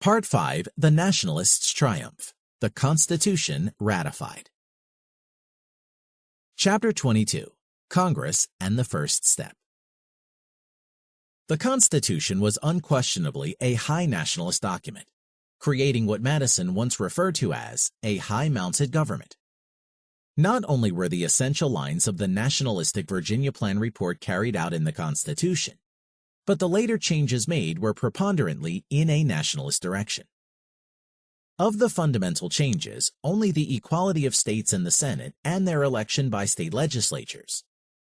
Part 5. The Nationalists' Triumph. The Constitution Ratified. Chapter 22. Congress and the First Step. The Constitution was unquestionably a high nationalist document, creating what Madison once referred to as a high-mounted government. Not only were the essential lines of the nationalistic Virginia Plan report carried out in the Constitution, but the later changes made were preponderantly in a nationalist direction. Of the fundamental changes, only the equality of states in the Senate and their election by state legislatures,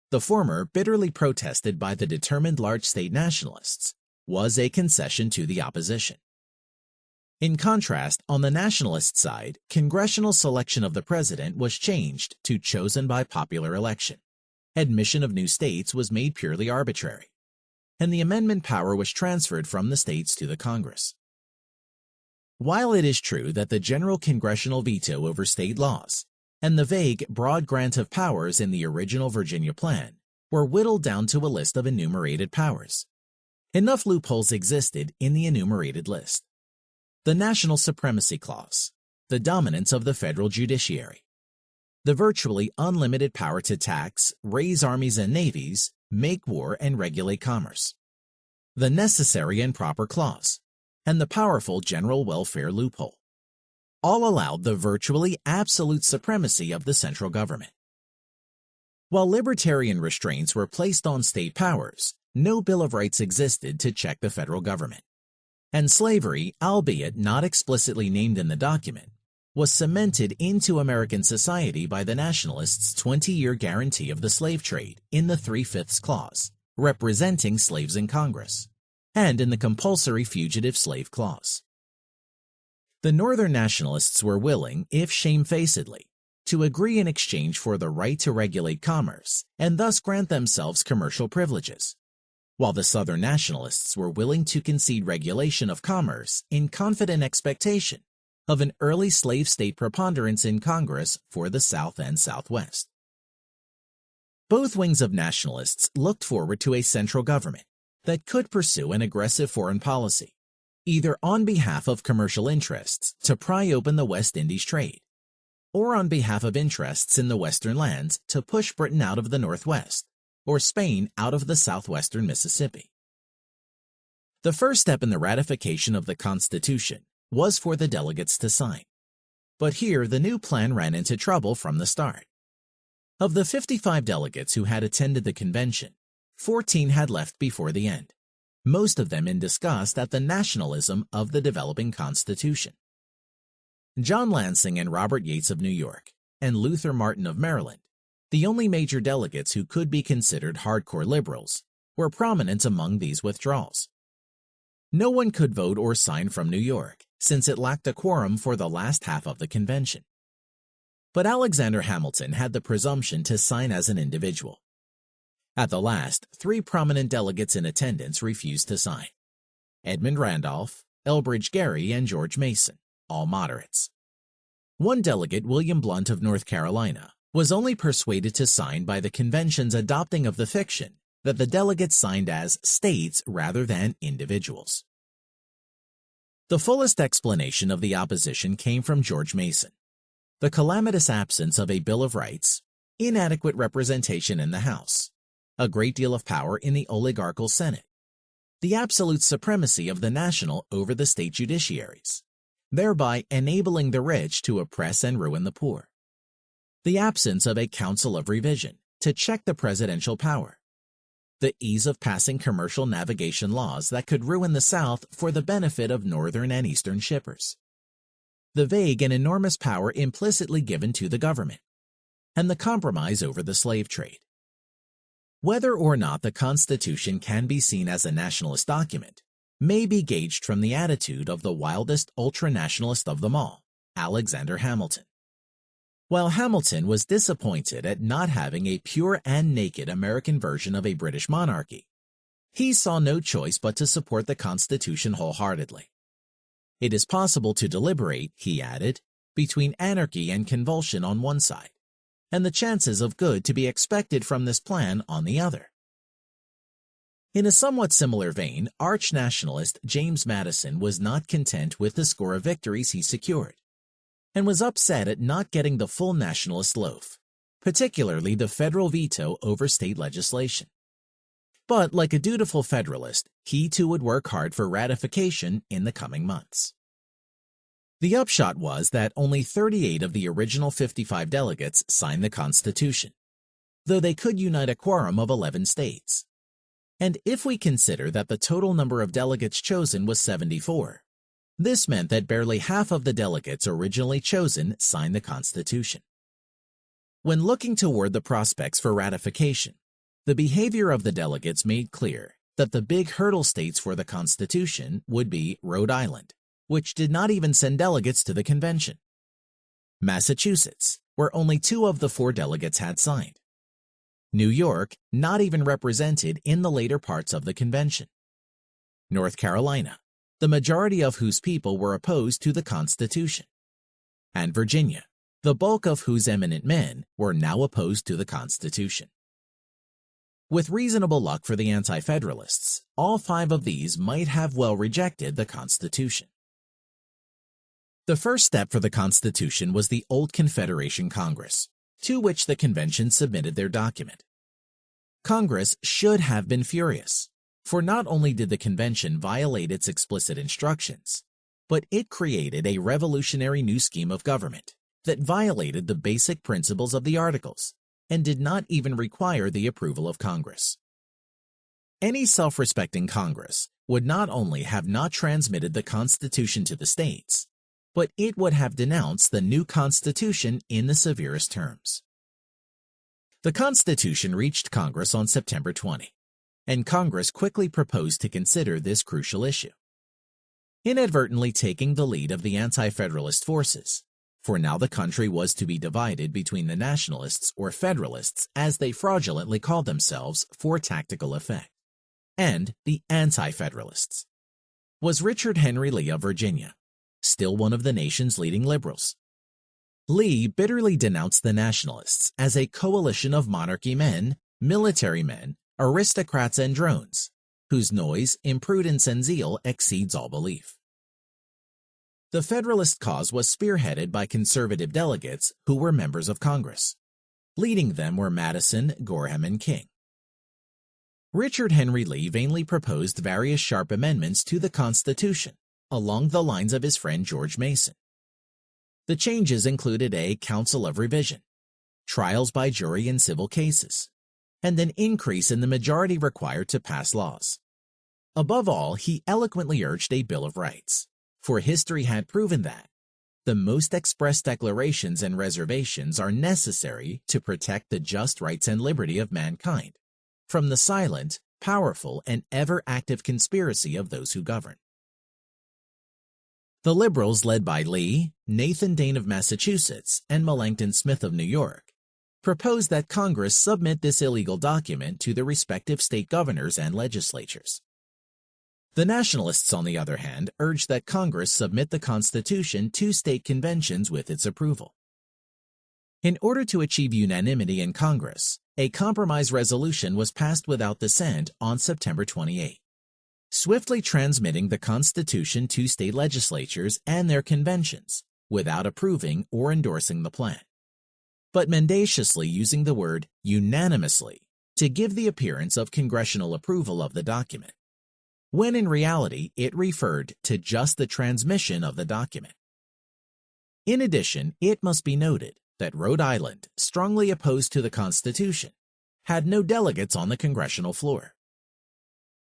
the former bitterly protested by the determined large state nationalists, was a concession to the opposition. In contrast, on the nationalist side, congressional selection of the president was changed to chosen by popular election. Admission of new states was made purely arbitrary, and the amendment power was transferred from the states to the Congress. While it is true that the general congressional veto over state laws and the vague, broad grant of powers in the original Virginia Plan were whittled down to a list of enumerated powers, enough loopholes existed in the enumerated list. The National Supremacy Clause, the dominance of the federal judiciary, the virtually unlimited power to tax, raise armies and navies, make war and regulate commerce, the Necessary and Proper Clause, and the powerful general welfare loophole, all allowed the virtually absolute supremacy of the central government. While libertarian restraints were placed on state powers, no Bill of Rights existed to check the federal government. And slavery, albeit not explicitly named in the document, was cemented into American society by the Nationalists' 20-year guarantee of the slave trade in the 3/5 Clause, representing slaves in Congress, and in the compulsory fugitive slave clause. The Northern Nationalists were willing, if shamefacedly, to agree in exchange for the right to regulate commerce and thus grant themselves commercial privileges, while the Southern Nationalists were willing to concede regulation of commerce in confident expectation of an early slave state preponderance in Congress for the South and Southwest. Both wings of nationalists looked forward to a central government that could pursue an aggressive foreign policy, either on behalf of commercial interests to pry open the West Indies trade, or on behalf of interests in the Western lands to push Britain out of the Northwest, or Spain out of the southwestern Mississippi. The first step in the ratification of the Constitution was for the delegates to sign, but here the new plan ran into trouble from the start. Of the 55 delegates who had attended the convention, 14 had left before the end, most of them in disgust at the nationalism of the developing Constitution. John Lansing and Robert Yates of New York, and Luther Martin of Maryland, the only major delegates who could be considered hardcore liberals, were prominent among these withdrawals. No one could vote or sign from New York, since it lacked a quorum for the last half of the convention. But Alexander Hamilton had the presumption to sign as an individual. At the last, 3 prominent delegates in attendance refused to sign: Edmund Randolph, Elbridge Gerry, and George Mason, all moderates. One delegate, William Blount of North Carolina, was only persuaded to sign by the convention's adopting of the fiction that the delegates signed as states rather than individuals. The fullest explanation of the opposition came from George Mason: the calamitous absence of a Bill of Rights, inadequate representation in the House, a great deal of power in the oligarchical Senate, the absolute supremacy of the national over the state judiciaries, thereby enabling the rich to oppress and ruin the poor, the absence of a Council of Revision to check the presidential power, the ease of passing commercial navigation laws that could ruin the South for the benefit of Northern and Eastern shippers, the vague and enormous power implicitly given to the government, and the compromise over the slave trade. Whether or not the Constitution can be seen as a nationalist document may be gauged from the attitude of the wildest ultra-nationalist of them all, Alexander Hamilton. While Hamilton was disappointed at not having a pure and naked American version of a British monarchy, he saw no choice but to support the Constitution wholeheartedly. It is possible to deliberate, he added, between anarchy and convulsion on one side, and the chances of good to be expected from this plan on the other. In a somewhat similar vein, arch-nationalist James Madison was not content with the score of victories he secured, and was upset at not getting the full nationalist loaf, particularly the federal veto over state legislation. But like a dutiful Federalist, he too would work hard for ratification in the coming months. The upshot was that only 38 of the original 55 delegates signed the Constitution, though they could unite a quorum of 11 states. And if we consider that the total number of delegates chosen was 74, this meant that barely half of the delegates originally chosen signed the Constitution. When looking toward the prospects for ratification, the behavior of the delegates made clear that the big hurdle states for the Constitution would be Rhode Island, which did not even send delegates to the convention; Massachusetts, where only 2 of the 4 delegates had signed; New York, not even represented in the later parts of the convention; North Carolina, the majority of whose people were opposed to the Constitution; and Virginia, the bulk of whose eminent men were now opposed to the Constitution. With reasonable luck for the Anti-Federalists, all 5 of these might have well rejected the Constitution. The first step for the Constitution was the Old Confederation Congress, to which the convention submitted their document. Congress should have been furious, for not only did the convention violate its explicit instructions, but it created a revolutionary new scheme of government that violated the basic principles of the Articles and did not even require the approval of Congress. Any self-respecting Congress would not only have not transmitted the Constitution to the states, but it would have denounced the new Constitution in the severest terms. The Constitution reached Congress on September 20, and Congress quickly proposed to consider this crucial issue, inadvertently taking the lead of the Anti-Federalist forces, for now the country was to be divided between the Nationalists or Federalists, as they fraudulently called themselves for tactical effect, and the Anti-Federalists. Was Richard Henry Lee of Virginia, still one of the nation's leading liberals. Lee bitterly denounced the Nationalists as a coalition of monarchy men, military men, aristocrats, and drones, whose noise, imprudence, and zeal exceeds all belief. The Federalist cause was spearheaded by conservative delegates who were members of Congress. Leading them were Madison, Gorham, and King. Richard Henry Lee vainly proposed various sharp amendments to the Constitution, along the lines of his friend George Mason. The changes included a Council of Revision, trials by jury in civil cases, and an increase in the majority required to pass laws. Above all, he eloquently urged a Bill of Rights, for history had proven that the most express declarations and reservations are necessary to protect the just rights and liberty of mankind from the silent, powerful, and ever-active conspiracy of those who govern. The Liberals, led by Lee, Nathan Dane of Massachusetts, and Melancton Smith of New York, proposed that Congress submit this illegal document to the respective state governors and legislatures. The Nationalists, on the other hand, urged that Congress submit the Constitution to state conventions with its approval. In order to achieve unanimity in Congress, a compromise resolution was passed without dissent on September 28, swiftly transmitting the Constitution to state legislatures and their conventions without approving or endorsing the plan, but mendaciously using the word unanimously to give the appearance of congressional approval of the document, when in reality it referred to just the transmission of the document. In addition, it must be noted that Rhode Island, strongly opposed to the Constitution, had no delegates on the congressional floor.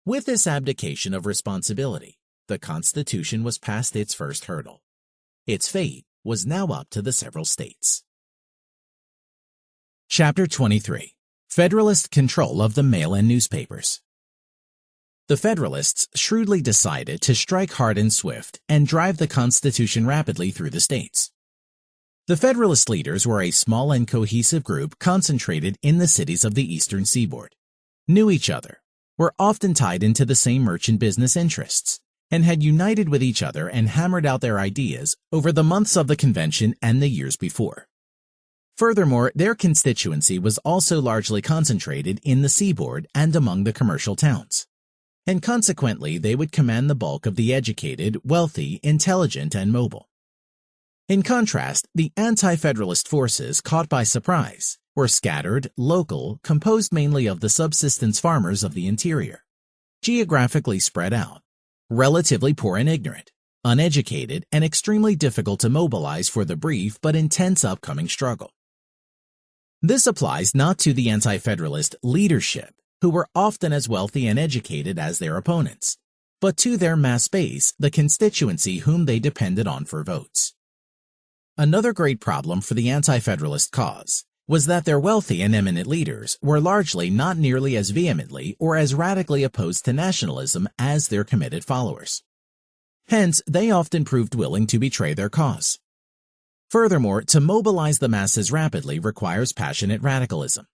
With this abdication of responsibility, the Constitution was past its first hurdle. Its fate was now up to the several states. Chapter 23. Federalist Control of the Mail and Newspapers. The Federalists shrewdly decided to strike hard and swift and drive the Constitution rapidly through the states. The Federalist leaders were a small and cohesive group concentrated in the cities of the eastern seaboard, knew each other, were often tied into the same merchant business interests, and had united with each other and hammered out their ideas over the months of the convention and the years before. Furthermore, their constituency was also largely concentrated in the seaboard and among the commercial towns, and consequently they would command the bulk of the educated, wealthy, intelligent, and mobile. In contrast, the anti-federalist forces caught by surprise were scattered, local, composed mainly of the subsistence farmers of the interior, geographically spread out, relatively poor and ignorant, uneducated, and extremely difficult to mobilize for the brief but intense upcoming struggle. This applies not to the anti-federalist leadership, who were often as wealthy and educated as their opponents, but to their mass base, the constituency whom they depended on for votes. Another great problem for the anti-federalist cause was that their wealthy and eminent leaders were largely not nearly as vehemently or as radically opposed to nationalism as their committed followers. Hence, they often proved willing to betray their cause. Furthermore, to mobilize the masses rapidly requires passionate radicalism,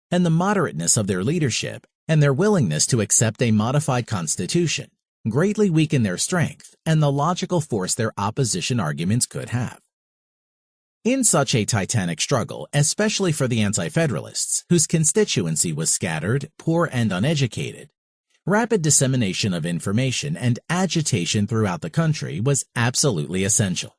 and the moderateness of their leadership and their willingness to accept a modified constitution greatly weaken their strength and the logical force their opposition arguments could have. In such a titanic struggle, especially for the anti-federalists, whose constituency was scattered, poor, and uneducated, rapid dissemination of information and agitation throughout the country was absolutely essential.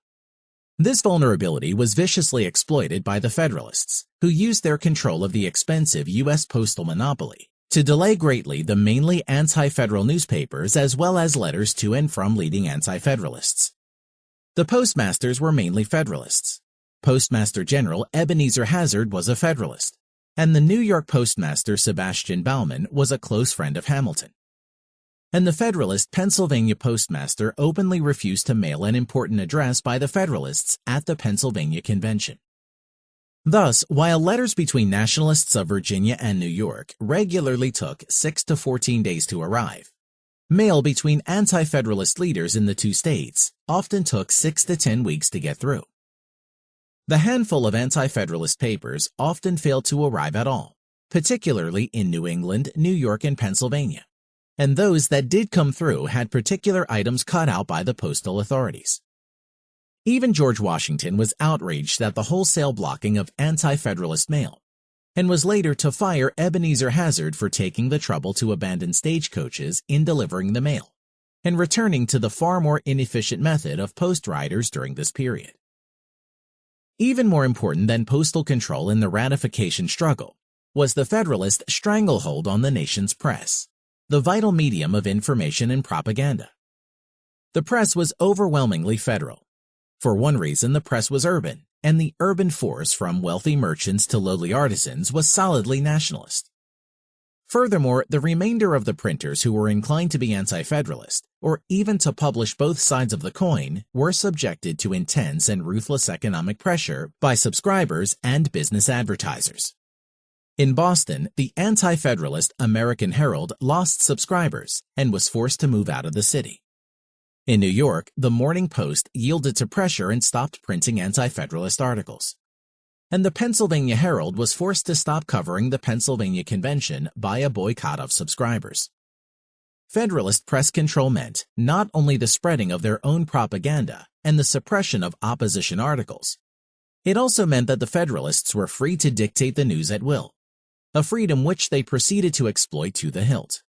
This vulnerability was viciously exploited by the Federalists, who used their control of the expensive U.S. postal monopoly to delay greatly the mainly anti-federal newspapers as well as letters to and from leading anti-federalists. The postmasters were mainly Federalists. Postmaster General Ebenezer Hazard was a Federalist, and the New York Postmaster Sebastian Baumann was a close friend of Hamilton. And the Federalist Pennsylvania Postmaster openly refused to mail an important address by the Federalists at the Pennsylvania Convention. Thus, while letters between Nationalists of Virginia and New York regularly took 6 to 14 days to arrive, mail between anti-federalist leaders in the two states often took 6 to 10 weeks to get through. The handful of anti-federalist papers often failed to arrive at all, particularly in New England, New York, and Pennsylvania, and those that did come through had particular items cut out by the postal authorities. Even George Washington was outraged at the wholesale blocking of anti-federalist mail, and was later to fire Ebenezer Hazard for taking the trouble to abandon stagecoaches in delivering the mail, and returning to the far more inefficient method of post riders during this period. Even more important than postal control in the ratification struggle was the Federalist stranglehold on the nation's press, the vital medium of information and propaganda. The press was overwhelmingly federal. For one reason, the press was urban, and the urban force from wealthy merchants to lowly artisans was solidly nationalist. Furthermore, the remainder of the printers who were inclined to be anti-federalist, or even to publish both sides of the coin, were subjected to intense and ruthless economic pressure by subscribers and business advertisers. In Boston, the anti-federalist American Herald lost subscribers and was forced to move out of the city. In New York, the Morning Post yielded to pressure and stopped printing anti-federalist articles. And the Pennsylvania Herald was forced to stop covering the Pennsylvania Convention by a boycott of subscribers. Federalist press control meant not only the spreading of their own propaganda and the suppression of opposition articles, it also meant that the Federalists were free to dictate the news at will, a freedom which they proceeded to exploit to the hilt.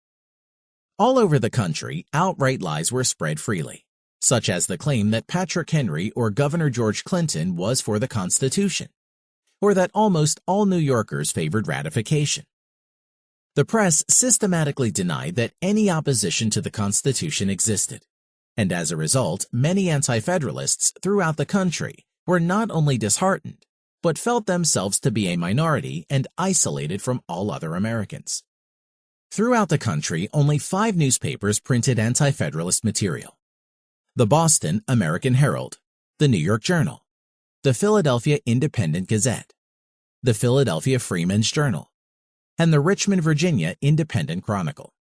All over the country, outright lies were spread freely, such as the claim that Patrick Henry or Governor George Clinton was for the Constitution, or that almost all New Yorkers favored ratification. The press systematically denied that any opposition to the Constitution existed, and as a result, many anti-federalists throughout the country were not only disheartened, but felt themselves to be a minority and isolated from all other Americans. Throughout the country, only 5 newspapers printed anti-federalist material: the Boston American Herald, the New York Journal, the Philadelphia Independent Gazette, the Philadelphia Freeman's Journal, and the Richmond, Virginia Independent Chronicle.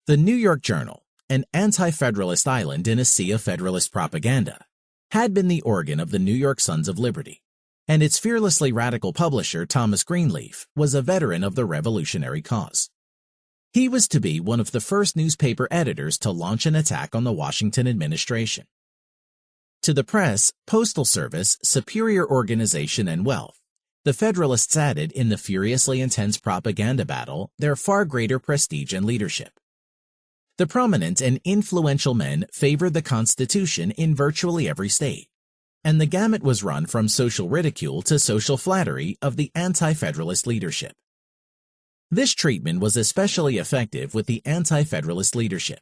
The New York Journal, an anti-federalist island in a sea of federalist propaganda, had been the organ of the New York Sons of Liberty, and its fearlessly radical publisher Thomas Greenleaf was a veteran of the revolutionary cause. He was to be one of the first newspaper editors to launch an attack on the Washington administration. To the press, postal service, superior organization, and wealth, the Federalists added in the furiously intense propaganda battle their far greater prestige and leadership. The prominent and influential men favored the Constitution in virtually every state, and the gamut was run from social ridicule to social flattery of the Anti-Federalist leadership. This treatment was especially effective with the Anti-Federalist leadership,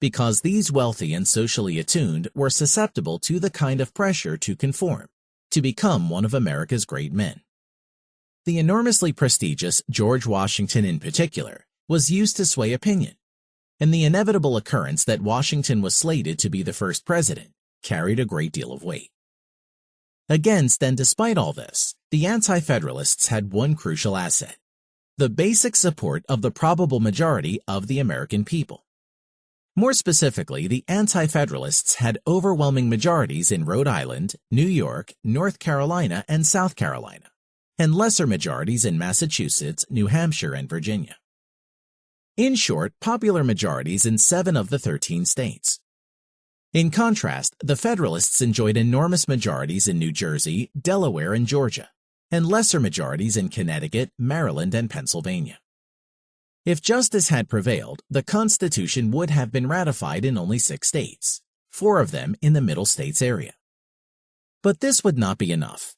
because these wealthy and socially attuned were susceptible to the kind of pressure to conform, to become one of America's great men. The enormously prestigious George Washington in particular was used to sway opinion, and the inevitable occurrence that Washington was slated to be the first president carried a great deal of weight. Against and despite all this, the Anti-Federalists had one crucial asset: the basic support of the probable majority of the American people. More specifically, the Anti-Federalists had overwhelming majorities in Rhode Island, New York, North Carolina, and South Carolina, and lesser majorities in Massachusetts, New Hampshire, and Virginia. In short, popular majorities in 7 of the 13 states. In contrast, the Federalists enjoyed enormous majorities in New Jersey, Delaware, and Georgia, and lesser majorities in Connecticut, Maryland, and Pennsylvania. If justice had prevailed, the Constitution would have been ratified in only 6 states, 4 of them in the Middle States area. But this would not be enough.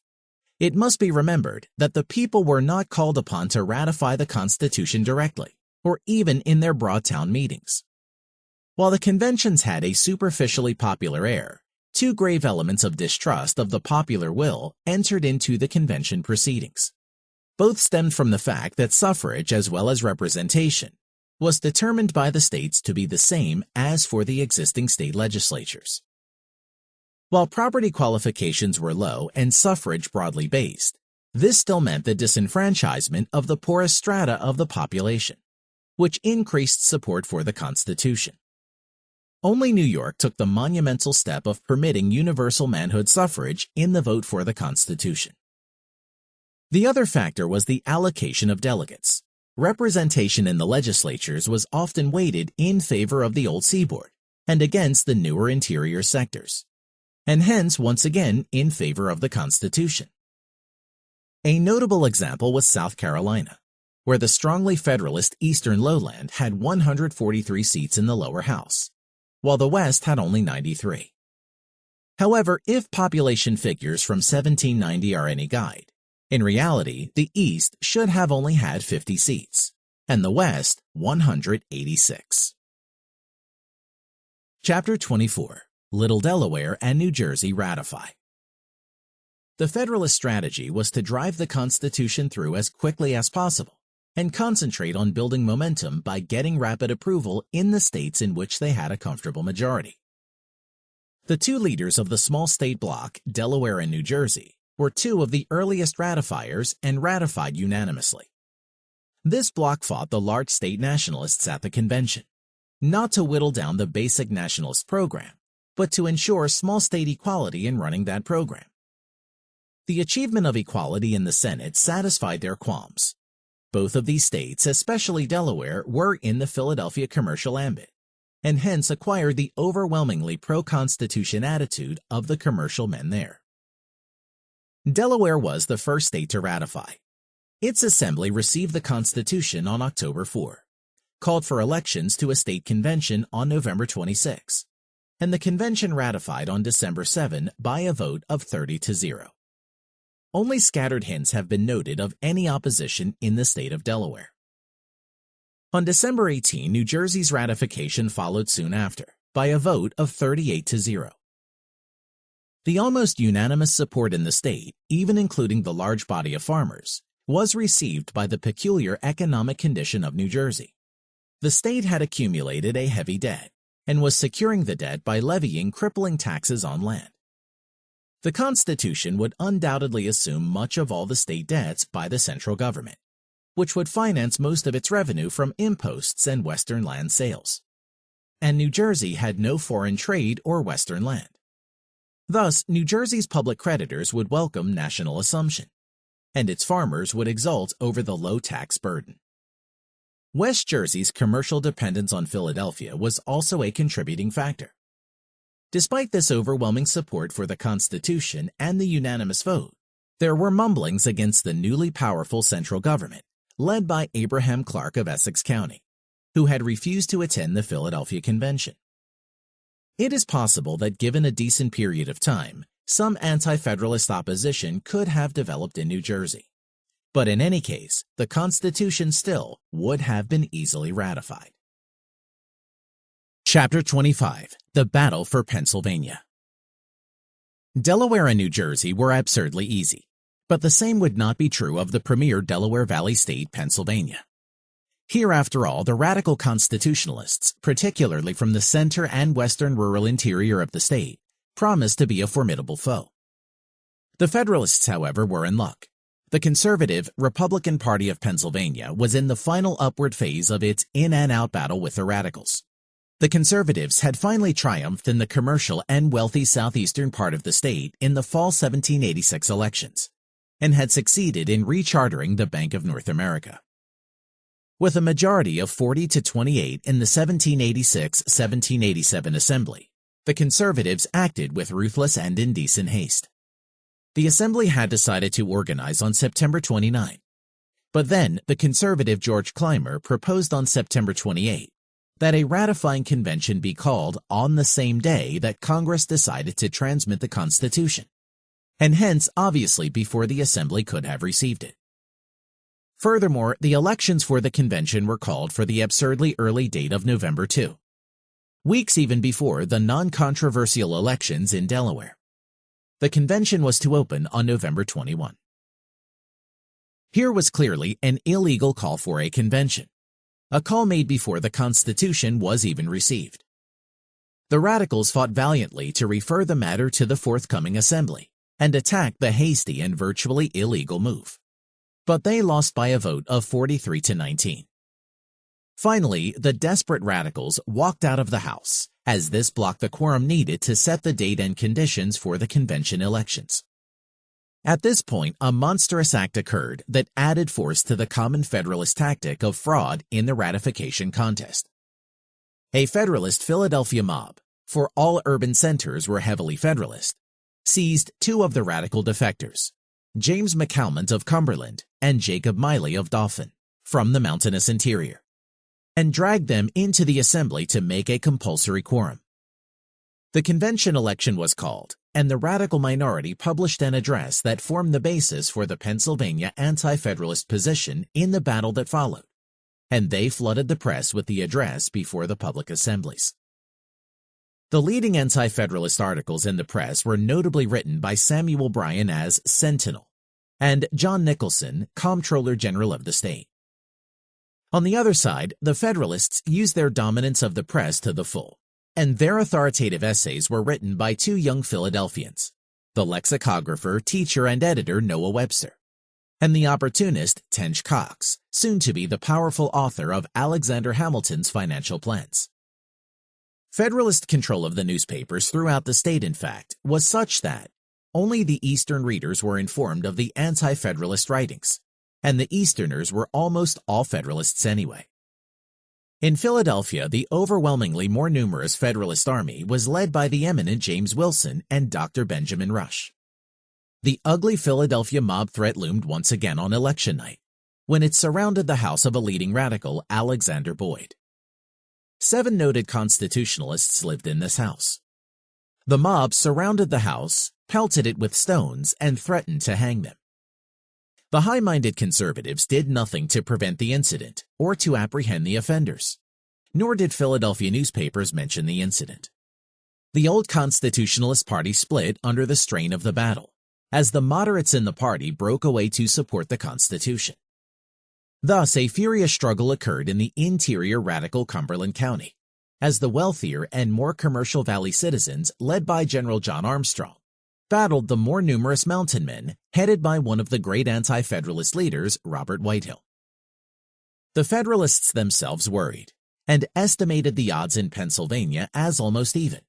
It must be remembered that the people were not called upon to ratify the Constitution directly, or even in their broad town meetings. While the conventions had a superficially popular air, 2 grave elements of distrust of the popular will entered into the convention proceedings. Both stemmed from the fact that suffrage as well as representation was determined by the states to be the same as for the existing state legislatures. While property qualifications were low and suffrage broadly based, this still meant the disenfranchisement of the poorest strata of the population, which increased support for the Constitution. Only New York took the monumental step of permitting universal manhood suffrage in the vote for the Constitution. The other factor was the allocation of delegates. Representation in the legislatures was often weighted in favor of the old seaboard and against the newer interior sectors, and hence once again in favor of the Constitution. A notable example was South Carolina, where the strongly Federalist Eastern Lowland had 143 seats in the lower house, while the West had only 93. However, if population figures from 1790 are any guide, in reality, the East should have only had 50 seats, and the West 186. Chapter 24. Little Delaware and New Jersey ratify. The Federalist strategy was to drive the Constitution through as quickly as possible and concentrate on building momentum by getting rapid approval in the states in which they had a comfortable majority. The 2 leaders of the small state bloc, Delaware and New Jersey, were 2 of the earliest ratifiers and ratified unanimously. This bloc fought the large state nationalists at the convention, not to whittle down the basic nationalist program, but to ensure small state equality in running that program. The achievement of equality in the Senate satisfied their qualms. Both of these states, especially Delaware, were in the Philadelphia commercial ambit, and hence acquired the overwhelmingly pro-Constitution attitude of the commercial men there. Delaware was the first state to ratify. Its assembly received the Constitution on October 4, called for elections to a state convention on November 26, and the convention ratified on December 7 by a vote of 30-0. Only scattered hints have been noted of any opposition in the state of Delaware. On December 18, New Jersey's ratification followed soon after, by a vote of 38-0. The almost unanimous support in the state, even including the large body of farmers, was received by the peculiar economic condition of New Jersey. The state had accumulated a heavy debt and was securing the debt by levying crippling taxes on land. The Constitution would undoubtedly assume much of all the state debts by the central government, which would finance most of its revenue from imposts and Western land sales. And New Jersey had no foreign trade or Western land. Thus, New Jersey's public creditors would welcome national assumption, and its farmers would exult over the low tax burden. West Jersey's commercial dependence on Philadelphia was also a contributing factor. Despite this overwhelming support for the Constitution and the unanimous vote, there were mumblings against the newly powerful central government, led by Abraham Clark of Essex County, who had refused to attend the Philadelphia Convention. It is possible that given a decent period of time, some anti-Federalist opposition could have developed in New Jersey. But in any case, the Constitution still would have been easily ratified. Chapter 25. The Battle for Pennsylvania. Delaware and New Jersey were absurdly easy, but the same would not be true of the premier Delaware Valley state, Pennsylvania. Here, after all, the radical constitutionalists, particularly from the center and western rural interior of the state, promised to be a formidable foe. The Federalists, however, were in luck. The conservative Republican Party of Pennsylvania was in the final upward phase of its in-and-out battle with the radicals. The conservatives had finally triumphed in the commercial and wealthy southeastern part of the state in the fall 1786 elections, and had succeeded in rechartering the Bank of North America. With a majority of 40 to 28 in the 1786-1787 Assembly, the conservatives acted with ruthless and indecent haste. The Assembly had decided to organize on September 29, but then the conservative George Clymer proposed on September 28 that a ratifying convention be called on the same day that Congress decided to transmit the Constitution, and hence obviously before the Assembly could have received it. Furthermore, the elections for the convention were called for the absurdly early date of November 2, weeks even before the non-controversial elections in Delaware. The convention was to open on November 21. Here was clearly an illegal call for a convention, a call made before the Constitution was even received. The radicals fought valiantly to refer the matter to the forthcoming Assembly and attack the hasty and virtually illegal move. But they lost by a vote of 43 to 19. Finally, the desperate radicals walked out of the House, as this blocked the quorum needed to set the date and conditions for the convention elections. At this point, a monstrous act occurred that added force to the common Federalist tactic of fraud in the ratification contest. A Federalist Philadelphia mob, for all urban centers were heavily Federalist, seized two of the radical defectors, James McCalmont of Cumberland and Jacob Miley of Dauphin, from the mountainous interior, and dragged them into the Assembly to make a compulsory quorum. The convention election was called, and the radical minority published an address that formed the basis for the Pennsylvania anti-Federalist position in the battle that followed, and they flooded the press with the address before the public assemblies. The leading anti-Federalist articles in the press were notably written by Samuel Bryan as Sentinel and John Nicholson, Comptroller General of the state. On the other side, the Federalists used their dominance of the press to the full, and their authoritative essays were written by two young Philadelphians, the lexicographer, teacher, and editor Noah Webster, and the opportunist Tench Coxe, soon to be the powerful author of Alexander Hamilton's Financial Plans. Federalist control of the newspapers throughout the state, in fact, was such that only the Eastern readers were informed of the anti-Federalist writings, and the Easterners were almost all Federalists anyway. In Philadelphia, the overwhelmingly more numerous Federalist army was led by the eminent James Wilson and Dr. Benjamin Rush. The ugly Philadelphia mob threat loomed once again on election night, when it surrounded the house of a leading radical, Alexander Boyd. 7 noted constitutionalists lived in this house. The mob surrounded the house, pelted it with stones, and threatened to hang them. The high-minded conservatives did nothing to prevent the incident or to apprehend the offenders, nor did Philadelphia newspapers mention the incident. The old Constitutionalist Party split under the strain of the battle, as the moderates in the party broke away to support the Constitution. Thus, a furious struggle occurred in the interior radical Cumberland County, as the wealthier and more commercial Valley citizens, led by General John Armstrong, battled the more numerous mountain men, headed by one of the great anti-Federalist leaders, Robert Whitehill. The Federalists themselves worried, and estimated the odds in Pennsylvania as almost even.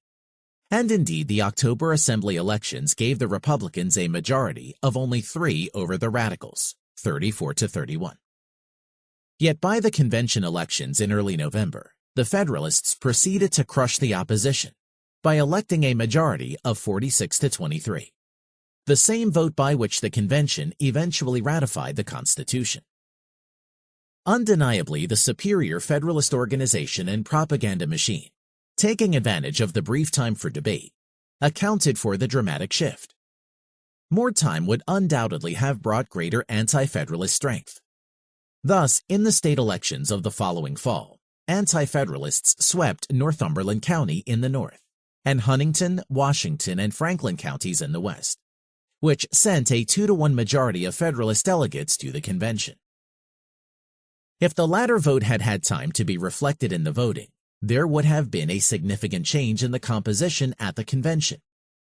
And indeed, the October Assembly elections gave the Republicans a majority of only 3 over the Radicals, 34 to 31. Yet by the convention elections in early November, the Federalists proceeded to crush the opposition by electing a majority of 46 to 23, the same vote by which the convention eventually ratified the Constitution. undeniably the superior Federalist organization and propaganda machine, taking advantage of the brief time for debate, accounted for the dramatic shift. More time would undoubtedly have brought greater anti-Federalist strength. Thus, in the state elections of the following fall, Anti-Federalists swept Northumberland County in the north, and Huntington, Washington, and Franklin counties in the west, which sent a 2-to-1 majority of Federalist delegates to the convention. If the latter vote had had time to be reflected in the voting, there would have been a significant change in the composition at the convention,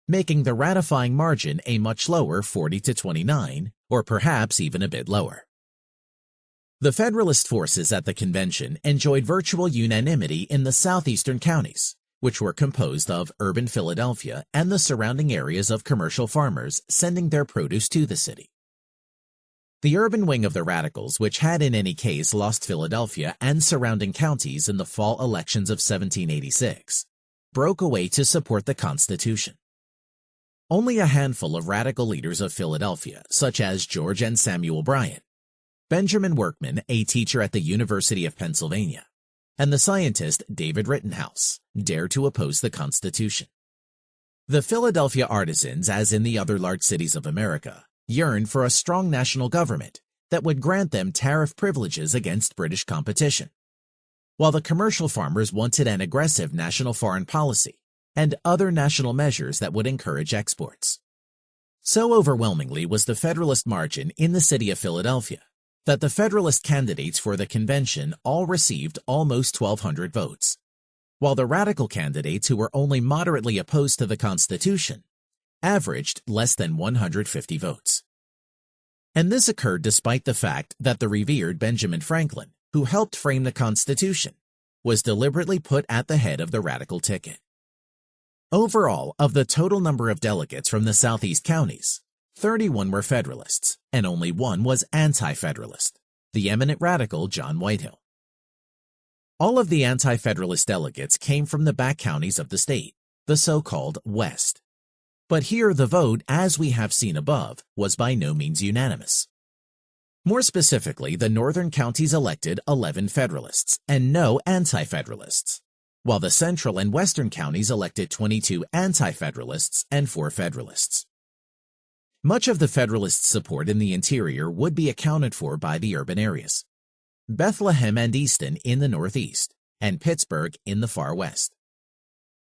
making the ratifying margin a much lower 40-29, or perhaps even a bit lower. The Federalist forces at the convention enjoyed virtual unanimity in the southeastern counties, which were composed of urban Philadelphia and the surrounding areas of commercial farmers sending their produce to the city. The urban wing of the Radicals, which had in any case lost Philadelphia and surrounding counties in the fall elections of 1786, broke away to support the Constitution. Only a handful of radical leaders of Philadelphia, such as George and Samuel Bryan, Benjamin Workman, a teacher at the University of Pennsylvania, and the scientist David Rittenhouse, dared to oppose the Constitution. The Philadelphia artisans, as in the other large cities of America, yearned for a strong national government that would grant them tariff privileges against British competition, while the commercial farmers wanted an aggressive national foreign policy and other national measures that would encourage exports. So overwhelmingly was the Federalist margin in the city of Philadelphia that the Federalist candidates for the convention all received almost 1,200 votes, while the radical candidates who were only moderately opposed to the Constitution averaged less than 150 votes. And this occurred despite the fact that the revered Benjamin Franklin, who helped frame the Constitution, was deliberately put at the head of the radical ticket. Overall, of the total number of delegates from the southeast counties, 31 were Federalists, and only one was Anti-Federalist, the eminent radical John Whitehill. All of the Anti-Federalist delegates came from the back counties of the state, the so-called West. But here the vote, as we have seen above, was by no means unanimous. More specifically, the northern counties elected 11 Federalists and no Anti-Federalists, while the central and western counties elected 22 Anti-Federalists and 4 Federalists. Much of the Federalist support in the interior would be accounted for by the urban areas: Bethlehem and Easton in the northeast, and Pittsburgh in the far west.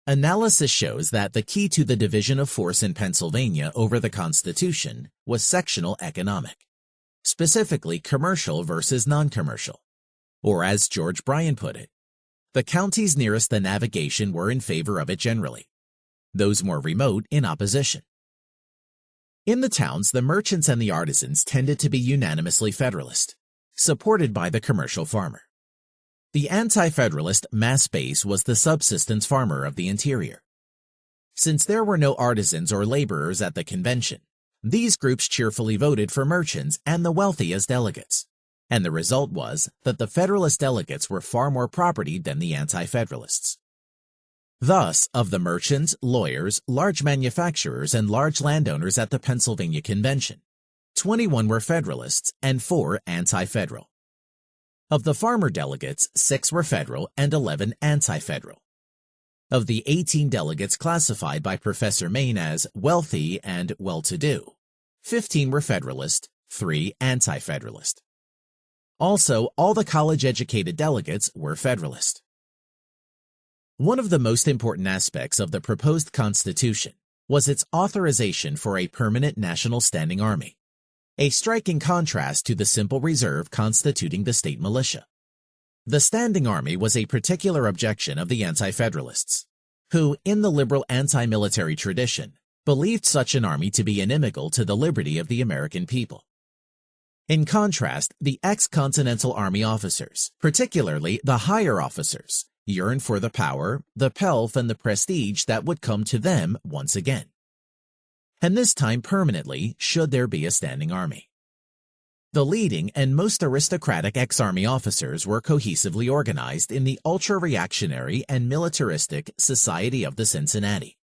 Analysis shows that the key to the division of force in Pennsylvania over the Constitution was sectional economic, specifically commercial versus non-commercial, or as George Bryan put it, the counties nearest the navigation were in favor of it generally, those more remote in opposition. In the towns, the merchants and the artisans tended to be unanimously Federalist, supported by the commercial farmer. The Anti-Federalist mass base was the subsistence farmer of the interior. Since there were no artisans or laborers at the convention, these groups cheerfully voted for merchants and the wealthy as delegates, and the result was that the Federalist delegates were far more property than the Anti-Federalists. Thus, of the merchants, lawyers, large manufacturers, and large landowners at the Pennsylvania Convention, 21 were Federalists and 4 anti-federal. Of the farmer delegates, 6 were federal and 11 anti-federal. Of the 18 delegates classified by Professor Main as wealthy and well-to-do, 15 were Federalist, 3 anti-Federalist. Also, all the college-educated delegates were Federalist. One of the most important aspects of the proposed Constitution was its authorization for a permanent national standing army, a striking contrast to the simple reserve constituting the state militia. The standing army was a particular objection of the Anti-Federalists, who, in the liberal anti-military tradition, believed such an army to be inimical to the liberty of the American people. In contrast, the ex-Continental Army officers, particularly the higher officers, yearned for the power, the pelf, and the prestige that would come to them once again, and this time permanently should there be a standing army. The leading and most aristocratic ex-army officers were cohesively organized in the ultra-reactionary and militaristic Society of the Cincinnati,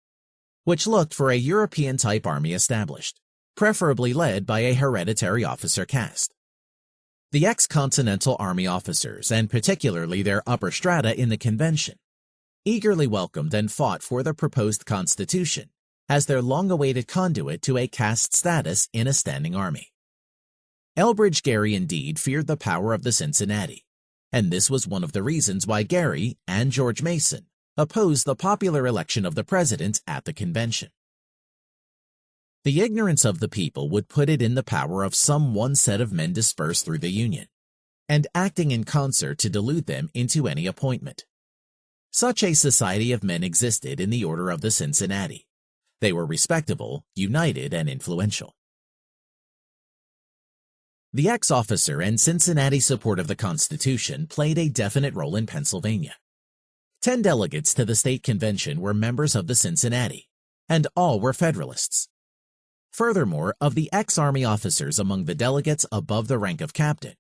which looked for a European-type army established, preferably led by a hereditary officer caste. The ex-Continental Army officers, and particularly their upper strata in the convention, eagerly welcomed and fought for the proposed Constitution as their long-awaited conduit to a caste status in a standing army. Elbridge Gerry indeed feared the power of the Cincinnati, and this was one of the reasons why Gerry and George Mason opposed the popular election of the president at the convention. The ignorance of the people would put it in the power of some one set of men dispersed through the Union, and acting in concert to delude them into any appointment. Such a society of men existed in the Order of the Cincinnati. They were respectable, united, and influential. The ex-officer and Cincinnati support of the Constitution played a definite role in Pennsylvania. 10 delegates to the state convention were members of the Cincinnati, and all were Federalists. Furthermore, of the ex-Army officers among the delegates above the rank of captain,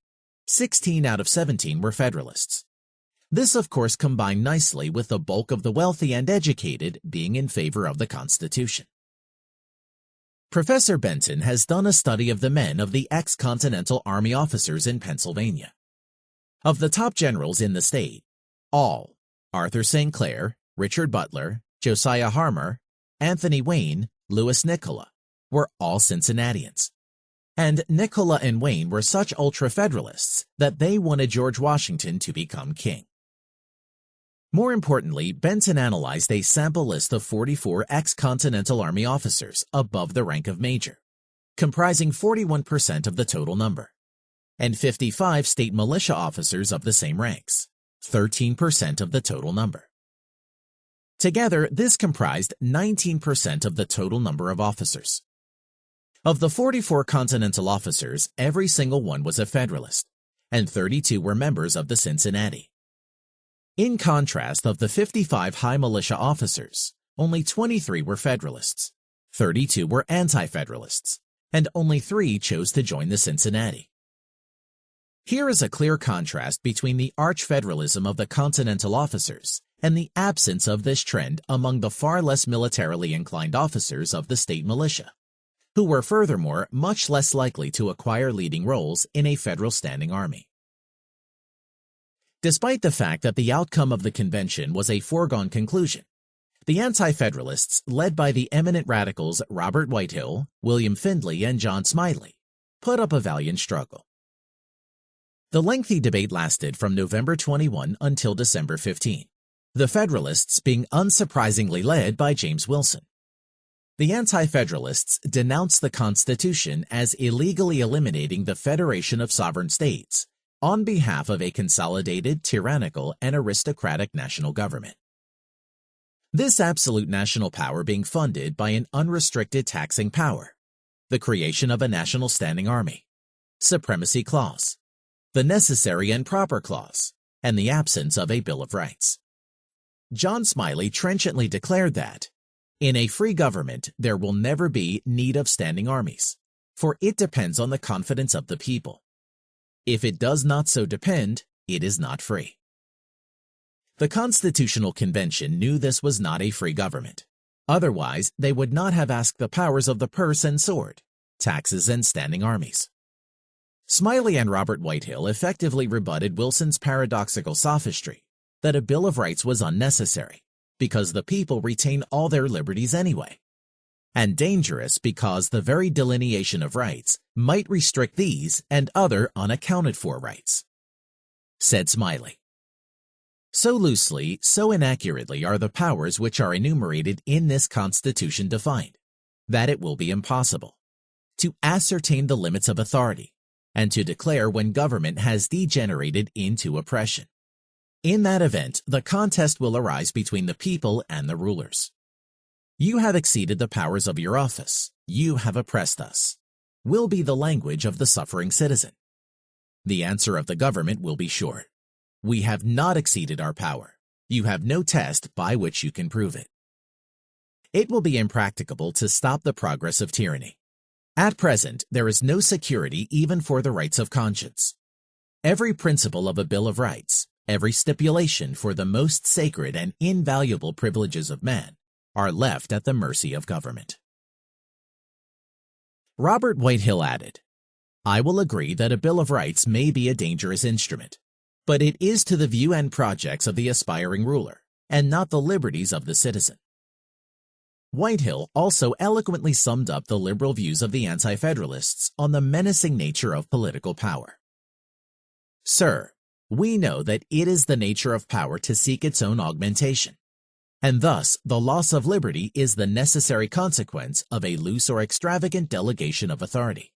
16 out of 17 were Federalists. This, of course, combined nicely with the bulk of the wealthy and educated being in favor of the Constitution. Professor Benton has done a study of the men of the ex-Continental Army officers in Pennsylvania. Of the top generals in the state, all, Arthur St. Clair, Richard Butler, Josiah Harmer, Anthony Wayne, Louis Nicola, were all Cincinnatians. And Nicola and Wayne were such ultra-Federalists that they wanted George Washington to become king. More importantly, Benton analyzed a sample list of 44 ex-Continental Army officers above the rank of major, comprising 41% of the total number, and 55 state militia officers of the same ranks, 13% of the total number. Together, this comprised 19% of the total number of officers. Of the 44 Continental officers, every single one was a Federalist, and 32 were members of the Cincinnati. In contrast, of the 55 high militia officers, only 23 were Federalists, 32 were Anti-Federalists, and only 3 chose to join the Cincinnati. Here is a clear contrast between the arch-federalism of the Continental officers and the absence of this trend among the far less militarily inclined officers of the state militia, who were furthermore much less likely to acquire leading roles in a federal standing army. Despite the fact that the outcome of the convention was a foregone conclusion, the Anti-Federalists, led by the eminent radicals Robert Whitehill, William Findley, and John Smiley, put up a valiant struggle. The lengthy debate lasted from November 21 until December 15, the Federalists being unsurprisingly led by James Wilson. The Anti-Federalists denounced the Constitution as illegally eliminating the Federation of Sovereign States on behalf of a consolidated, tyrannical, and aristocratic national government. This absolute national power being funded by an unrestricted taxing power, the creation of a national standing army, supremacy clause, the necessary and proper clause, and the absence of a Bill of Rights. John Smiley trenchantly declared that, in a free government there will never be need of standing armies, for it depends on the confidence of the people. If it does not so depend, it is not free. The Constitutional Convention knew this was not a free government. Otherwise, they would not have asked the powers of the purse and sword, taxes and standing armies. Smiley and Robert Whitehill effectively rebutted Wilson's paradoxical sophistry that a Bill of Rights was unnecessary because the people retain all their liberties anyway, and dangerous because the very delineation of rights might restrict these and other unaccounted-for rights. Said Smiley, "So loosely, so inaccurately are the powers which are enumerated in this Constitution defined, that it will be impossible to ascertain the limits of authority and to declare when government has degenerated into oppression. In that event, the contest will arise between the people and the rulers. You have exceeded the powers of your office. You have oppressed us," will be the language of the suffering citizen. The answer of the government will be short. We have not exceeded our power. You have no test by which you can prove it. It will be impracticable to stop the progress of tyranny. At present, there is no security even for the rights of conscience. Every principle of a Bill of Rights, every stipulation for the most sacred and invaluable privileges of man, are left at the mercy of government. Robert Whitehill added, I will agree that a Bill of Rights may be a dangerous instrument, but it is to the view and projects of the aspiring ruler, and not the liberties of the citizen. Whitehill also eloquently summed up the liberal views of the Anti-Federalists on the menacing nature of political power. Sir, we know that it is the nature of power to seek its own augmentation, and thus the loss of liberty is the necessary consequence of a loose or extravagant delegation of authority.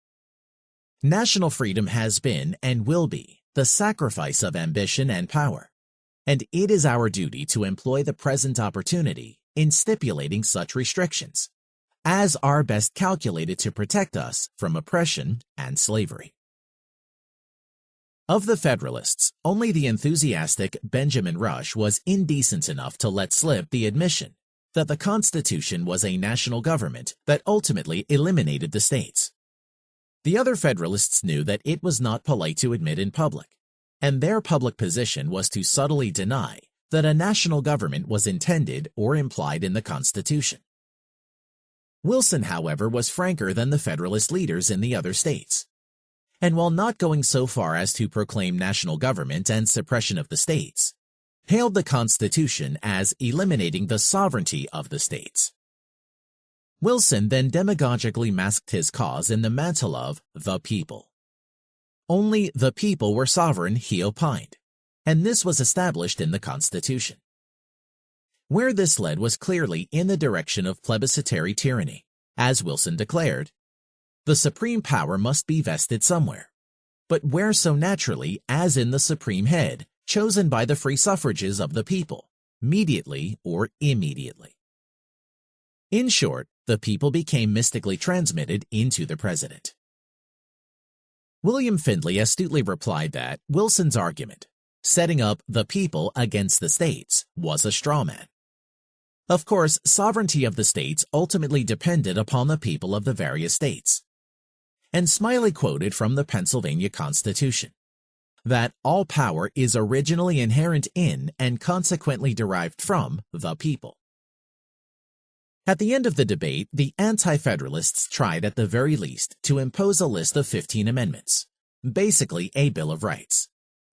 National freedom has been and will be the sacrifice of ambition and power, and it is our duty to employ the present opportunity in stipulating such restrictions as are best calculated to protect us from oppression and slavery. Of the Federalists, only the enthusiastic Benjamin Rush was indecent enough to let slip the admission that the Constitution was a national government that ultimately eliminated the states. The other Federalists knew that it was not polite to admit in public, and their public position was to subtly deny that a national government was intended or implied in the Constitution. Wilson, however, was franker than the Federalist leaders in the other states, and while not going so far as to proclaim national government and suppression of the states, hailed the Constitution as eliminating the sovereignty of the states. Wilson then demagogically masked his cause in the mantle of the people. Only the people were sovereign, he opined, and this was established in the Constitution. Where this led was clearly in the direction of plebiscitary tyranny. As Wilson declared, the supreme power must be vested somewhere, but where so naturally as in the supreme head, chosen by the free suffrages of the people, mediately or immediately. In short, the people became mystically transmitted into the president. William Findlay astutely replied that Wilson's argument, setting up the people against the states, was a straw man. Of course, sovereignty of the states ultimately depended upon the people of the various states. And Smiley quoted from the Pennsylvania Constitution that all power is originally inherent in and consequently derived from the people. At the end of the debate, the Anti-Federalists tried at the very least to impose a list of 15 amendments, basically a Bill of Rights,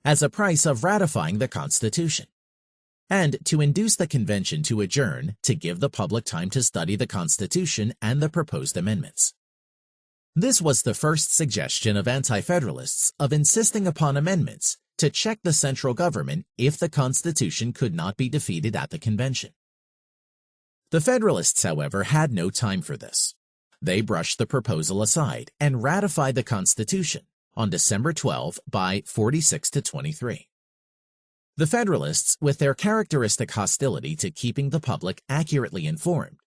as a price of ratifying the Constitution, and to induce the convention to adjourn to give the public time to study the Constitution and the proposed amendments. This was the first suggestion of Anti-Federalists of insisting upon amendments to check the central government if the Constitution could not be defeated at the convention. The Federalists, however, had no time for this. They brushed the proposal aside and ratified the Constitution on December 12 by 46-23. The Federalists, with their characteristic hostility to keeping the public accurately informed,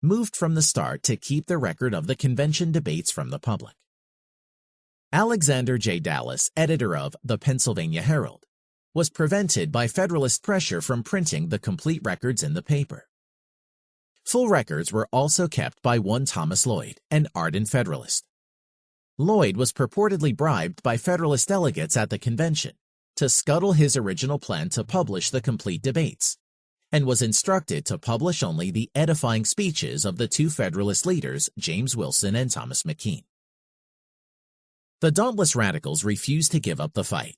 moved from the start to keep the record of the convention debates from the public. Alexander J. Dallas, editor of the Pennsylvania Herald, was prevented by Federalist pressure from printing the complete records in the paper. Full records were also kept by one Thomas Lloyd, an ardent Federalist. Lloyd was purportedly bribed by Federalist delegates at the convention to scuttle his original plan to publish the complete debates, and was instructed to publish only the edifying speeches of the two Federalist leaders, James Wilson and Thomas McKean. The dauntless radicals refused to give up the fight,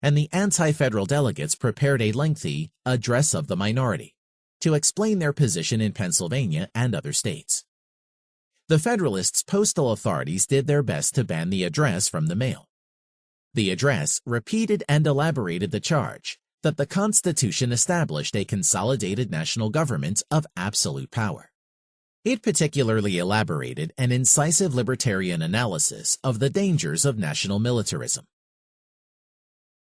and the anti-federal delegates prepared a lengthy address of the minority to explain their position in Pennsylvania and other states. The Federalists' postal authorities did their best to ban the address from the mail. The address repeated and elaborated the charge that the Constitution established a consolidated national government of absolute power. It particularly elaborated an incisive libertarian analysis of the dangers of national militarism.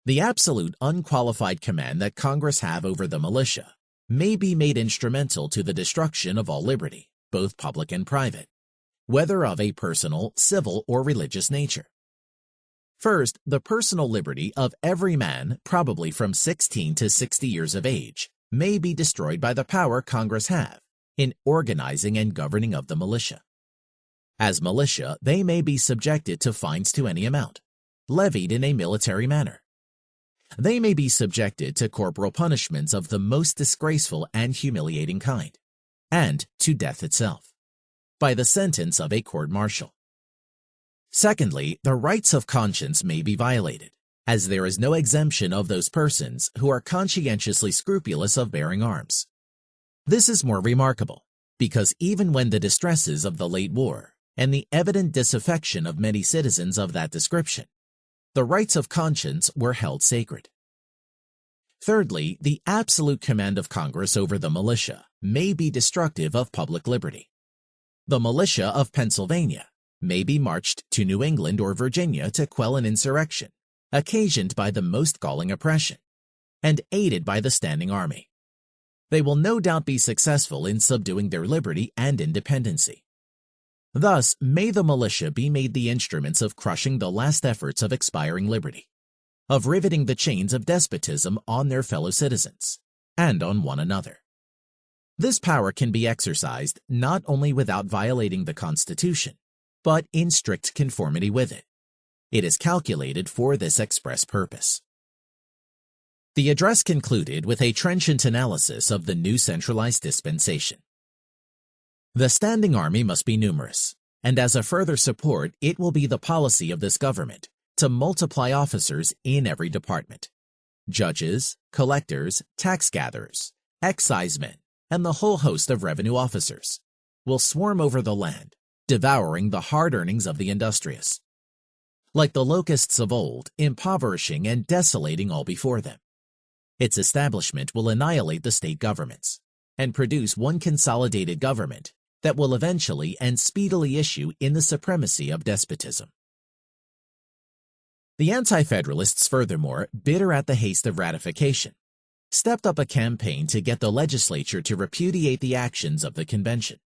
The absolute unqualified command that Congress have over the militia may be made instrumental to the destruction of all liberty, both public and private, whether of a personal, civil, or religious nature. First, the personal liberty of every man, probably from 16 to 60 years of age, may be destroyed by the power Congress have in organizing and governing of the militia. As militia, they may be subjected to fines to any amount, levied in a military manner. They may be subjected to corporal punishments of the most disgraceful and humiliating kind, and to death itself, by the sentence of a court-martial. Secondly, the rights of conscience may be violated, as there is no exemption of those persons who are conscientiously scrupulous of bearing arms. This is more remarkable, because even when the distresses of the late war and the evident disaffection of many citizens of that description, the rights of conscience were held sacred. Thirdly, the absolute command of Congress over the militia may be destructive of public liberty. The militia of Pennsylvania may be marched to New England or Virginia to quell an insurrection occasioned by the most galling oppression, and aided by the standing army. They will no doubt be successful in subduing their liberty and independency. Thus may the militia be made the instruments of crushing the last efforts of expiring liberty, of riveting the chains of despotism on their fellow citizens, and on one another. This power can be exercised not only without violating the Constitution, but in strict conformity with it. It is calculated for this express purpose. The address concluded with a trenchant analysis of the new centralized dispensation. The standing army must be numerous, and as a further support, it will be the policy of this government to multiply officers in every department. Judges, collectors, tax gatherers, excisemen, and the whole host of revenue officers will swarm over the land, devouring the hard earnings of the industrious, like the locusts of old, impoverishing and desolating all before them. Its establishment will annihilate the state governments and produce one consolidated government that will eventually and speedily issue in the supremacy of despotism. The Anti-Federalists, furthermore, bitter at the haste of ratification, stepped up a campaign to get the legislature to repudiate the actions of the convention.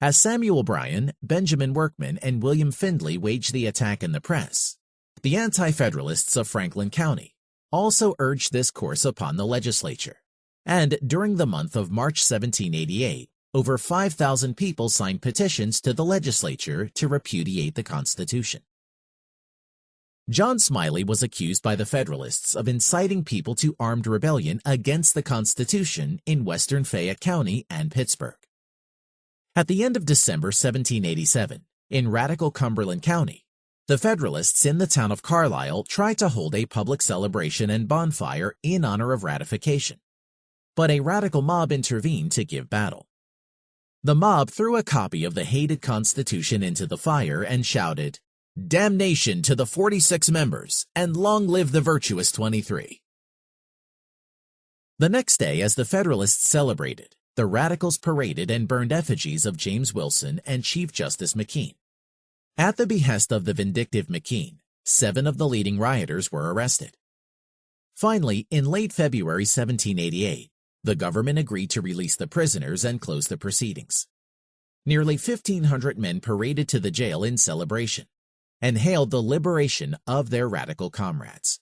As Samuel Bryan, Benjamin Workman, and William Findley waged the attack in the press, the Anti-Federalists of Franklin County also urged this course upon the legislature, and during the month of March 1788, over 5,000 people signed petitions to the legislature to repudiate the Constitution. John Smiley was accused by the Federalists of inciting people to armed rebellion against the Constitution in western Fayette County and Pittsburgh. At the end of December 1787, in radical Cumberland County, the Federalists in the town of Carlisle tried to hold a public celebration and bonfire in honor of ratification, but a radical mob intervened to give battle. The mob threw a copy of the hated Constitution into the fire and shouted, "Damnation to the 46 members, and long live the virtuous 23." The next day, as the Federalists celebrated, the Radicals paraded and burned effigies of James Wilson and Chief Justice McKean. At the behest of the vindictive McKean, 7 of the leading rioters were arrested. Finally, in late February 1788, the government agreed to release the prisoners and close the proceedings. Nearly 1,500 men paraded to the jail in celebration and hailed the liberation of their radical comrades.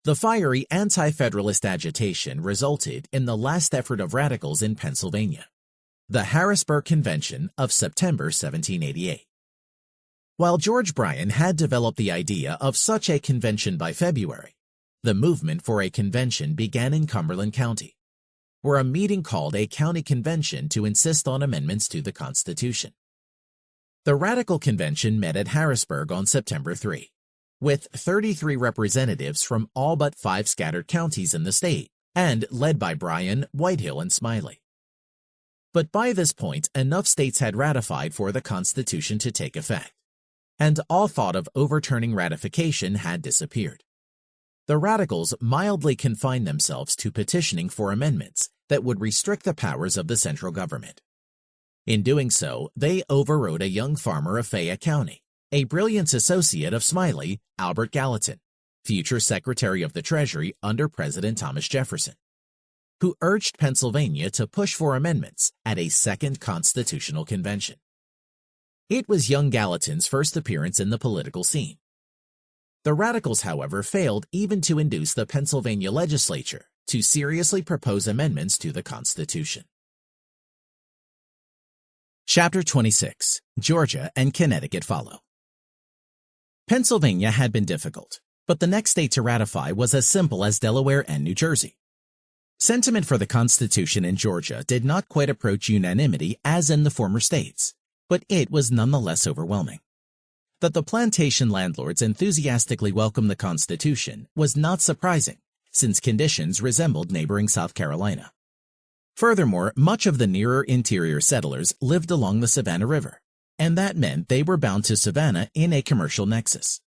The fiery anti-Federalist agitation resulted in the last effort of radicals in Pennsylvania, the Harrisburg Convention of September 1788. While George Bryan had developed the idea of such a convention by February, the movement for a convention began in Cumberland County, where a meeting called a county convention to insist on amendments to the Constitution. The Radical Convention met at Harrisburg on September 3, with 33 representatives from all but 5 scattered counties in the state, and led by Bryan, Whitehill, and Smiley. But by this point, enough states had ratified for the Constitution to take effect, and all thought of overturning ratification had disappeared. The Radicals mildly confined themselves to petitioning for amendments that would restrict the powers of the central government. In doing so, they overrode a young farmer of Fayette County, a brilliant associate of Smiley, Albert Gallatin, future Secretary of the Treasury under President Thomas Jefferson, who urged Pennsylvania to push for amendments at a second constitutional convention. It was young Gallatin's first appearance in the political scene. The Radicals, however, failed even to induce the Pennsylvania legislature to seriously propose amendments to the Constitution. Chapter 26. Georgia and Connecticut follow. Pennsylvania had been difficult, but the next state to ratify was as simple as Delaware and New Jersey. Sentiment for the Constitution in Georgia did not quite approach unanimity as in the former states, but it was nonetheless overwhelming. That the plantation landlords enthusiastically welcomed the Constitution was not surprising, since conditions resembled neighboring South Carolina. Furthermore, much of the nearer interior settlers lived along the Savannah River, and that meant they were bound to Savannah in a commercial nexus.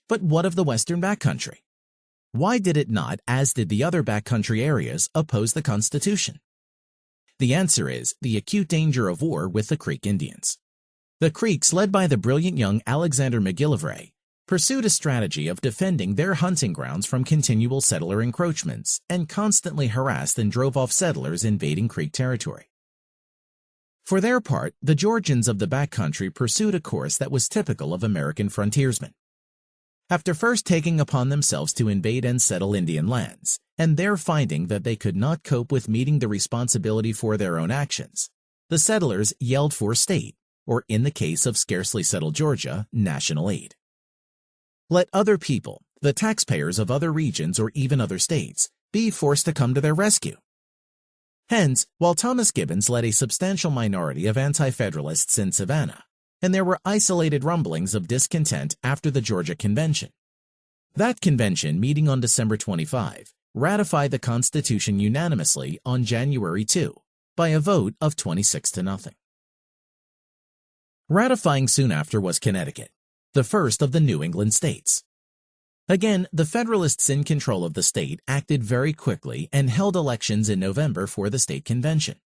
But what of the western backcountry? Why did it not, as did the other backcountry areas, oppose the Constitution? The answer is the acute danger of war with the Creek Indians. The Creeks, led by the brilliant young Alexander McGillivray, pursued a strategy of defending their hunting grounds from continual settler encroachments and constantly harassed and drove off settlers invading Creek territory. For their part, the Georgians of the backcountry pursued a course that was typical of American frontiersmen. After first taking upon themselves to invade and settle Indian lands, and there finding that they could not cope with meeting the responsibility for their own actions, the settlers yelled for state, or in the case of scarcely settled Georgia, national aid. Let other people, the taxpayers of other regions or even other states, be forced to come to their rescue. Hence, while Thomas Gibbons led a substantial minority of Anti-Federalists in Savannah, and there were isolated rumblings of discontent after the Georgia Convention, that convention, meeting on December 25, ratified the Constitution unanimously on January 2 by a vote of 26-0. Ratifying soon after was Connecticut, the first of the New England states. Again, the Federalists in control of the state acted very quickly and held elections in November for the state convention.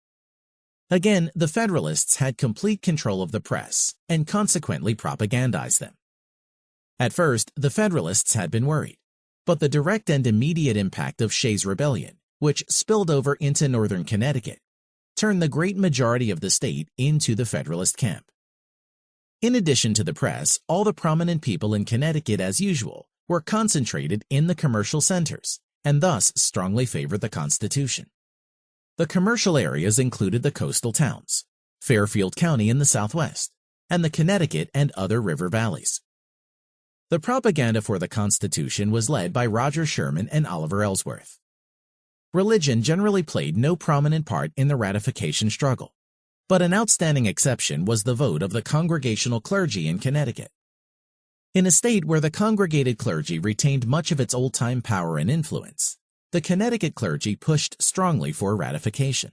Again, the Federalists had complete control of the press and consequently propagandized them. At first, the Federalists had been worried, but the direct and immediate impact of Shays' Rebellion, which spilled over into northern Connecticut, turned the great majority of the state into the Federalist camp. In addition to the press, all the prominent people in Connecticut, as usual, were concentrated in the commercial centers and thus strongly favored the Constitution. The commercial areas included the coastal towns, Fairfield County in the southwest, and the Connecticut and other river valleys. The propaganda for the Constitution was led by Roger Sherman and Oliver Ellsworth. Religion generally played no prominent part in the ratification struggle, but an outstanding exception was the vote of the Congregational clergy in Connecticut. In a state where the congregated clergy retained much of its old-time power and influence, the Connecticut clergy pushed strongly for ratification.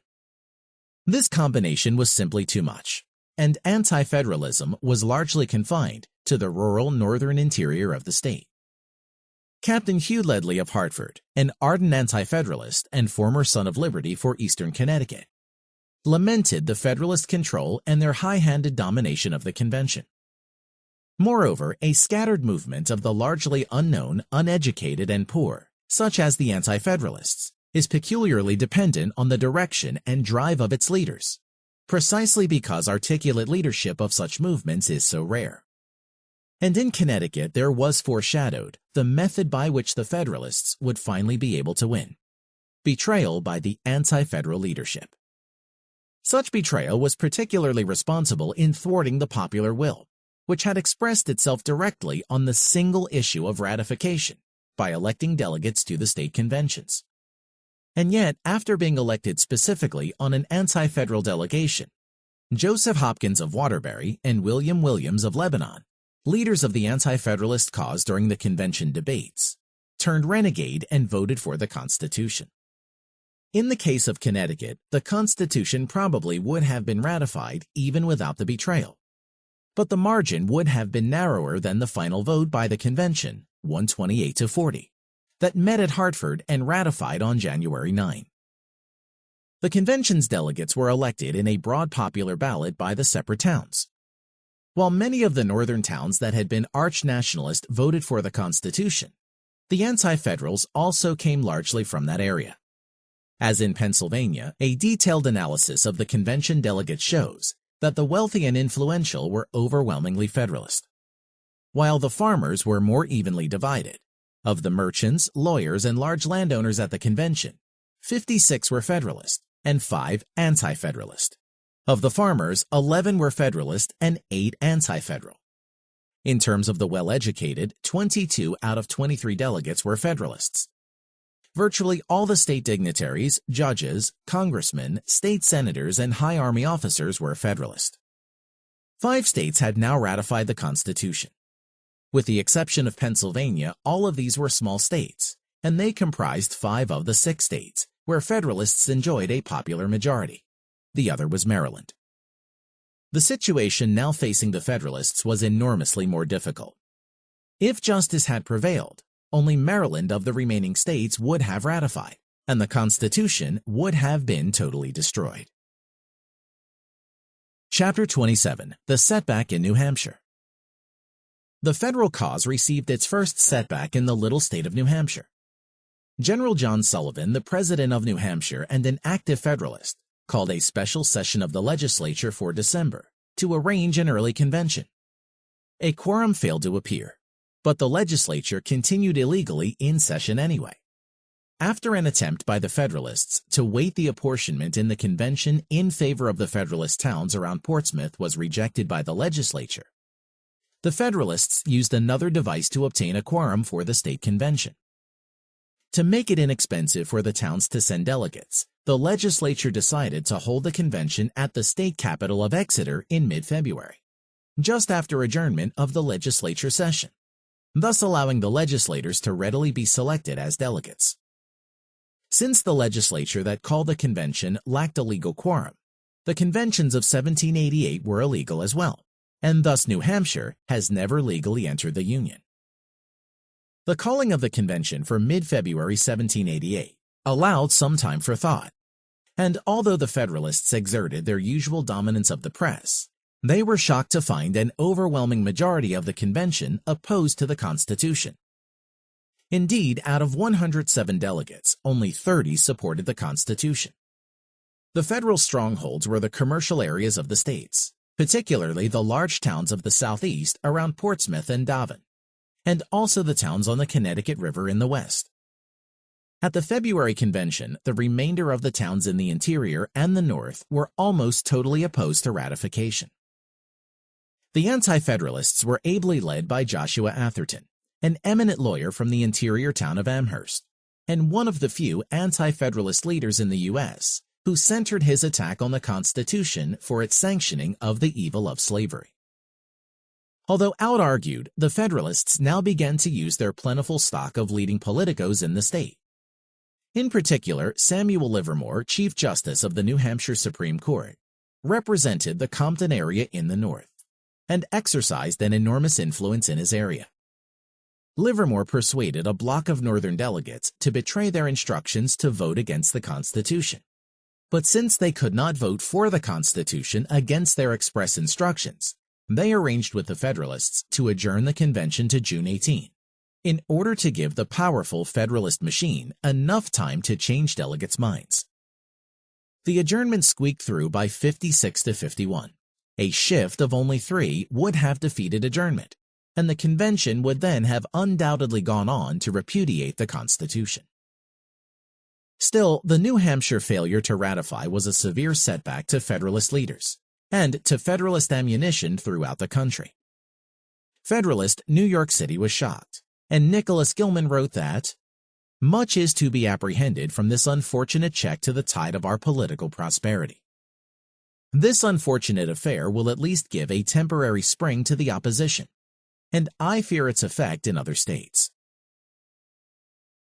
This combination was simply too much, and anti-federalism was largely confined to the rural northern interior of the state. Captain Hugh Ledley of Hartford, an ardent anti-federalist and former son of liberty for eastern Connecticut, lamented the Federalist control and their high-handed domination of the convention. Moreover, a scattered movement of the largely unknown, uneducated, and poor, such as the Anti-Federalists, is peculiarly dependent on the direction and drive of its leaders, precisely because articulate leadership of such movements is so rare. And in Connecticut there was foreshadowed the method by which the Federalists would finally be able to win: betrayal by the anti-federal leadership. Such betrayal was particularly responsible in thwarting the popular will, which had expressed itself directly on the single issue of ratification by electing delegates to the state conventions. And yet, after being elected specifically on an anti-federal delegation, Joseph Hopkins of Waterbury and William Williams of Lebanon, leaders of the anti-federalist cause during the convention debates, turned renegade and voted for the Constitution. In the case of Connecticut, the Constitution probably would have been ratified even without the betrayal, but the margin would have been narrower than the final vote by the convention, 128-40, that met at Hartford and ratified on January 9. The convention's delegates were elected in a broad popular ballot by the separate towns. While many of the northern towns that had been arch-nationalist voted for the Constitution, the anti-federals also came largely from that area. As in Pennsylvania, a detailed analysis of the convention delegates shows that the wealthy and influential were overwhelmingly Federalist, while the farmers were more evenly divided. Of the merchants, lawyers, and large landowners at the convention, 56 were Federalist and 5 anti-Federalist. Of the farmers, 11 were Federalist and 8 anti-federal. In terms of the well-educated, 22 out of 23 delegates were Federalists. Virtually all the state dignitaries, judges, congressmen, state senators, and high army officers were Federalist. 5 states had now ratified the Constitution, With the exception of Pennsylvania, all of these were small states, and they comprised 5 of the 6 states where Federalists enjoyed a popular majority. The other was Maryland. The situation now facing the Federalists was enormously more difficult. If justice had prevailed, only Maryland of the remaining states would have ratified, and the Constitution would have been totally destroyed. Chapter 27. The Setback in New Hampshire. The federal cause received its first setback in the little state of New Hampshire. General John Sullivan, the president of New Hampshire and an active Federalist, called a special session of the legislature for December to arrange an early convention. A quorum failed to appear, but the legislature continued illegally in session anyway. After an attempt by the Federalists to weight the apportionment in the convention in favor of the Federalist towns around Portsmouth was rejected by the legislature, the Federalists used another device to obtain a quorum for the state convention. To make it inexpensive for the towns to send delegates, the legislature decided to hold the convention at the state capital of Exeter in mid-February, just after adjournment of the legislature session, thus allowing the legislators to readily be selected as delegates. Since the legislature that called the convention lacked a legal quorum, the conventions of 1788 were illegal as well, and thus New Hampshire has never legally entered the Union. The calling of the convention for mid-February 1788 allowed some time for thought, and although the Federalists exerted their usual dominance of the press, they were shocked to find an overwhelming majority of the convention opposed to the Constitution. Indeed, out of 107 delegates, only 30 supported the Constitution. The federal strongholds were the commercial areas of the states, particularly the large towns of the southeast around Portsmouth and Devon, and also the towns on the Connecticut River in the west. At the February convention, the remainder of the towns in the interior and the north were almost totally opposed to ratification. The Anti-Federalists were ably led by Joshua Atherton, an eminent lawyer from the interior town of Amherst, and one of the few Anti-Federalist leaders in the U.S. who centered his attack on the Constitution for its sanctioning of the evil of slavery. Although out-argued, the Federalists now began to use their plentiful stock of leading politicos in the state. In particular, Samuel Livermore, Chief Justice of the New Hampshire Supreme Court, represented the Compton area in the north, and exercised an enormous influence in his area. Livermore persuaded a block of northern delegates to betray their instructions to vote against the Constitution. But since they could not vote for the Constitution against their express instructions, they arranged with the Federalists to adjourn the convention to June 18, in order to give the powerful Federalist machine enough time to change delegates' minds. The adjournment squeaked through by 56 to 51. A shift of only 3 would have defeated adjournment, and the convention would then have undoubtedly gone on to repudiate the Constitution. Still, the New Hampshire failure to ratify was a severe setback to Federalist leaders and to Federalist ammunition throughout the country. Federalist New York City was shocked, and Nicholas Gilman wrote that, "Much is to be apprehended from this unfortunate check to the tide of our political prosperity. This unfortunate affair will at least give a temporary spring to the opposition, and I fear its effect in other states."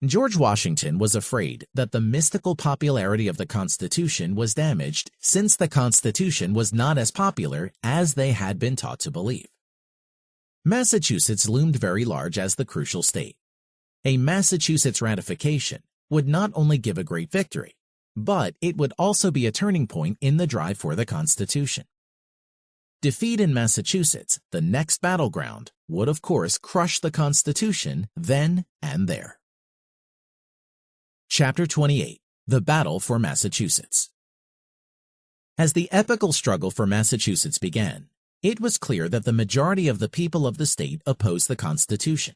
George Washington was afraid that the mystical popularity of the Constitution was damaged since the Constitution was not as popular as they had been taught to believe. Massachusetts loomed very large as the crucial state. A Massachusetts ratification would not only give a great victory, but it would also be a turning point in the drive for the Constitution. Defeat in Massachusetts, the next battleground, would of course crush the Constitution then and there. Chapter 28. The Battle for Massachusetts. As the epical struggle for Massachusetts began, it was clear that the majority of the people of the state opposed the Constitution.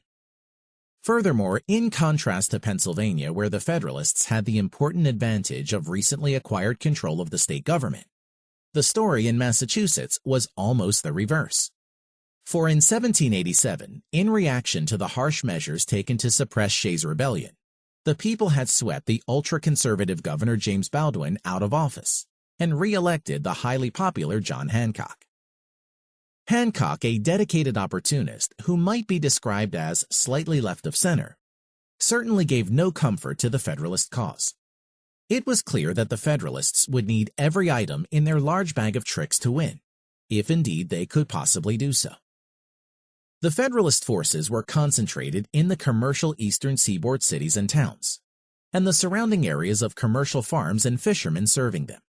Furthermore, in contrast to Pennsylvania, where the Federalists had the important advantage of recently acquired control of the state government, the story in Massachusetts was almost the reverse. For in 1787, in reaction to the harsh measures taken to suppress Shays' Rebellion, the people had swept the ultra-conservative Governor James Baldwin out of office and re-elected the highly popular John Hancock. Hancock, a dedicated opportunist who might be described as slightly left of center, certainly gave no comfort to the Federalist cause. It was clear that the Federalists would need every item in their large bag of tricks to win, if indeed they could possibly do so. The Federalist forces were concentrated in the commercial eastern seaboard cities and towns, and the surrounding areas of commercial farms and fishermen serving them.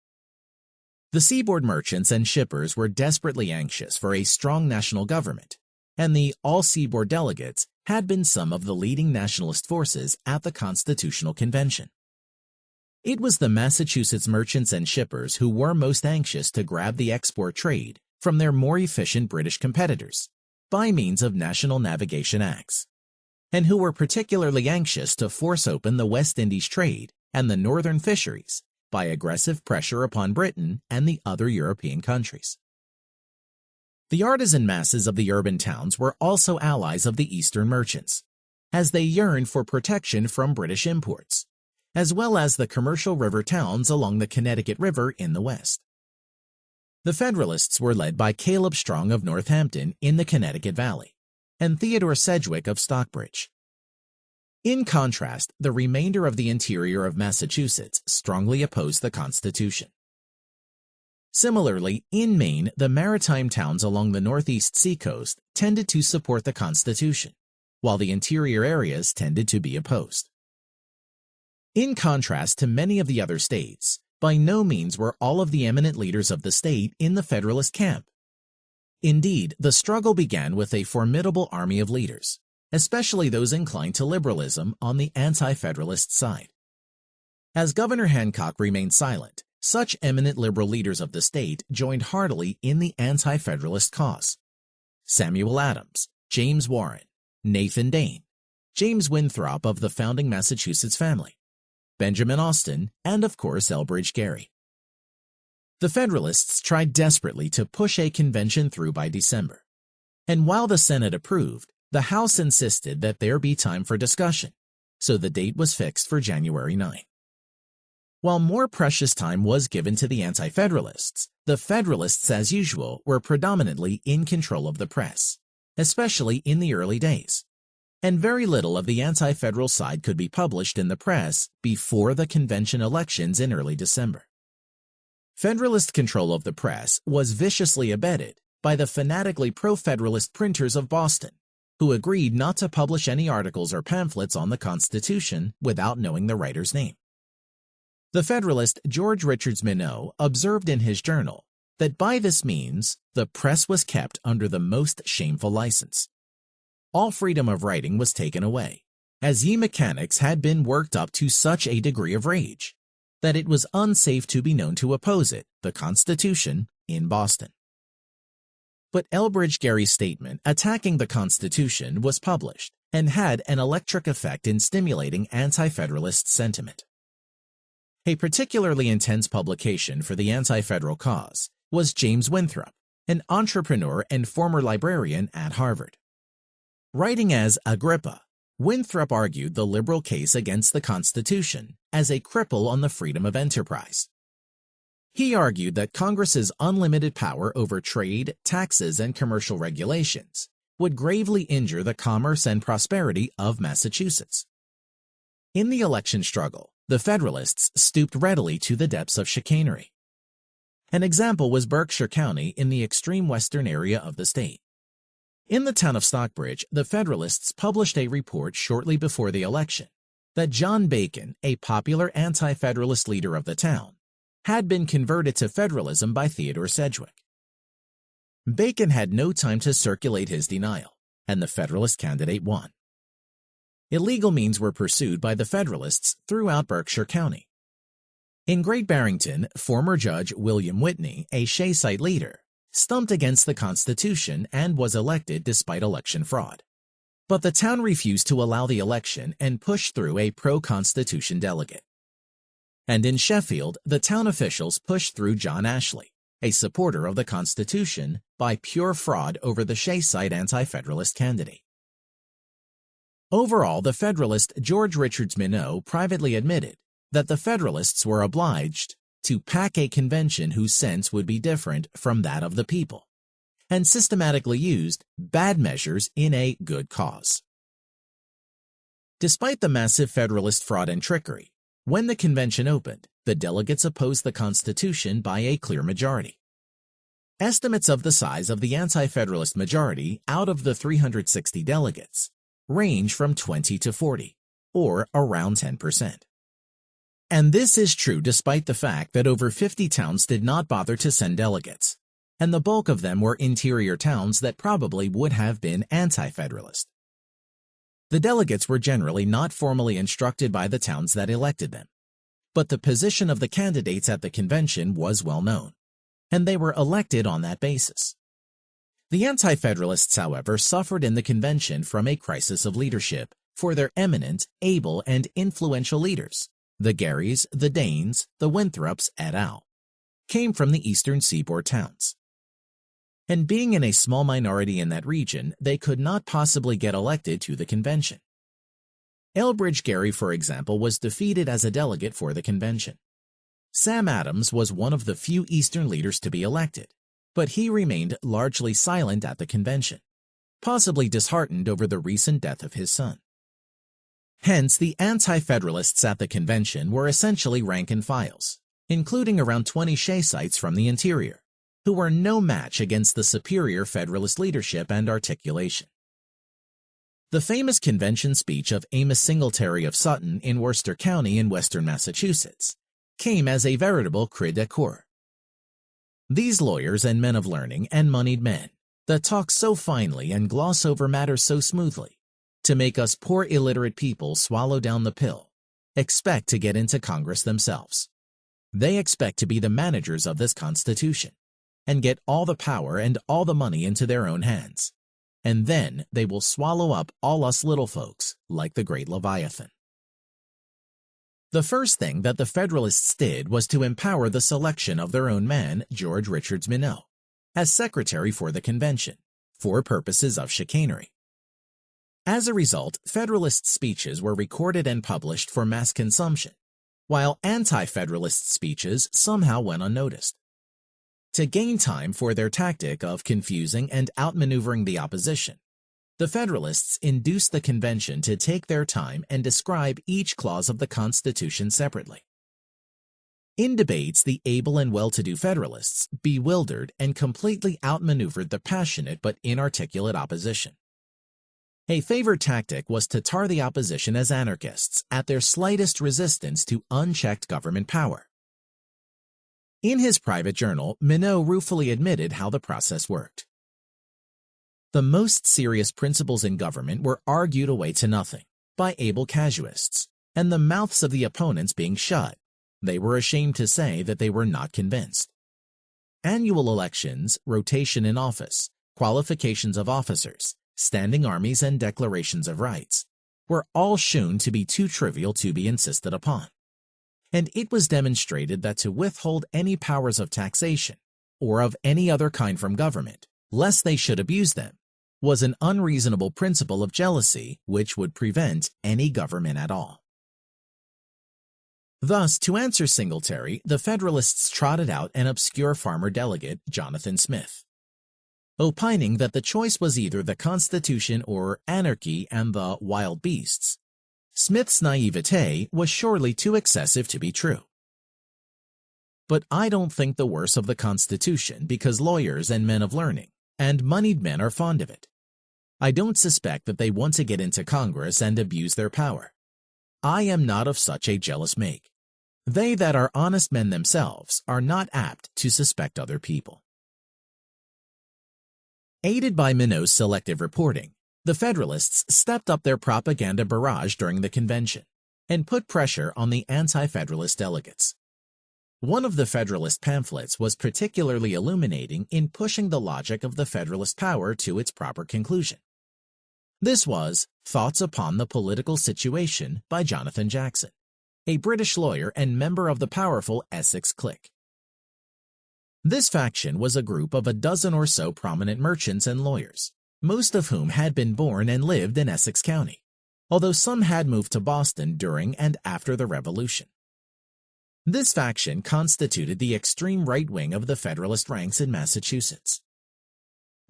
The seaboard merchants and shippers were desperately anxious for a strong national government, and the all-seaboard delegates had been some of the leading nationalist forces at the Constitutional Convention. It was the Massachusetts merchants and shippers who were most anxious to grab the export trade from their more efficient British competitors by means of national navigation acts, and who were particularly anxious to force open the West Indies trade and the northern fisheries by aggressive pressure upon Britain and the other European countries. The artisan masses of the urban towns were also allies of the Eastern merchants, as they yearned for protection from British imports, as well as the commercial river towns along the Connecticut River in the west. The Federalists were led by Caleb Strong of Northampton in the Connecticut Valley, and Theodore Sedgwick of Stockbridge. In contrast, the remainder of the interior of Massachusetts strongly opposed the Constitution. Similarly, in Maine, the maritime towns along the northeast seacoast tended to support the Constitution, while the interior areas tended to be opposed. In contrast to many of the other states, by no means were all of the eminent leaders of the state in the Federalist camp. Indeed, the struggle began with a formidable army of leaders, especially those inclined to liberalism on the Anti-Federalist side. As Governor Hancock remained silent, such eminent liberal leaders of the state joined heartily in the Anti-Federalist cause. Samuel Adams, James Warren, Nathan Dane, James Winthrop of the founding Massachusetts family, Benjamin Austin, and of course Elbridge Gerry. The Federalists tried desperately to push a convention through by December, and while the Senate approved, the House insisted that there be time for discussion, so the date was fixed for January 9. While more precious time was given to the Anti-Federalists, the Federalists, as usual, were predominantly in control of the press, especially in the early days, and very little of the anti-federal side could be published in the press before the convention elections in early December. Federalist control of the press was viciously abetted by the fanatically pro-Federalist printers of Boston, who agreed not to publish any articles or pamphlets on the Constitution without knowing the writer's name. The Federalist George Richards Minot observed in his journal that by this means the press was kept under the most shameful license. All freedom of writing was taken away, as ye mechanics had been worked up to such a degree of rage that it was unsafe to be known to oppose it, the Constitution, in Boston. But Elbridge Gerry's statement attacking the Constitution was published and had an electric effect in stimulating anti-Federalist sentiment. A particularly intense publication for the anti-federal cause was James Winthrop, an entrepreneur and former librarian at Harvard. Writing as Agrippa, Winthrop argued the liberal case against the Constitution as a cripple on the freedom of enterprise. He argued that Congress's unlimited power over trade, taxes, and commercial regulations would gravely injure the commerce and prosperity of Massachusetts. In the election struggle, the Federalists stooped readily to the depths of chicanery. An example was Berkshire County in the extreme western area of the state. In the town of Stockbridge, the Federalists published a report shortly before the election that John Bacon, a popular anti-Federalist leader of the town, had been converted to Federalism by Theodore Sedgwick. Bacon had no time to circulate his denial, and the Federalist candidate won. Illegal means were pursued by the Federalists throughout Berkshire County. In Great Barrington, former Judge William Whitney, a Shayside leader, stumped against the Constitution and was elected despite election fraud. But the town refused to allow the election and pushed through a pro-Constitution delegate. And in Sheffield, the town officials pushed through John Ashley, a supporter of the Constitution, by pure fraud over the Shayside anti-Federalist candidate. Overall, the Federalist George Richards Minot privately admitted that the Federalists were obliged to pack a convention whose sense would be different from that of the people, and systematically used bad measures in a good cause. Despite the massive Federalist fraud and trickery, when the convention opened, the delegates opposed the Constitution by a clear majority. Estimates of the size of the Anti-Federalist majority out of the 360 delegates range from 20 to 40, or around 10%. And this is true despite the fact that over 50 towns did not bother to send delegates, and the bulk of them were interior towns that probably would have been anti-Federalist. The delegates were generally not formally instructed by the towns that elected them, but the position of the candidates at the convention was well known, and they were elected on that basis. The Anti-Federalists, however, suffered in the convention from a crisis of leadership for their eminent, able, and influential leaders. The Garys, the Danes, the Winthrops et al. Came from the eastern seaboard towns. And being in a small minority in that region, they could not possibly get elected to the convention. Elbridge Gerry, for example, was defeated as a delegate for the convention. Sam Adams was one of the few eastern leaders to be elected, but he remained largely silent at the convention, possibly disheartened over the recent death of his son. Hence, the Anti-Federalists at the convention were essentially rank-and-files, including around 20 Shaysites from the interior, who were no match against the superior Federalist leadership and articulation. The famous convention speech of Amos Singletary of Sutton in Worcester County in western Massachusetts came as a veritable cri de coeur. These lawyers and men of learning and moneyed men that talk so finely and gloss over matters so smoothly to make us poor illiterate people swallow down the pill, expect to get into Congress themselves. They expect to be the managers of this Constitution and get all the power and all the money into their own hands, and then they will swallow up all us little folks like the great Leviathan. The first thing that the Federalists did was to empower the selection of their own man, George Richards Minot, as secretary for the convention, for purposes of chicanery. As a result, Federalist speeches were recorded and published for mass consumption, while Anti-Federalist speeches somehow went unnoticed. To gain time for their tactic of confusing and outmaneuvering the opposition, the Federalists induced the convention to take their time and describe each clause of the Constitution separately. In debates, the able and well-to-do Federalists bewildered and completely outmaneuvered the passionate but inarticulate opposition. A favorite tactic was to tar the opposition as anarchists at their slightest resistance to unchecked government power. In his private journal, Minot ruefully admitted how the process worked. The most serious principles in government were argued away to nothing by able casuists, and the mouths of the opponents being shut, they were ashamed to say that they were not convinced. Annual elections, rotation in office, qualifications of officers, standing armies, and declarations of rights were all shown to be too trivial to be insisted upon. And it was demonstrated that to withhold any powers of taxation or of any other kind from government, lest they should abuse them, was an unreasonable principle of jealousy which would prevent any government at all. Thus, to answer Singletary, the Federalists trotted out an obscure farmer delegate, Jonathan Smith, opining that the choice was either the Constitution or anarchy and the wild beasts. Smith's naivete was surely too excessive to be true. But I don't think the worse of the Constitution because lawyers and men of learning and moneyed men are fond of it. I don't suspect that they want to get into Congress and abuse their power. I am not of such a jealous make. They that are honest men themselves are not apt to suspect other people. Aided by Minot's selective reporting, the Federalists stepped up their propaganda barrage during the convention and put pressure on the Anti-Federalist delegates. One of the Federalist pamphlets was particularly illuminating in pushing the logic of the Federalist power to its proper conclusion. This was Thoughts Upon the Political Situation by Jonathan Jackson, a British lawyer and member of the powerful Essex clique. This faction was a group of a dozen or so prominent merchants and lawyers, most of whom had been born and lived in Essex County, although some had moved to Boston during and after the Revolution. This faction constituted the extreme right wing of the Federalist ranks in Massachusetts.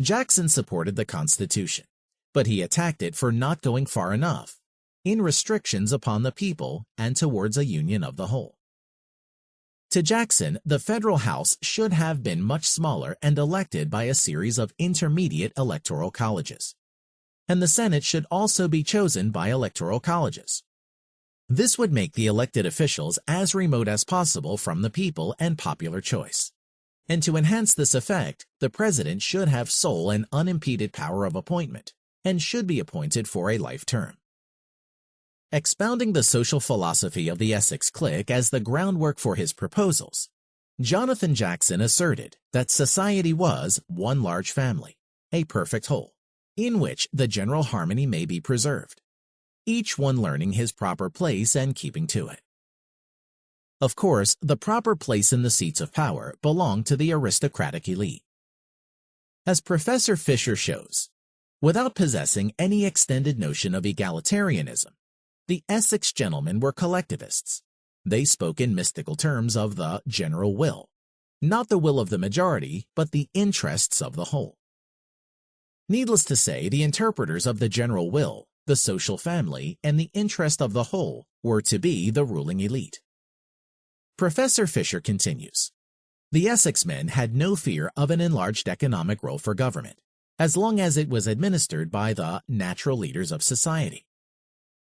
Jackson supported the Constitution, but he attacked it for not going far enough in restrictions upon the people and towards a union of the whole. To Jackson, the federal House should have been much smaller and elected by a series of intermediate electoral colleges, and the Senate should also be chosen by electoral colleges. This would make the elected officials as remote as possible from the people and popular choice. And to enhance this effect, the president should have sole and unimpeded power of appointment and should be appointed for a life term. Expounding the social philosophy of the Essex clique as the groundwork for his proposals, Jonathan Jackson asserted that society was one large family, a perfect whole, in which the general harmony may be preserved, each one learning his proper place and keeping to it. Of course, the proper place in the seats of power belonged to the aristocratic elite. As Professor Fisher shows, without possessing any extended notion of egalitarianism, the Essex gentlemen were collectivists. They spoke in mystical terms of the general will, not the will of the majority, but the interests of the whole. Needless to say, the interpreters of the general will, the social family, and the interest of the whole were to be the ruling elite. Professor Fisher continues, the Essex men had no fear of an enlarged economic role for government, as long as it was administered by the natural leaders of society.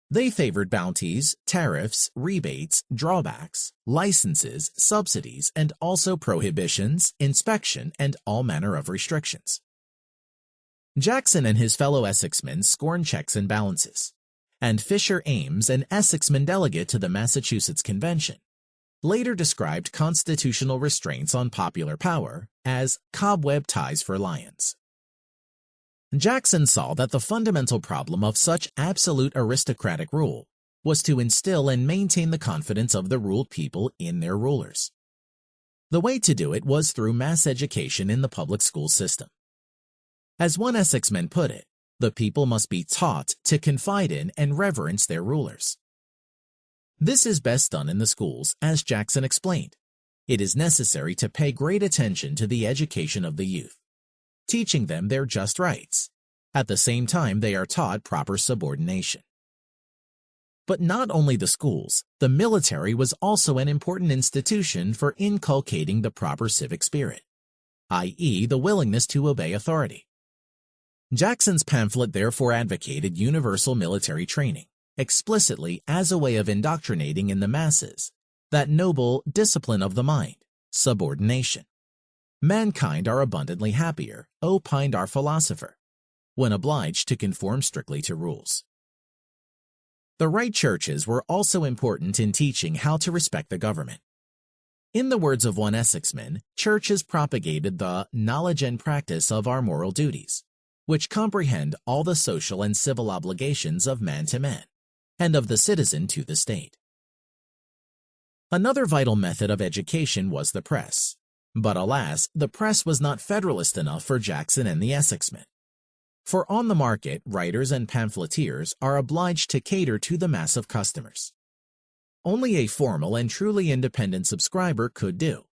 They favored bounties, tariffs, rebates, drawbacks, licenses, subsidies, and also prohibitions, inspection, and all manner of restrictions. Jackson and his fellow Essexmen scorned checks and balances, and Fisher Ames, an Essexman delegate to the Massachusetts Convention, later described constitutional restraints on popular power as cobweb ties for lions. Jackson saw that the fundamental problem of such absolute aristocratic rule was to instill and maintain the confidence of the ruled people in their rulers. The way to do it was through mass education in the public school system. As one Essexman put it, the people must be taught to confide in and reverence their rulers. This is best done in the schools, as Jackson explained. It is necessary to pay great attention to the education of the youth, teaching them their just rights. At the same time, they are taught proper subordination. But not only the schools, the military was also an important institution for inculcating the proper civic spirit, i.e., the willingness to obey authority. Jackson's pamphlet therefore advocated universal military training, explicitly as a way of indoctrinating in the masses that noble discipline of the mind, subordination. Mankind are abundantly happier, opined our philosopher, when obliged to conform strictly to rules. The right churches were also important in teaching how to respect the government. In the words of one Essexman, churches propagated the knowledge and practice of our moral duties, which comprehend all the social and civil obligations of man to man, and of the citizen to the state. Another vital method of education was the press. But alas, the press was not Federalist enough for Jackson and the Essexmen. For on the market, writers and pamphleteers are obliged to cater to the mass of customers. Only a formal and truly independent subscriber could do.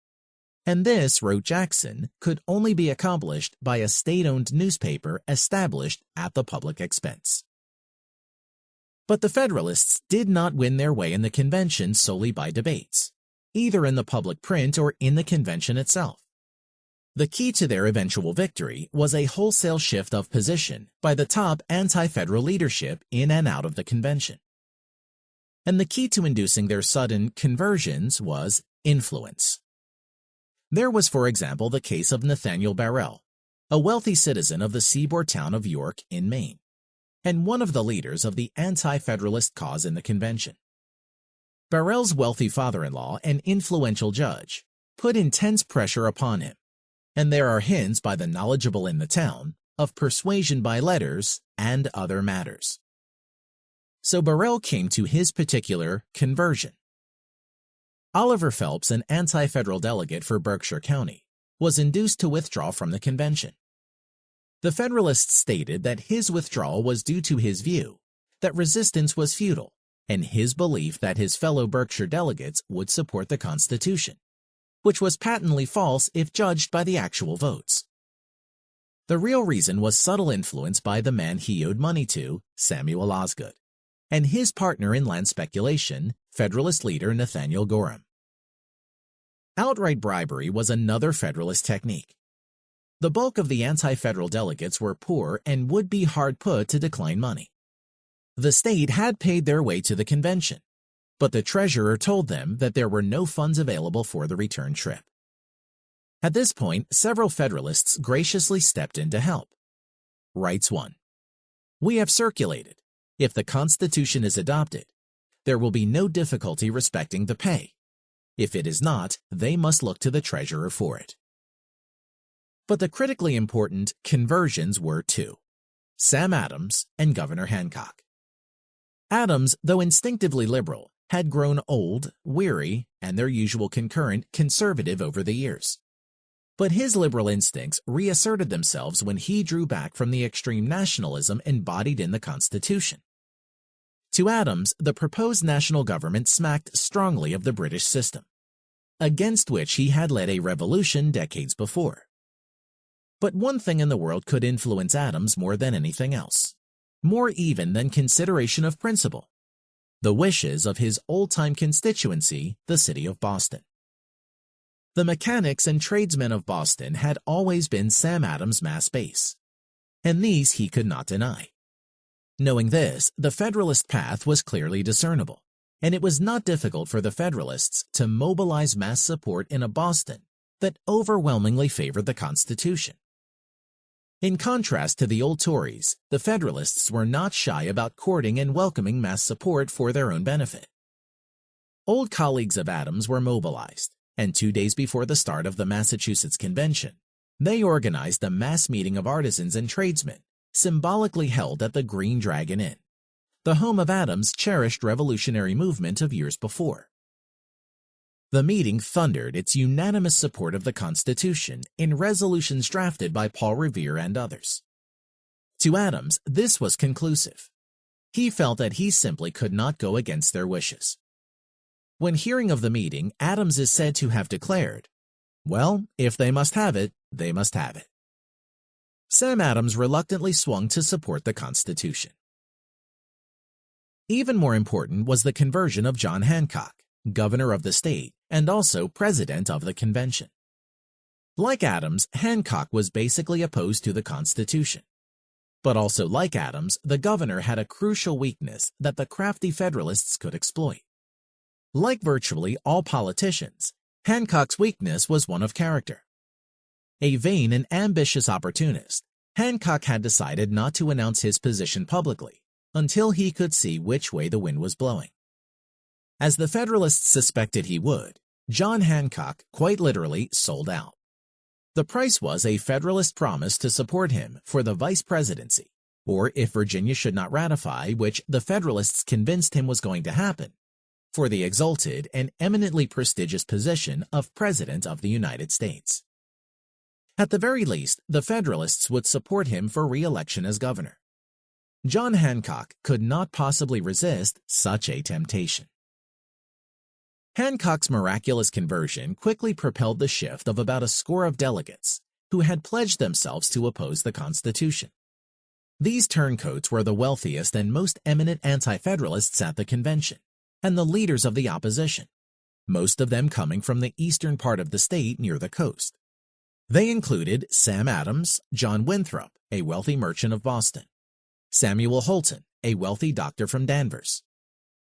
And this, wrote Jackson, could only be accomplished by a state-owned newspaper established at the public expense. But the Federalists did not win their way in the convention solely by debates, either in the public print or in the convention itself. The key to their eventual victory was a wholesale shift of position by the top anti-federal leadership in and out of the convention. And the key to inducing their sudden conversions was influence. There was, for example, the case of Nathaniel Barrell, a wealthy citizen of the seaboard town of York in Maine, and one of the leaders of the anti-federalist cause in the convention. Barrell's wealthy father-in-law, an influential judge, put intense pressure upon him, and there are hints by the knowledgeable in the town of persuasion by letters and other matters. So Barrell came to his particular conversion. Oliver Phelps, an anti-federal delegate for Berkshire County, was induced to withdraw from the convention. The Federalists stated that his withdrawal was due to his view that resistance was futile and his belief that his fellow Berkshire delegates would support the Constitution, which was patently false if judged by the actual votes. The real reason was subtle influence by the man he owed money to, Samuel Osgood, and his partner in land speculation, Federalist leader Nathaniel Gorham. Outright bribery was another Federalist technique. The bulk of the anti-federal delegates were poor and would be hard put to decline money. The state had paid their way to the convention, but the treasurer told them that there were no funds available for the return trip. At this point, several Federalists graciously stepped in to help. Writes one, "We have circulated. If the Constitution is adopted, there will be no difficulty respecting the pay. If it is not, they must look to the treasurer for it." But the critically important conversions were two: Sam Adams and Governor Hancock. Adams, though instinctively liberal, had grown old, weary, and their usual concurrent conservative over the years. But his liberal instincts reasserted themselves when he drew back from the extreme nationalism embodied in the Constitution. To Adams, the proposed national government smacked strongly of the British system, against which he had led a revolution decades before. But one thing in the world could influence Adams more than anything else, more even than consideration of principle: the wishes of his old-time constituency, the city of Boston. The mechanics and tradesmen of Boston had always been Sam Adams' mass base, and these he could not deny. Knowing this, the Federalist path was clearly discernible, and it was not difficult for the Federalists to mobilize mass support in a Boston that overwhelmingly favored the Constitution. In contrast to the old Tories, the Federalists were not shy about courting and welcoming mass support for their own benefit. Old colleagues of Adams were mobilized, and 2 days before the start of the Massachusetts Convention, they organized a mass meeting of artisans and tradesmen, symbolically held at the Green Dragon Inn, the home of Adams' cherished revolutionary movement of years before. The meeting thundered its unanimous support of the Constitution in resolutions drafted by Paul Revere and others. To Adams, this was conclusive. He felt that he simply could not go against their wishes. When hearing of the meeting, Adams is said to have declared, "Well, if they must have it, they must have it." Sam Adams reluctantly swung to support the Constitution. Even more important was the conversion of John Hancock, governor of the state and also president of the convention. Like Adams, Hancock was basically opposed to the Constitution. But also like Adams, the governor had a crucial weakness that the crafty Federalists could exploit. Like virtually all politicians, Hancock's weakness was one of character. A vain and ambitious opportunist, Hancock had decided not to announce his position publicly until he could see which way the wind was blowing. As the Federalists suspected he would, John Hancock quite literally sold out. The price was a Federalist promise to support him for the vice presidency, or if Virginia should not ratify, which the Federalists convinced him was going to happen, for the exalted and eminently prestigious position of President of the United States. At the very least, the Federalists would support him for re-election as governor. John Hancock could not possibly resist such a temptation. Hancock's miraculous conversion quickly propelled the shift of about a score of delegates who had pledged themselves to oppose the Constitution. These turncoats were the wealthiest and most eminent anti-federalists at the convention, and the leaders of the opposition, most of them coming from the eastern part of the state near the coast. They included Sam Adams, John Winthrop, a wealthy merchant of Boston, Samuel Holton, a wealthy doctor from Danvers,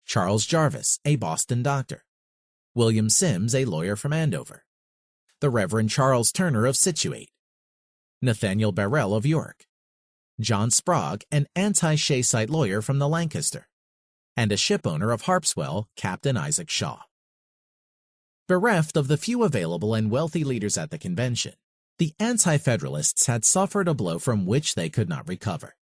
Charles Jarvis, a Boston doctor, William Sims, a lawyer from Andover, the Reverend Charles Turner of Scituate, Nathaniel Barrell of York, John Sprague, an anti-Shayside lawyer from the Lancaster, and a shipowner of Harpswell, Captain Isaac Shaw. Bereft of the few available and wealthy leaders at the convention, the Anti-Federalists had suffered a blow from which they could not recover.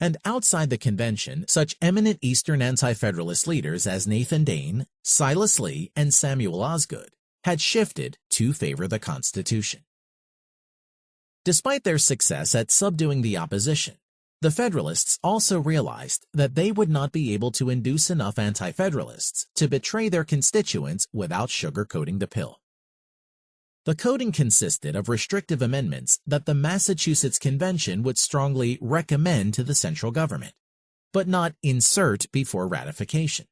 And outside the convention, such eminent Eastern Anti-Federalist leaders as Nathan Dane, Silas Lee, and Samuel Osgood had shifted to favor the Constitution. Despite their success at subduing the opposition, the Federalists also realized that they would not be able to induce enough Anti-Federalists to betray their constituents without sugarcoating the pill. The coding consisted of restrictive amendments that the Massachusetts Convention would strongly recommend to the central government, but not insert before ratification.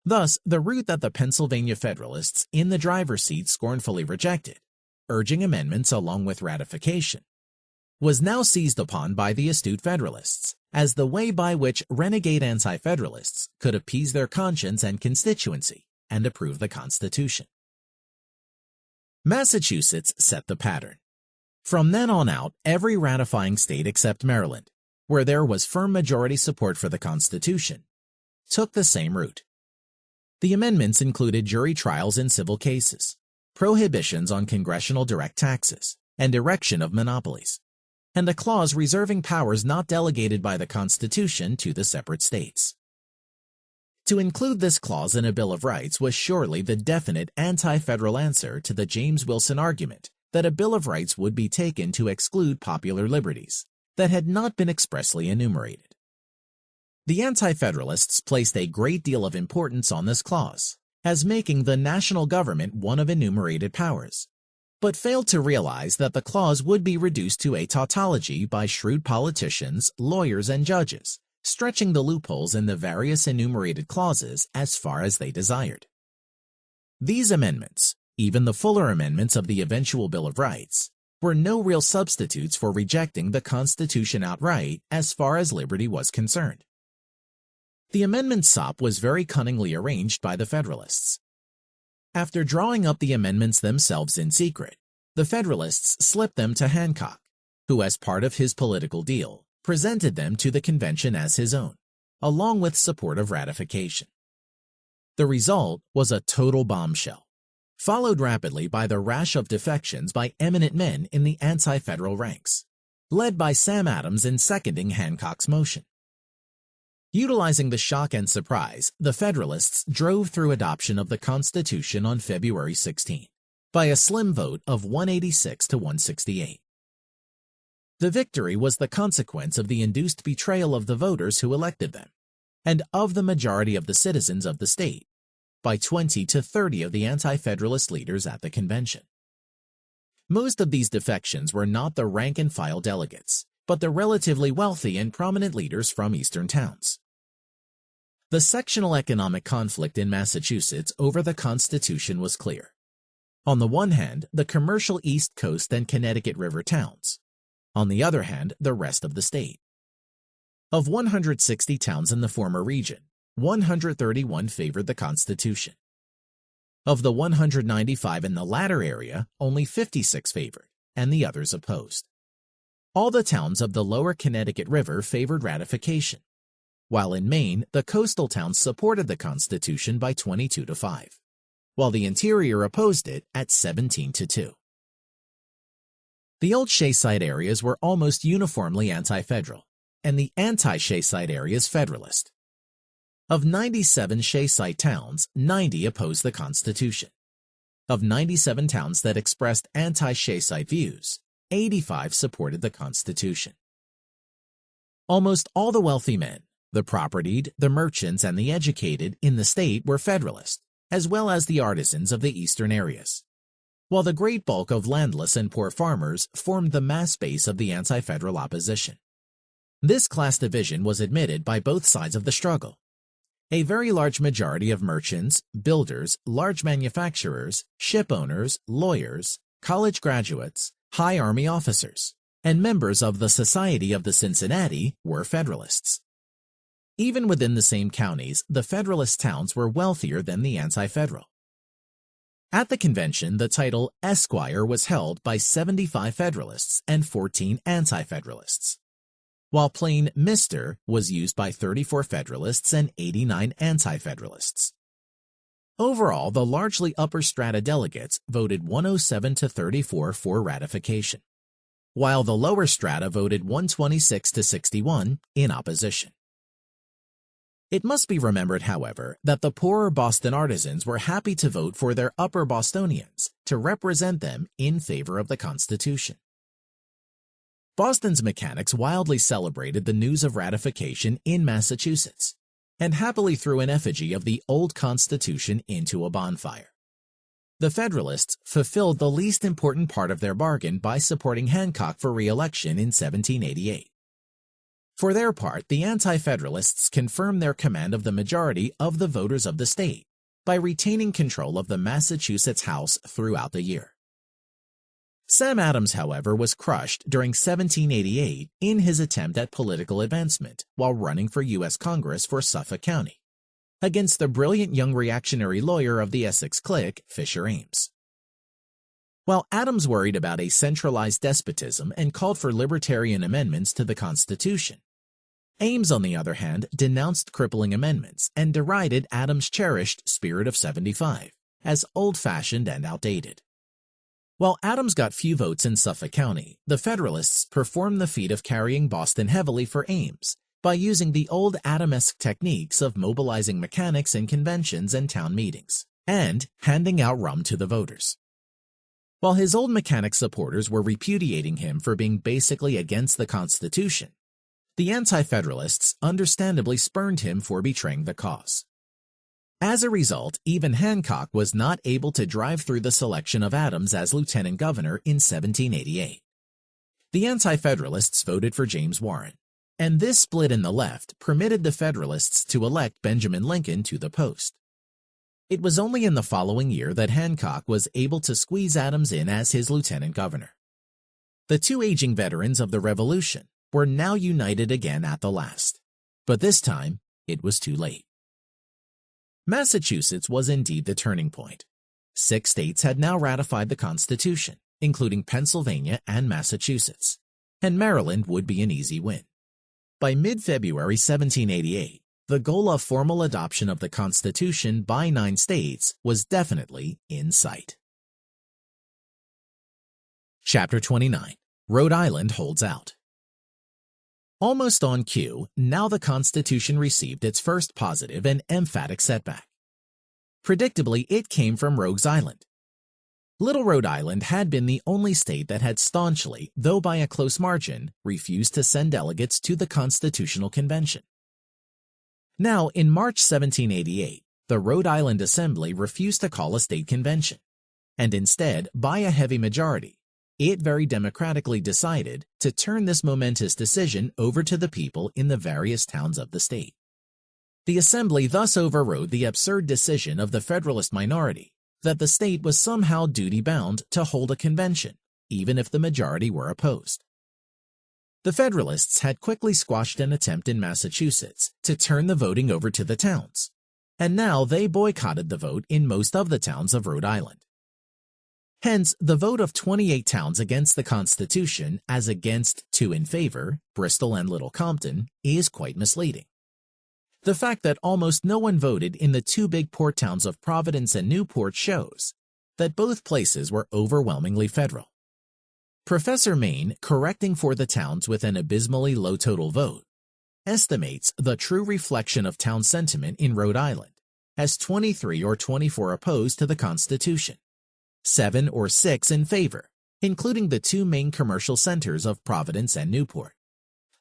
Thus, the route that the Pennsylvania Federalists in the driver's seat scornfully rejected, urging amendments along with ratification, was now seized upon by the astute Federalists as the way by which renegade Anti-Federalists could appease their conscience and constituency and approve the Constitution. Massachusetts set the pattern. From then on out, every ratifying state except Maryland, where there was firm majority support for the Constitution, took the same route. The amendments included jury trials in civil cases, prohibitions on congressional direct taxes, and erection of monopolies, and a clause reserving powers not delegated by the Constitution to the separate states. To include this clause in a Bill of Rights was surely the definite anti-federal answer to the James Wilson argument that a Bill of Rights would be taken to exclude popular liberties that had not been expressly enumerated. The Anti-Federalists placed a great deal of importance on this clause as making the national government one of enumerated powers, but failed to realize that the clause would be reduced to a tautology by shrewd politicians, lawyers, and judges, stretching the loopholes in the various enumerated clauses as far as they desired. These amendments, even the fuller amendments of the eventual Bill of Rights, were no real substitutes for rejecting the Constitution outright as far as liberty was concerned. The amendment sop was very cunningly arranged by the Federalists. After drawing up the amendments themselves in secret, the Federalists slipped them to Hancock, who, as part of his political deal, presented them to the convention as his own, along with support of ratification. The result was a total bombshell, followed rapidly by the rash of defections by eminent men in the anti-federal ranks, led by Sam Adams in seconding Hancock's motion. Utilizing the shock and surprise, the Federalists drove through adoption of the Constitution on February 16 by a slim vote of 186 to 168. The victory was the consequence of the induced betrayal of the voters who elected them, and of the majority of the citizens of the state, by 20 to 30 of the Anti-Federalist leaders at the convention. Most of these defections were not the rank-and-file delegates, but the relatively wealthy and prominent leaders from eastern towns. The sectional economic conflict in Massachusetts over the Constitution was clear. On the one hand, the commercial East Coast and Connecticut River towns. On the other hand, the rest of the state. Of 160 towns in the former region, 131 favored the Constitution. Of the 195 in the latter area, only 56 favored, and the others opposed. All the towns of the lower Connecticut River favored ratification, while in Maine, the coastal towns supported the Constitution by 22 to 5, while the interior opposed it at 17 to 2. The old Shayside areas were almost uniformly anti-federal, and the anti-Shayside areas Federalist. Of 97 Shayside towns, 90 opposed the Constitution. Of 97 towns that expressed anti-Shayside views, 85 supported the Constitution. Almost all the wealthy men, the propertied, the merchants, and the educated in the state were Federalist, as well as the artisans of the eastern areas, while the great bulk of landless and poor farmers formed the mass base of the anti-federal opposition. This class division was admitted by both sides of the struggle. A very large majority of merchants, builders, large manufacturers, ship owners, lawyers, college graduates, high army officers, and members of the Society of the Cincinnati were Federalists. Even within the same counties, the Federalist towns were wealthier than the anti-federal. At the convention, the title Esquire was held by 75 Federalists and 14 Anti-Federalists, while plain Mr. was used by 34 Federalists and 89 Anti-Federalists. Overall, the largely upper strata delegates voted 107 to 34 for ratification, while the lower strata voted 126 to 61 in opposition. It must be remembered, however, that the poorer Boston artisans were happy to vote for their upper Bostonians to represent them in favor of the Constitution. Boston's mechanics wildly celebrated the news of ratification in Massachusetts, and happily threw an effigy of the old Constitution into a bonfire. The Federalists fulfilled the least important part of their bargain by supporting Hancock for re-election in 1788. For their part, the Anti-Federalists confirmed their command of the majority of the voters of the state by retaining control of the Massachusetts House throughout the year. Sam Adams, however, was crushed during 1788 in his attempt at political advancement while running for U.S. Congress for Suffolk County, against the brilliant young reactionary lawyer of the Essex clique, Fisher Ames. While Adams worried about a centralized despotism and called for libertarian amendments to the Constitution, Ames, on the other hand, denounced crippling amendments and derided Adams' cherished Spirit of 75 as old-fashioned and outdated. While Adams got few votes in Suffolk County, the Federalists performed the feat of carrying Boston heavily for Ames by using the old Adamesque techniques of mobilizing mechanics in conventions and town meetings, and handing out rum to the voters. While his old mechanic supporters were repudiating him for being basically against the Constitution, the Anti-Federalists understandably spurned him for betraying the cause. As a result, even Hancock was not able to drive through the selection of Adams as lieutenant governor in 1788. The Anti-Federalists voted for James Warren, and this split in the left permitted the Federalists to elect Benjamin Lincoln to the post. It was only in the following year that Hancock was able to squeeze Adams in as his lieutenant governor. The two aging veterans of the Revolution were now united again at the last, but this time it was too late. Massachusetts was indeed the turning point. 6 states had now ratified the Constitution, including Pennsylvania and Massachusetts, and Maryland would be an easy win. By mid-February 1788, the goal of formal adoption of the Constitution by 9 states was definitely in sight. Chapter 29. Rhode Island holds out. Almost on cue, now the Constitution received its first positive and emphatic setback. Predictably, it came from Rogues Island. Little Rhode Island had been the only state that had staunchly, though by a close margin, refused to send delegates to the Constitutional Convention. Now, in March 1788, the Rhode Island Assembly refused to call a state convention, and instead, by a heavy majority, it very democratically decided to turn this momentous decision over to the people in the various towns of the state. The Assembly thus overrode the absurd decision of the Federalist minority that the state was somehow duty-bound to hold a convention, even if the majority were opposed. The Federalists had quickly squashed an attempt in Massachusetts to turn the voting over to the towns, and now they boycotted the vote in most of the towns of Rhode Island. Hence, the vote of 28 towns against the Constitution as against 2 in favor, Bristol and Little Compton, is quite misleading. The fact that almost no one voted in the 2 big port towns of Providence and Newport shows that both places were overwhelmingly federal. Professor Maine, correcting for the towns with an abysmally low total vote, estimates the true reflection of town sentiment in Rhode Island as 23 or 24 opposed to the Constitution, 7 or 6 in favor, including the 2 main commercial centers of Providence and Newport,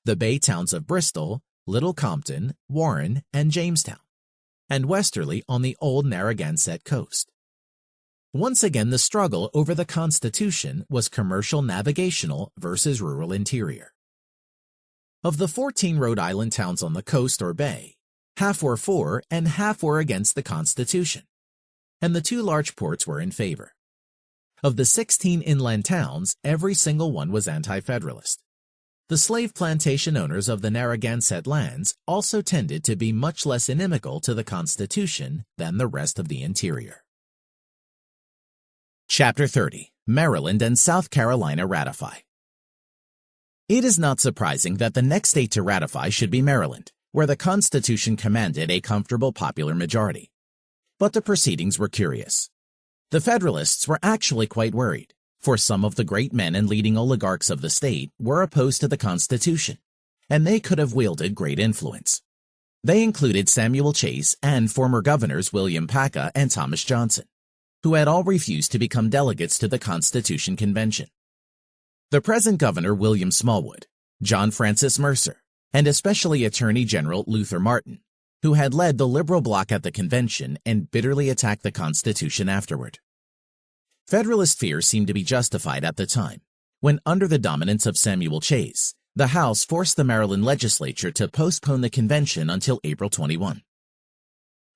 the bay towns of Bristol, Little Compton, Warren, and Jamestown, and westerly on the old Narragansett coast. Once again, the struggle over the Constitution was commercial navigational versus rural interior. Of the 14 Rhode Island towns on the coast or bay, half were for and half were against the Constitution, and the 2 large ports were in favor. Of the 16 inland towns, every single one was anti-Federalist. The slave plantation owners of the Narragansett lands also tended to be much less inimical to the Constitution than the rest of the interior. Chapter 30. Maryland and South Carolina ratify. It is not surprising that the next state to ratify should be Maryland, where the Constitution commanded a comfortable popular majority. But the proceedings were curious. The Federalists were actually quite worried, for some of the great men and leading oligarchs of the state were opposed to the Constitution, and they could have wielded great influence. They included Samuel Chase and former governors William Paca and Thomas Johnson, who had all refused to become delegates to the Constitution Convention. The present governor William Smallwood, John Francis Mercer, and especially Attorney General Luther Martin, who had led the liberal bloc at the convention and bitterly attacked the Constitution afterward. Federalist fears seemed to be justified at the time, when under the dominance of Samuel Chase, the House forced the Maryland legislature to postpone the convention until April 21.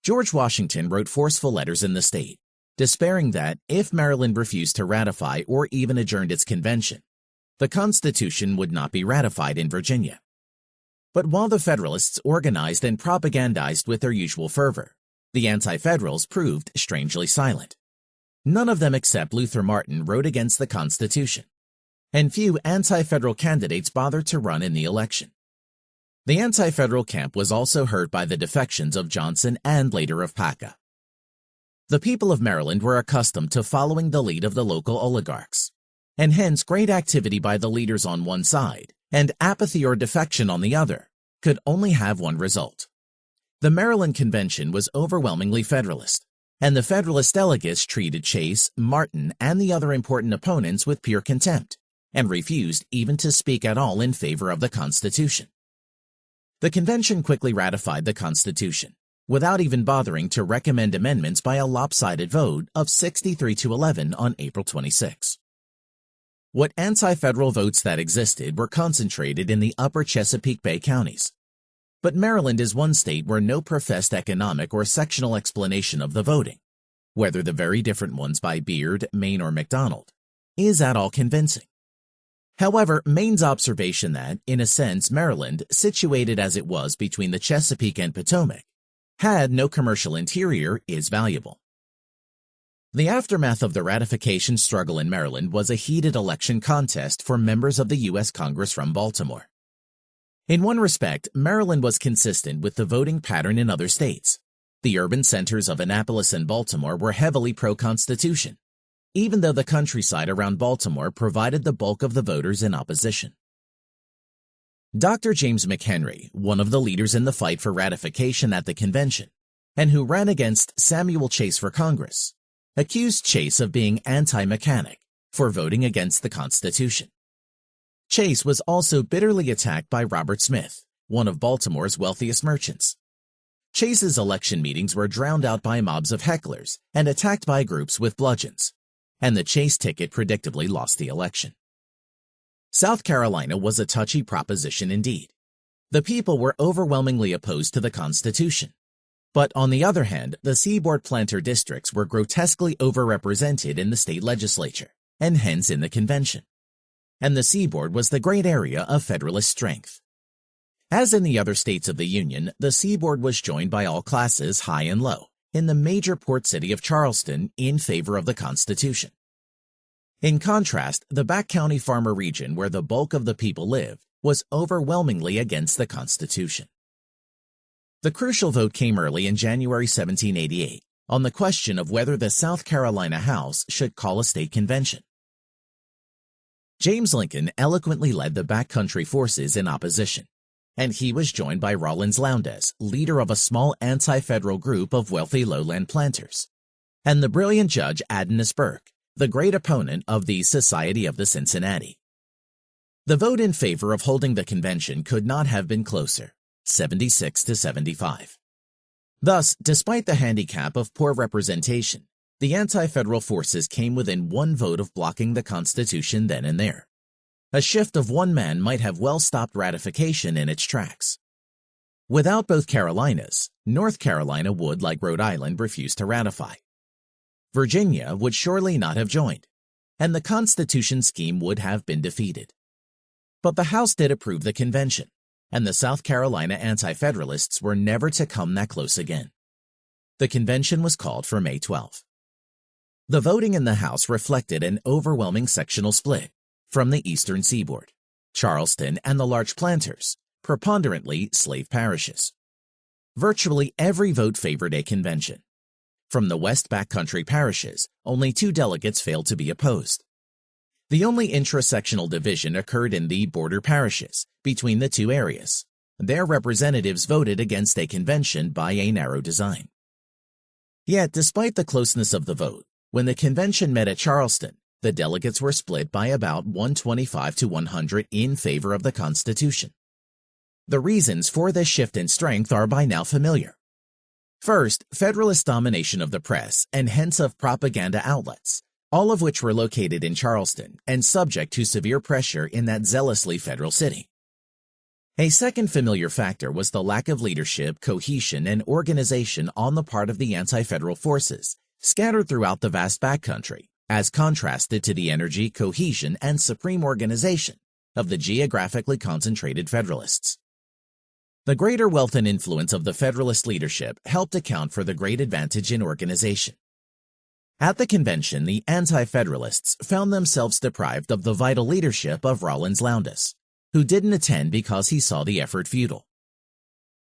George Washington wrote forceful letters in the state, despairing that if Maryland refused to ratify or even adjourned its convention, the Constitution would not be ratified in Virginia. But while the Federalists organized and propagandized with their usual fervor, the Anti-Federals proved strangely silent. None of them except Luther Martin wrote against the Constitution, and few anti-federal candidates bothered to run in the election. The anti-federal camp was also hurt by the defections of Johnson and later of Paca. The people of Maryland were accustomed to following the lead of the local oligarchs, and hence great activity by the leaders on one side and apathy or defection on the other could only have one result. The Maryland Convention was overwhelmingly Federalist, and the Federalist delegates treated Chase, Martin, and the other important opponents with pure contempt, and refused even to speak at all in favor of the Constitution. The convention quickly ratified the Constitution, without even bothering to recommend amendments by a lopsided vote of 63-11 on April 26. What anti-federal votes that existed were concentrated in the upper Chesapeake Bay counties. But Maryland is one state where no professed economic or sectional explanation of the voting, whether the very different ones by Beard, Maine, or McDonald, is at all convincing. However, Maine's observation that, in a sense, Maryland, situated as it was between the Chesapeake and Potomac, had no commercial interior is valuable. The aftermath of the ratification struggle in Maryland was a heated election contest for members of the U.S. Congress from Baltimore. In one respect, Maryland was consistent with the voting pattern in other states. The urban centers of Annapolis and Baltimore were heavily pro-Constitution, even though the countryside around Baltimore provided the bulk of the voters in opposition. Dr. James McHenry, one of the leaders in the fight for ratification at the convention, and who ran against Samuel Chase for Congress, accused Chase of being anti-mechanic for voting against the Constitution. Chase was also bitterly attacked by Robert Smith, one of Baltimore's wealthiest merchants. Chase's election meetings were drowned out by mobs of hecklers and attacked by groups with bludgeons, and the Chase ticket predictably lost the election. South Carolina was a touchy proposition indeed. The people were overwhelmingly opposed to the Constitution. But on the other hand, the seaboard planter districts were grotesquely overrepresented in the state legislature, and hence in the convention. And the seaboard was the great area of Federalist strength. As in the other states of the Union, the seaboard was joined by all classes, high and low, in the major port city of Charleston in favor of the Constitution. In contrast, the back county farmer region where the bulk of the people lived was overwhelmingly against the Constitution. The crucial vote came early in January 1788 on the question of whether the South Carolina House should call a state convention. James Lincoln eloquently led the backcountry forces in opposition, and he was joined by Rawlins Lowndes, leader of a small anti-federal group of wealthy lowland planters, and the brilliant Judge Adonis Burke, the great opponent of the Society of the Cincinnati. The vote in favor of holding the convention could not have been closer, 76-75. Thus, despite the handicap of poor representation, the anti-federal forces came within one vote of blocking the Constitution then and there. A shift of one man might have well stopped ratification in its tracks. Without both Carolinas, North Carolina would, like Rhode Island, refuse to ratify. Virginia would surely not have joined, and the Constitution scheme would have been defeated. But the House did approve the convention, and the South Carolina Anti-Federalists were never to come that close again. The convention was called for May 12. The voting in the House reflected an overwhelming sectional split from the eastern seaboard, Charleston, and the large planters, preponderantly slave parishes. Virtually every vote favored a convention. From the west backcountry parishes, only 2 delegates failed to be opposed. The only intra-sectional division occurred in the border parishes between the two areas. Their representatives voted against a convention by a narrow design. Yet, despite the closeness of the vote, when the convention met at Charleston, the delegates were split by about 125 to 100 in favor of the Constitution. The reasons for this shift in strength are by now familiar. First, Federalist domination of the press and hence of propaganda outlets all of which were located in Charleston and subject to severe pressure in that zealously federal city. A second familiar factor was the lack of leadership, cohesion, and organization on the part of the anti-federal forces scattered throughout the vast backcountry, as contrasted to the energy, cohesion, and supreme organization of the geographically concentrated Federalists. The greater wealth and influence of the Federalist leadership helped account for the great advantage in organization. At the convention, the Anti-Federalists found themselves deprived of the vital leadership of Rawlins Lowndes, who didn't attend because he saw the effort futile.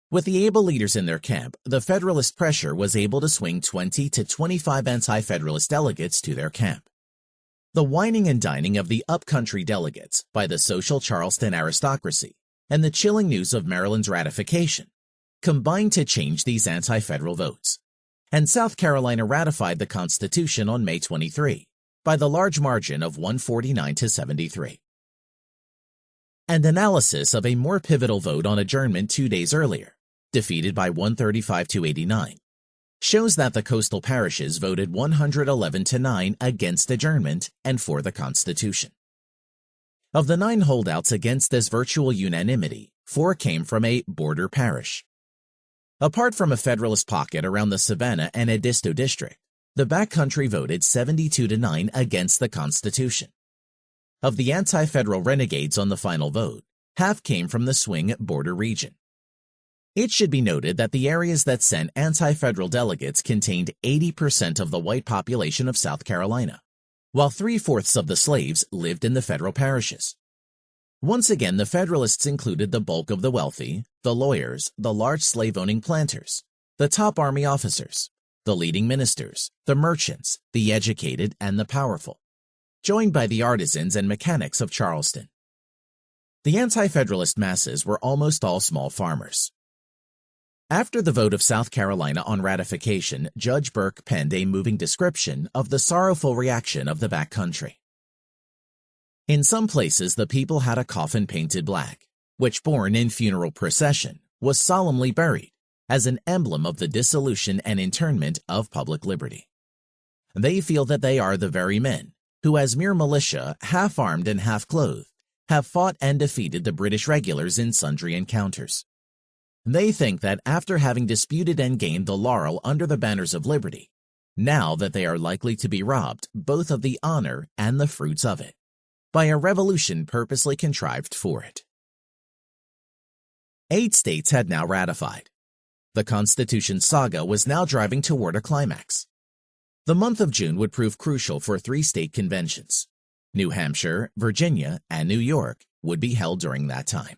With the able leaders in their camp, the Federalist pressure was able to swing 20 to 25 Anti-Federalist delegates to their camp. The wining and dining of the upcountry delegates by the social Charleston aristocracy and the chilling news of Maryland's ratification combined to change these anti-federal votes, and South Carolina ratified the Constitution on May 23 by the large margin of 149 to 73. An analysis of a more pivotal vote on adjournment 2 days earlier, defeated by 135 to 89, shows that the coastal parishes voted 111 to 9 against adjournment and for the Constitution. Of the 9 holdouts against this virtual unanimity, 4 came from a border parish. Apart from a Federalist pocket around the Savannah and Edisto district, the backcountry voted 72 to 9 against the Constitution. Of the anti-federal renegades on the final vote, half came from the swing border region. It should be noted that the areas that sent anti-federal delegates contained 80% of the white population of South Carolina, while 3/4 of the slaves lived in the federal parishes. Once again, the Federalists included the bulk of the wealthy, the lawyers, the large slave-owning planters, the top army officers, the leading ministers, the merchants, the educated, and the powerful, joined by the artisans and mechanics of Charleston. The anti-federalist masses were almost all small farmers. After the vote of South Carolina on ratification, Judge Burke penned a moving description of the sorrowful reaction of the backcountry. In some places, the people had a coffin painted black, which, borne in funeral procession, was solemnly buried as an emblem of the dissolution and internment of public liberty. They feel that they are the very men who, as mere militia, half-armed and half-clothed, have fought and defeated the British regulars in sundry encounters. They think that after having disputed and gained the laurel under the banners of liberty, now that they are likely to be robbed both of the honor and the fruits of it, by a revolution purposely contrived for it. 8 states had now ratified. The Constitution saga was now driving toward a climax. The month of June would prove crucial for 3 state conventions. New Hampshire, Virginia, and New York would be held during that time.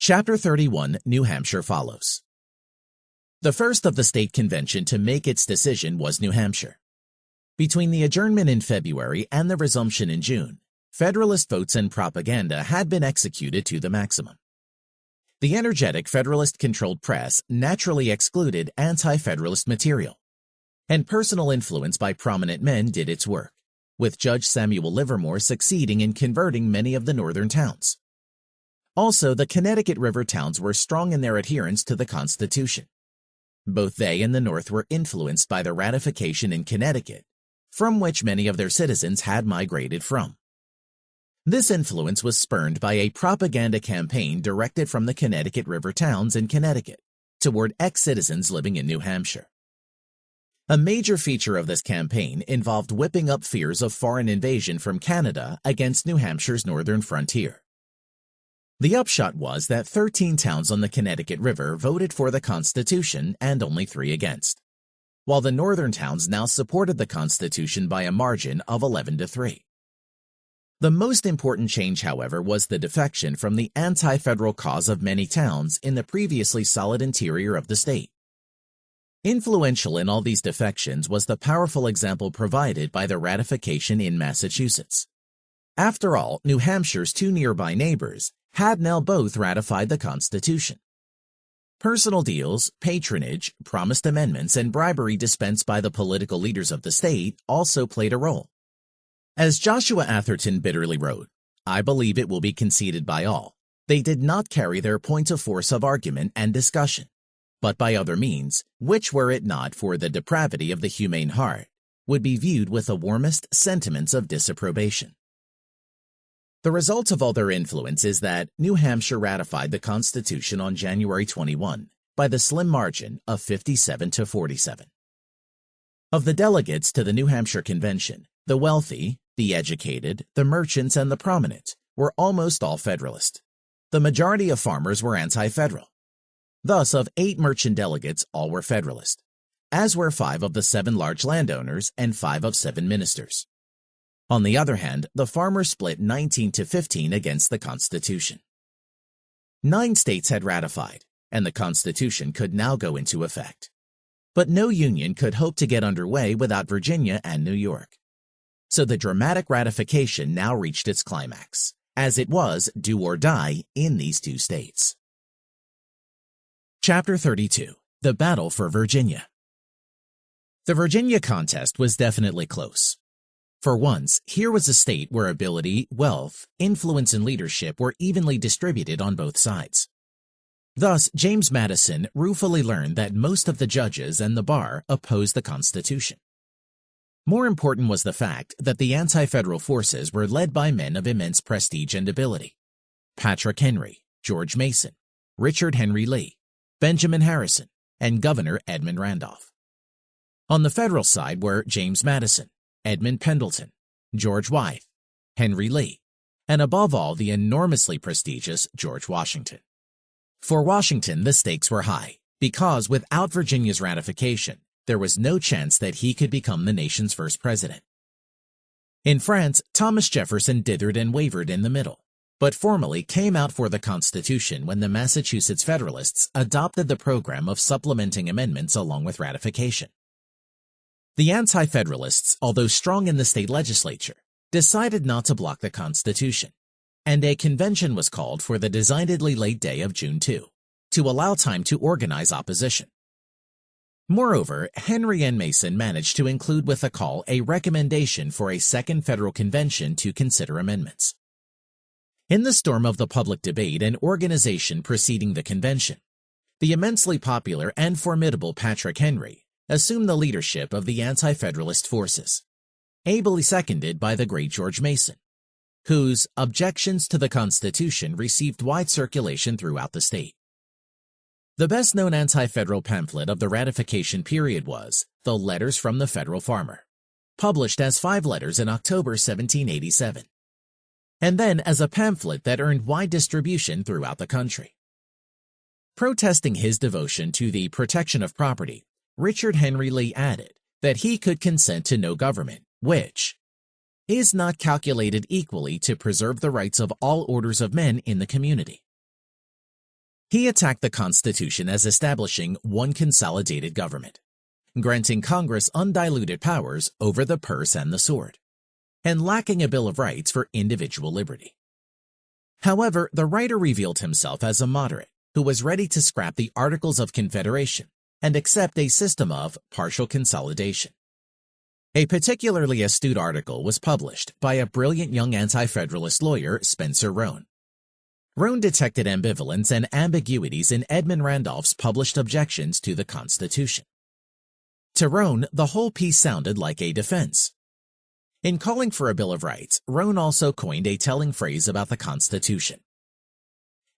Chapter 31, New Hampshire follows. The first of the state convention to make its decision was New Hampshire. Between the adjournment in February and the resumption in June, Federalist votes and propaganda had been executed to the maximum. The energetic Federalist-controlled press naturally excluded anti-Federalist material, and personal influence by prominent men did its work, with Judge Samuel Livermore succeeding in converting many of the northern towns. Also, the Connecticut River towns were strong in their adherence to the Constitution. Both they and the North were influenced by the ratification in Connecticut, from which many of their citizens had migrated from. This influence was spurned by a propaganda campaign directed from the Connecticut River towns in Connecticut toward ex-citizens living in New Hampshire. A major feature of this campaign involved whipping up fears of foreign invasion from Canada against New Hampshire's northern frontier. The upshot was that 13 towns on the Connecticut River voted for the Constitution and only 3 against, while the northern towns now supported the Constitution by a margin of 11 to 3. The most important change, however, was the defection from the anti-federal cause of many towns in the previously solid interior of the state. Influential in all these defections was the powerful example provided by the ratification in Massachusetts. After all, New Hampshire's 2 nearby neighbors had now both ratified the Constitution. Personal deals, patronage, promised amendments, and bribery dispensed by the political leaders of the state also played a role. As Joshua Atherton bitterly wrote, "I believe it will be conceded by all, they did not carry their point of force of argument and discussion, but by other means, which were it not for the depravity of the humane heart, would be viewed with the warmest sentiments of disapprobation. The result of all their influence is that New Hampshire ratified the Constitution on January 21 by the slim margin of 57 to 47. Of the delegates to the New Hampshire Convention, the wealthy, the educated, the merchants, and the prominent were almost all Federalist. The majority of farmers were anti-federal. Thus, of 8 merchant delegates, all were Federalist, as were 5 of the 7 large landowners and 5 of 7 ministers. On the other hand, the farmers split 19 to 15 against the Constitution. 9 states had ratified, and the Constitution could now go into effect. But no union could hope to get underway without Virginia and New York. So the dramatic ratification now reached its climax, as it was do or die in these 2 states. Chapter 32. The Battle for Virginia. The Virginia contest was definitely close. For once, here was a state where ability, wealth, influence, and leadership were evenly distributed on both sides. Thus, James Madison ruefully learned that most of the judges and the bar opposed the Constitution. More important was the fact that the anti-federal forces were led by men of immense prestige and ability: Patrick Henry, George Mason, Richard Henry Lee, Benjamin Harrison, and Governor Edmund Randolph. On the federal side were James Madison, Edmund Pendleton, George Wythe, Henry Lee, and above all the enormously prestigious George Washington. For Washington, the stakes were high, because without Virginia's ratification, there was no chance that he could become the nation's first president. In France, Thomas Jefferson dithered and wavered in the middle, but formally came out for the Constitution when the Massachusetts Federalists adopted the program of supplementing amendments along with ratification. The Anti-Federalists, although strong in the state legislature, decided not to block the Constitution, and a convention was called for the designedly late day of June 2, to allow time to organize opposition. Moreover, Henry and Mason managed to include with the call a recommendation for a second federal convention to consider amendments. In the storm of the public debate and organization preceding the convention, the immensely popular and formidable Patrick Henry assumed the leadership of the anti-federalist forces, ably seconded by the great George Mason, whose objections to the Constitution received wide circulation throughout the state. The best-known anti-federal pamphlet of the ratification period was The Letters from the Federal Farmer, published as 5 letters in October 1787, and then as a pamphlet that earned wide distribution throughout the country. Protesting his devotion to the protection of property, Richard Henry Lee added that he could consent to no government which is not calculated equally to preserve the rights of all orders of men in the community. He attacked the Constitution as establishing one consolidated government, granting Congress undiluted powers over the purse and the sword, and lacking a Bill of Rights for individual liberty. However, the writer revealed himself as a moderate who was ready to scrap the Articles of Confederation and accept a system of partial consolidation. A particularly astute article was published by a brilliant young anti-federalist lawyer, Spencer Roane. Roane detected ambivalence and ambiguities in Edmund Randolph's published objections to the Constitution. To Roane, the whole piece sounded like a defense. In calling for a Bill of Rights, Roane also coined a telling phrase about the Constitution.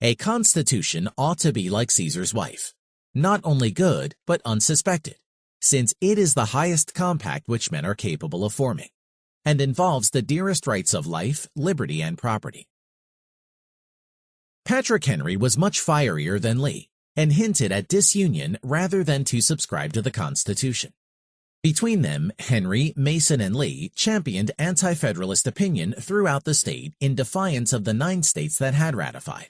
A constitution ought to be like Caesar's wife, not only good, but unsuspected, since it is the highest compact which men are capable of forming, and involves the dearest rights of life, liberty, and property. Patrick Henry was much fierier than Lee, and hinted at disunion rather than to subscribe to the Constitution. Between them, Henry, Mason, and Lee championed anti-federalist opinion throughout the state in defiance of the 9 states that had ratified.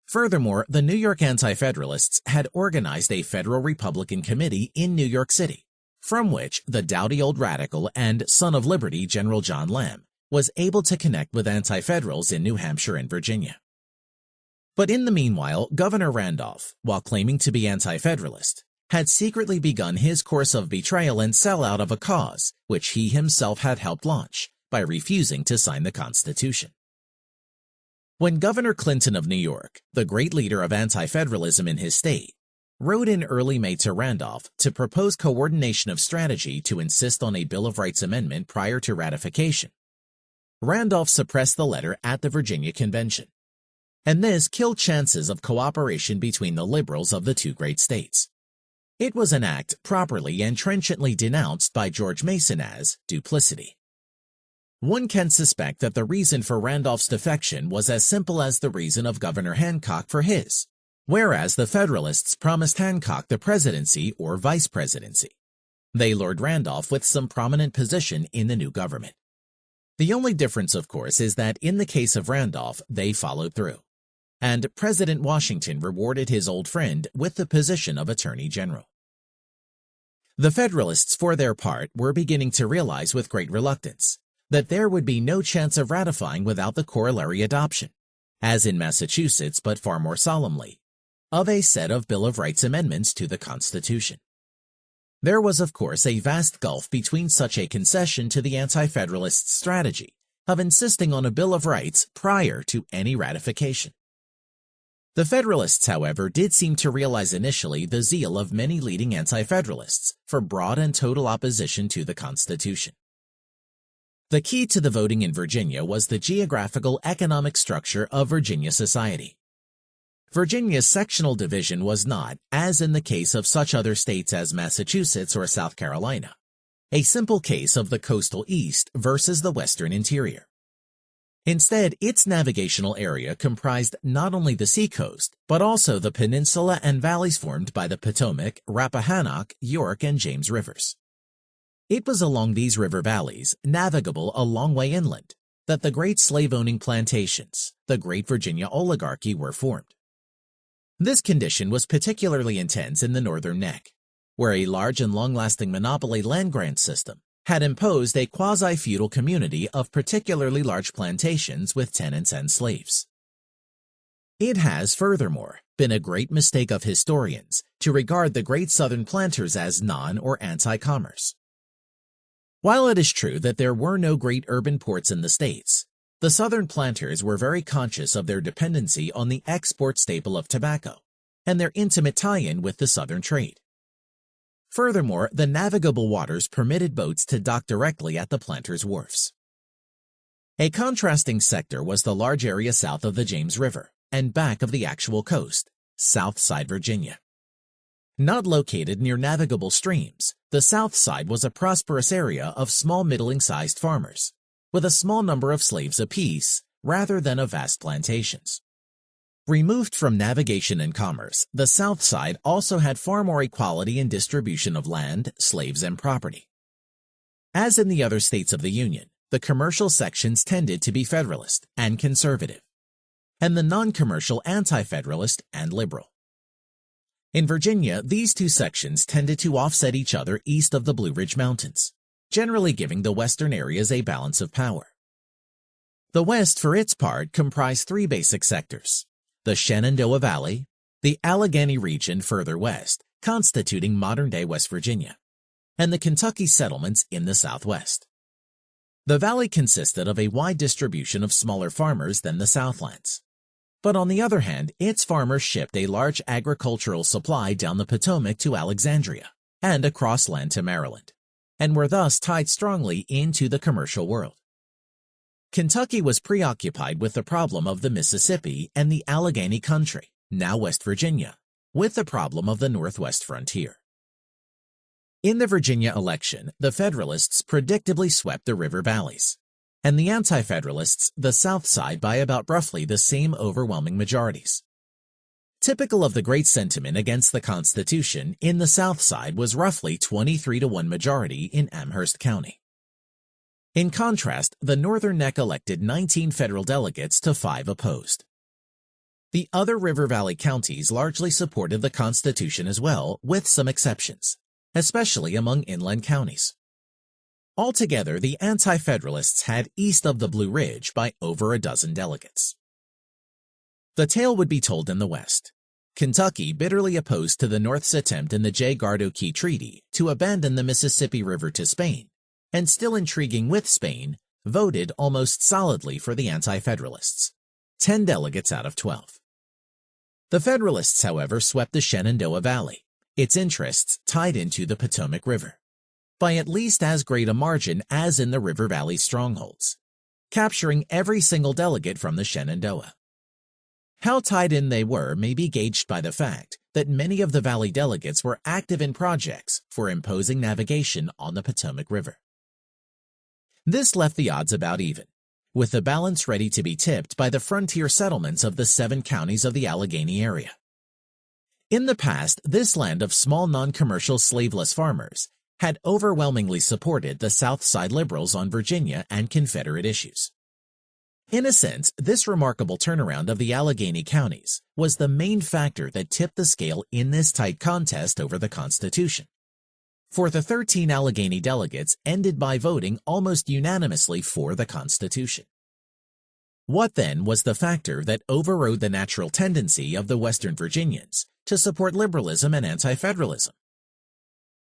Furthermore, the New York Anti-Federalists had organized a federal Republican committee in New York City, from which the doughty old radical and son of liberty General John Lamb was able to connect with anti-federals in New Hampshire and Virginia. But in the meanwhile, Governor Randolph, while claiming to be anti-federalist, had secretly begun his course of betrayal and sellout of a cause which he himself had helped launch by refusing to sign the Constitution. When Governor Clinton of New York, the great leader of anti-federalism in his state, wrote in early May to Randolph to propose coordination of strategy to insist on a Bill of Rights amendment prior to ratification. Randolph suppressed the letter at the Virginia Convention, and this killed chances of cooperation between the liberals of the two great states. It was an act properly and trenchantly denounced by George Mason as duplicity. One can suspect that the reason for Randolph's defection was as simple as the reason of Governor Hancock for his, whereas the Federalists promised Hancock the presidency or vice presidency. They lured Randolph with some prominent position in the new government. The only difference, of course, is that in the case of Randolph, they followed through, and President Washington rewarded his old friend with the position of Attorney General. The Federalists, for their part, were beginning to realize with great reluctance that there would be no chance of ratifying without the corollary adoption, as in Massachusetts but far more solemnly, of a set of Bill of Rights amendments to the Constitution. There was, of course, a vast gulf between such a concession to the Anti-Federalists' strategy of insisting on a Bill of Rights prior to any ratification. The Federalists, however, did seem to realize initially the zeal of many leading Anti-Federalists for broad and total opposition to the Constitution. The key to the voting in Virginia was the geographical economic structure of Virginia society. Virginia's sectional division was not, as in the case of such other states as Massachusetts or South Carolina, a simple case of the coastal east versus the western interior. Instead, its navigational area comprised not only the seacoast, but also the peninsula and valleys formed by the Potomac, Rappahannock, York, and James rivers. It was along these river valleys, navigable a long way inland, that the great slave-owning plantations, the great Virginia oligarchy, were formed. This condition was particularly intense in the northern neck, where a large and long-lasting monopoly land grant system had imposed a quasi-feudal community of particularly large plantations with tenants and slaves. It has, furthermore, been a great mistake of historians to regard the great southern planters as non- or anti-commerce. While it is true that there were no great urban ports in the states, the southern planters were very conscious of their dependency on the export staple of tobacco and their intimate tie-in with the southern trade. Furthermore, the navigable waters permitted boats to dock directly at the planters' wharfs. A contrasting sector was the large area south of the James River and back of the actual coast, Southside Virginia. Not located near navigable streams, the South Side was a prosperous area of small middling-sized farmers, with a small number of slaves apiece, rather than of vast plantations. Removed from navigation and commerce, the South Side also had far more equality in distribution of land, slaves, and property. As in the other states of the Union, the commercial sections tended to be Federalist and conservative, and the non-commercial anti-Federalist and liberal. In Virginia, these two sections tended to offset each other east of the Blue Ridge Mountains, generally giving the western areas a balance of power. The West, for its part, comprised three basic sectors: the Shenandoah Valley, the Allegheny region further west, constituting modern-day West Virginia, and the Kentucky settlements in the southwest. The valley consisted of a wide distribution of smaller farmers than the Southlands. But on the other hand, its farmers shipped a large agricultural supply down the Potomac to Alexandria and across land to Maryland, and were thus tied strongly into the commercial world. Kentucky was preoccupied with the problem of the Mississippi and the Allegheny country, now West Virginia, with the problem of the Northwest frontier. In the Virginia election, the Federalists predictably swept the river valleys, and the Anti-Federalists the South Side by about roughly the same overwhelming majorities. Typical of the great sentiment against the Constitution in the South Side was roughly 23-to-1 majority in Amherst County. In contrast, the Northern Neck elected 19 federal delegates to 5 opposed. The other River Valley counties largely supported the Constitution as well, with some exceptions, especially among inland counties. Altogether, the Anti-Federalists had east of the Blue Ridge by over a dozen delegates. The tale would be told in the West. Kentucky bitterly opposed to the North's attempt in the Jay-Gardow-Key Treaty to abandon the Mississippi River to Spain, and still intriguing with Spain, voted almost solidly for the Anti-Federalists, 10 delegates out of 12. The Federalists, however, swept the Shenandoah Valley, its interests tied into the Potomac River, by at least as great a margin as in the River Valley strongholds, capturing every single delegate from the Shenandoah. How tied in they were may be gauged by the fact that many of the Valley delegates were active in projects for imposing navigation on the Potomac River. This left the odds about even, with the balance ready to be tipped by the frontier settlements of the 7 counties of the Allegheny area. In the past, this land of small non-commercial slaveless farmers had overwhelmingly supported the Southside liberals on Virginia and Confederate issues. In a sense, this remarkable turnaround of the Allegheny counties was the main factor that tipped the scale in this tight contest over the Constitution. For the 13 Allegheny delegates ended by voting almost unanimously for the Constitution. What then was the factor that overrode the natural tendency of the Western Virginians to support liberalism and anti-federalism?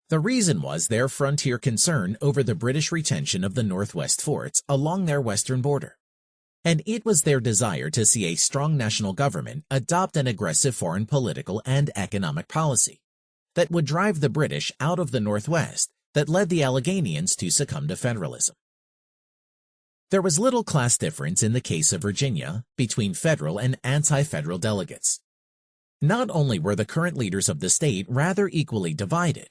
The reason was their frontier concern over the British retention of the Northwest forts along their western border. And it was their desire to see a strong national government adopt an aggressive foreign political and economic policy that would drive the British out of the Northwest that led the Alleghenians to succumb to federalism. There was little class difference in the case of Virginia between federal and anti-federal delegates. Not only were the current leaders of the state rather equally divided,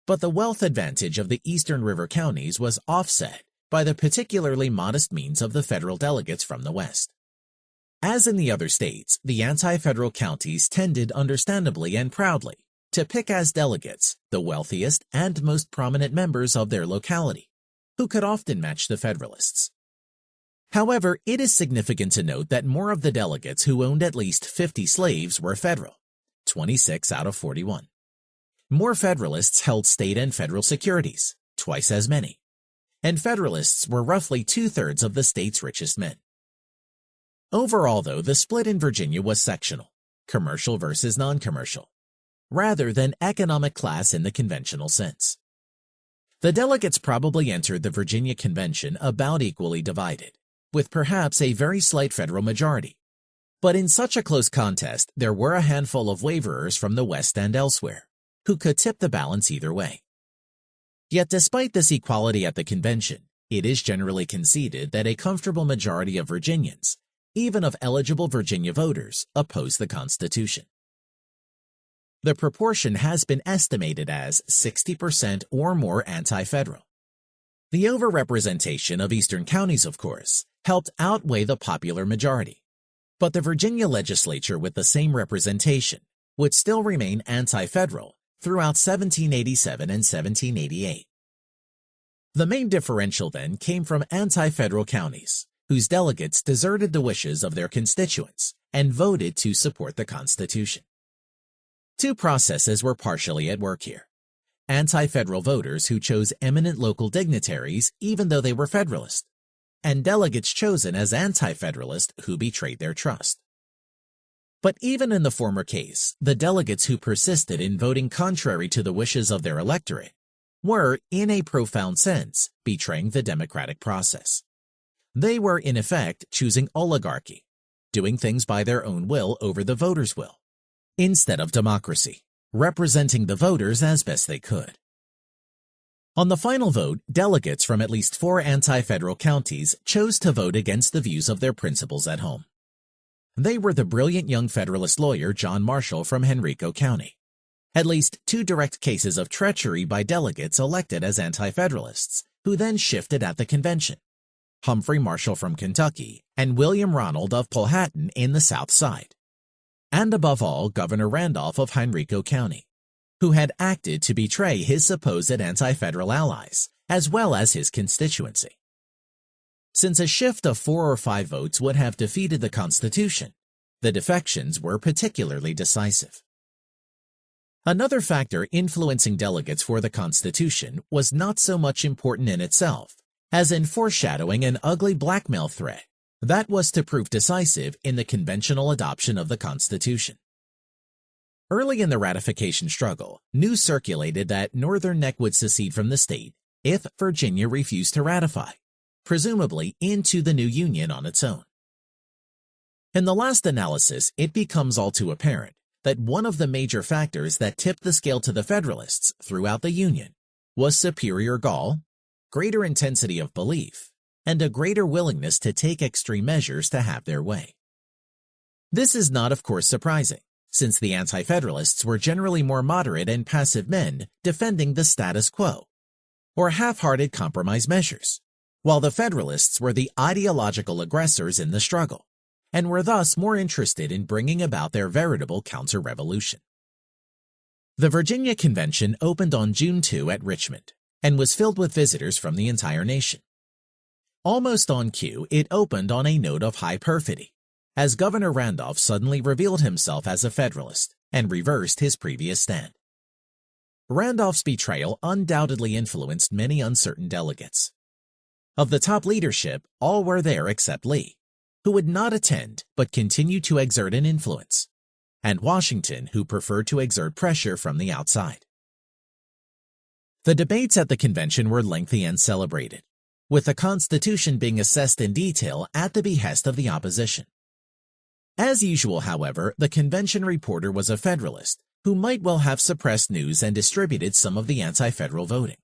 but the wealth advantage of the eastern river counties was offset by the particularly modest means of the federal delegates from the West. As in the other states, the anti-federal counties tended understandably and proudly to pick as delegates the wealthiest and most prominent members of their locality, who could often match the Federalists. However, it is significant to note that more of the delegates who owned at least 50 slaves were federal, 26 out of 41. More Federalists held state and federal securities, twice as many, and Federalists were roughly 2/3 of the state's richest men. Overall, though, the split in Virginia was sectional, commercial versus non-commercial, rather than economic class in the conventional sense. The delegates probably entered the Virginia Convention about equally divided, with perhaps a very slight federal majority. But in such a close contest, there were a handful of waverers from the West and elsewhere, who could tip the balance either way. Yet despite this equality at the convention, it is generally conceded that a comfortable majority of Virginians, even of eligible Virginia voters, oppose the Constitution. The proportion has been estimated as 60% or more anti-federal. The overrepresentation of eastern counties, of course, helped outweigh the popular majority, but the Virginia legislature with the same representation would still remain anti-federal throughout 1787 and 1788. The main differential then came from anti-federal counties, whose delegates deserted the wishes of their constituents and voted to support the Constitution. Two processes were partially at work here: anti-federal voters who chose eminent local dignitaries even though they were Federalist, and delegates chosen as anti-federalist who betrayed their trust. But even in the former case, the delegates who persisted in voting contrary to the wishes of their electorate were, in a profound sense, betraying the democratic process. They were, in effect, choosing oligarchy, doing things by their own will over the voters' will, instead of democracy, representing the voters as best they could. On the final vote, delegates from at least 4 anti-federal counties chose to vote against the views of their principals at home. They were the brilliant young Federalist lawyer John Marshall from Henrico County, at least 2 direct cases of treachery by delegates elected as anti-federalists, who then shifted at the convention: Humphrey Marshall from Kentucky and William Ronald of Powhatan in the South Side, and above all, Governor Randolph of Henrico County, who had acted to betray his supposed anti-federal allies, as well as his constituency. Since a shift of 4 or 5 votes would have defeated the Constitution, the defections were particularly decisive. Another factor influencing delegates for the Constitution was not so much important in itself as in foreshadowing an ugly blackmail threat that was to prove decisive in the conventional adoption of the Constitution. Early in the ratification struggle, news circulated that Northern Neck would secede from the state if Virginia refused to ratify, presumably into the new Union on its own. In the last analysis, it becomes all too apparent that one of the major factors that tipped the scale to the Federalists throughout the Union was superior gall, greater intensity of belief, and a greater willingness to take extreme measures to have their way. This is not, of course, surprising, since the Anti-Federalists were generally more moderate and passive men defending the status quo, or half-hearted compromise measures, while the Federalists were the ideological aggressors in the struggle, and were thus more interested in bringing about their veritable counter-revolution. The Virginia Convention opened on June 2 at Richmond, and was filled with visitors from the entire nation. Almost on cue, it opened on a note of high perfidy, as Governor Randolph suddenly revealed himself as a Federalist and reversed his previous stand. Randolph's betrayal undoubtedly influenced many uncertain delegates. Of the top leadership, all were there except Lee, who would not attend but continued to exert an influence, and Washington, who preferred to exert pressure from the outside. The debates at the convention were lengthy and celebrated, with the Constitution being assessed in detail at the behest of the opposition. As usual, however, the convention reporter was a Federalist who might well have suppressed news and distributed some of the anti-federal voting.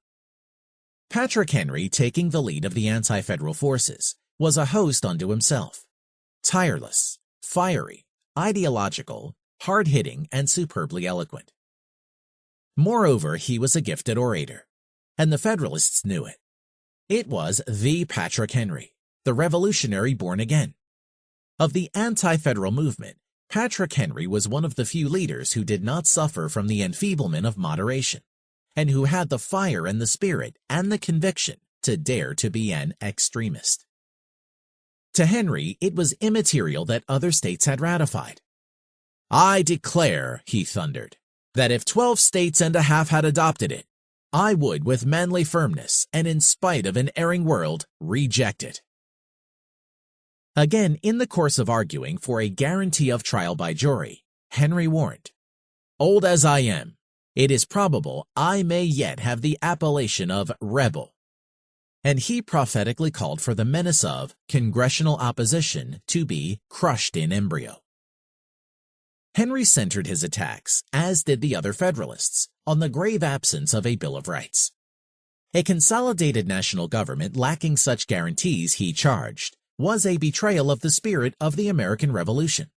Patrick Henry, taking the lead of the anti-federal forces, was a host unto himself, tireless, fiery, ideological, hard-hitting, and superbly eloquent. Moreover, he was a gifted orator, and the Federalists knew it. It was the Patrick Henry, the revolutionary born again. Of the anti-federal movement, Patrick Henry was one of the few leaders who did not suffer from the enfeeblement of moderation, and who had the fire and the spirit and the conviction to dare to be an extremist. To Henry, it was immaterial that other states had ratified. "I declare," he thundered, "that if 12 states and a half had adopted it, I would, with manly firmness, and in spite of an erring world, reject it." Again, in the course of arguing for a guarantee of trial by jury, Henry warned, "Old as I am, it is probable I may yet have the appellation of rebel." And he prophetically called for the menace of congressional opposition to be crushed in embryo. Henry centered his attacks, as did the other Federalists, on the grave absence of a Bill of Rights. A consolidated national government lacking such guarantees, he charged, was a betrayal of the spirit of the American Revolution.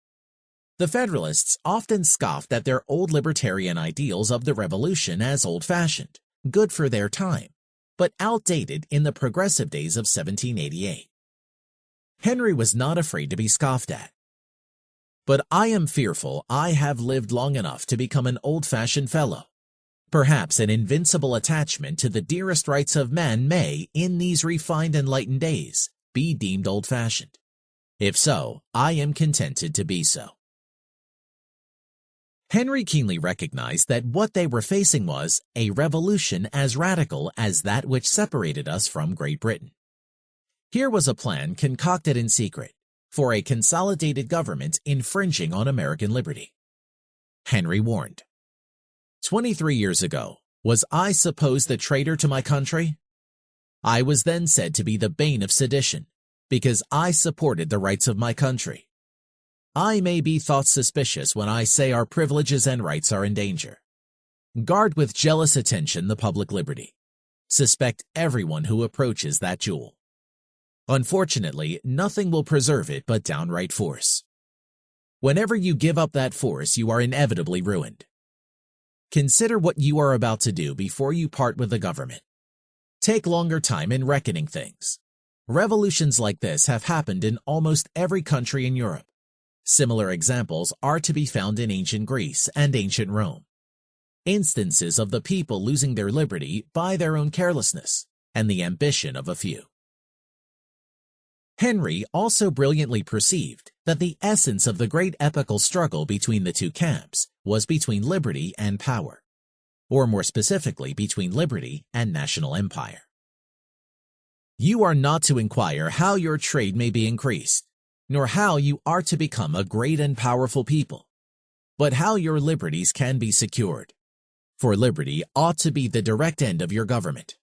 The Federalists often scoffed at their old libertarian ideals of the Revolution as old-fashioned, good for their time, but outdated in the progressive days of 1788. Henry was not afraid to be scoffed at. "But I am fearful I have lived long enough to become an old-fashioned fellow. Perhaps an invincible attachment to the dearest rights of man may, in these refined enlightened days, be deemed old-fashioned. If so, I am contented to be so." Henry keenly recognized that what they were facing was a revolution as radical as that which separated us from Great Britain. Here was a plan concocted in secret for a consolidated government infringing on American liberty. Henry warned, 23 years ago, was I supposed a traitor to my country? I was then said to be the bane of sedition, because I supported the rights of my country. I may be thought suspicious when I say our privileges and rights are in danger. Guard with jealous attention the public liberty. Suspect everyone who approaches that jewel. Unfortunately, nothing will preserve it but downright force. Whenever you give up that force, you are inevitably ruined. Consider what you are about to do before you part with the government. Take longer time in reckoning things. Revolutions like this have happened in almost every country in Europe. Similar examples are to be found in ancient Greece and ancient Rome. Instances of the people losing their liberty by their own carelessness and the ambition of a few. Henry also brilliantly perceived that the essence of the great epical struggle between the two camps was between liberty and power, or more specifically between liberty and national empire. You are not to inquire how your trade may be increased, nor how you are to become a great and powerful people, but how your liberties can be secured, for liberty ought to be the direct end of your government.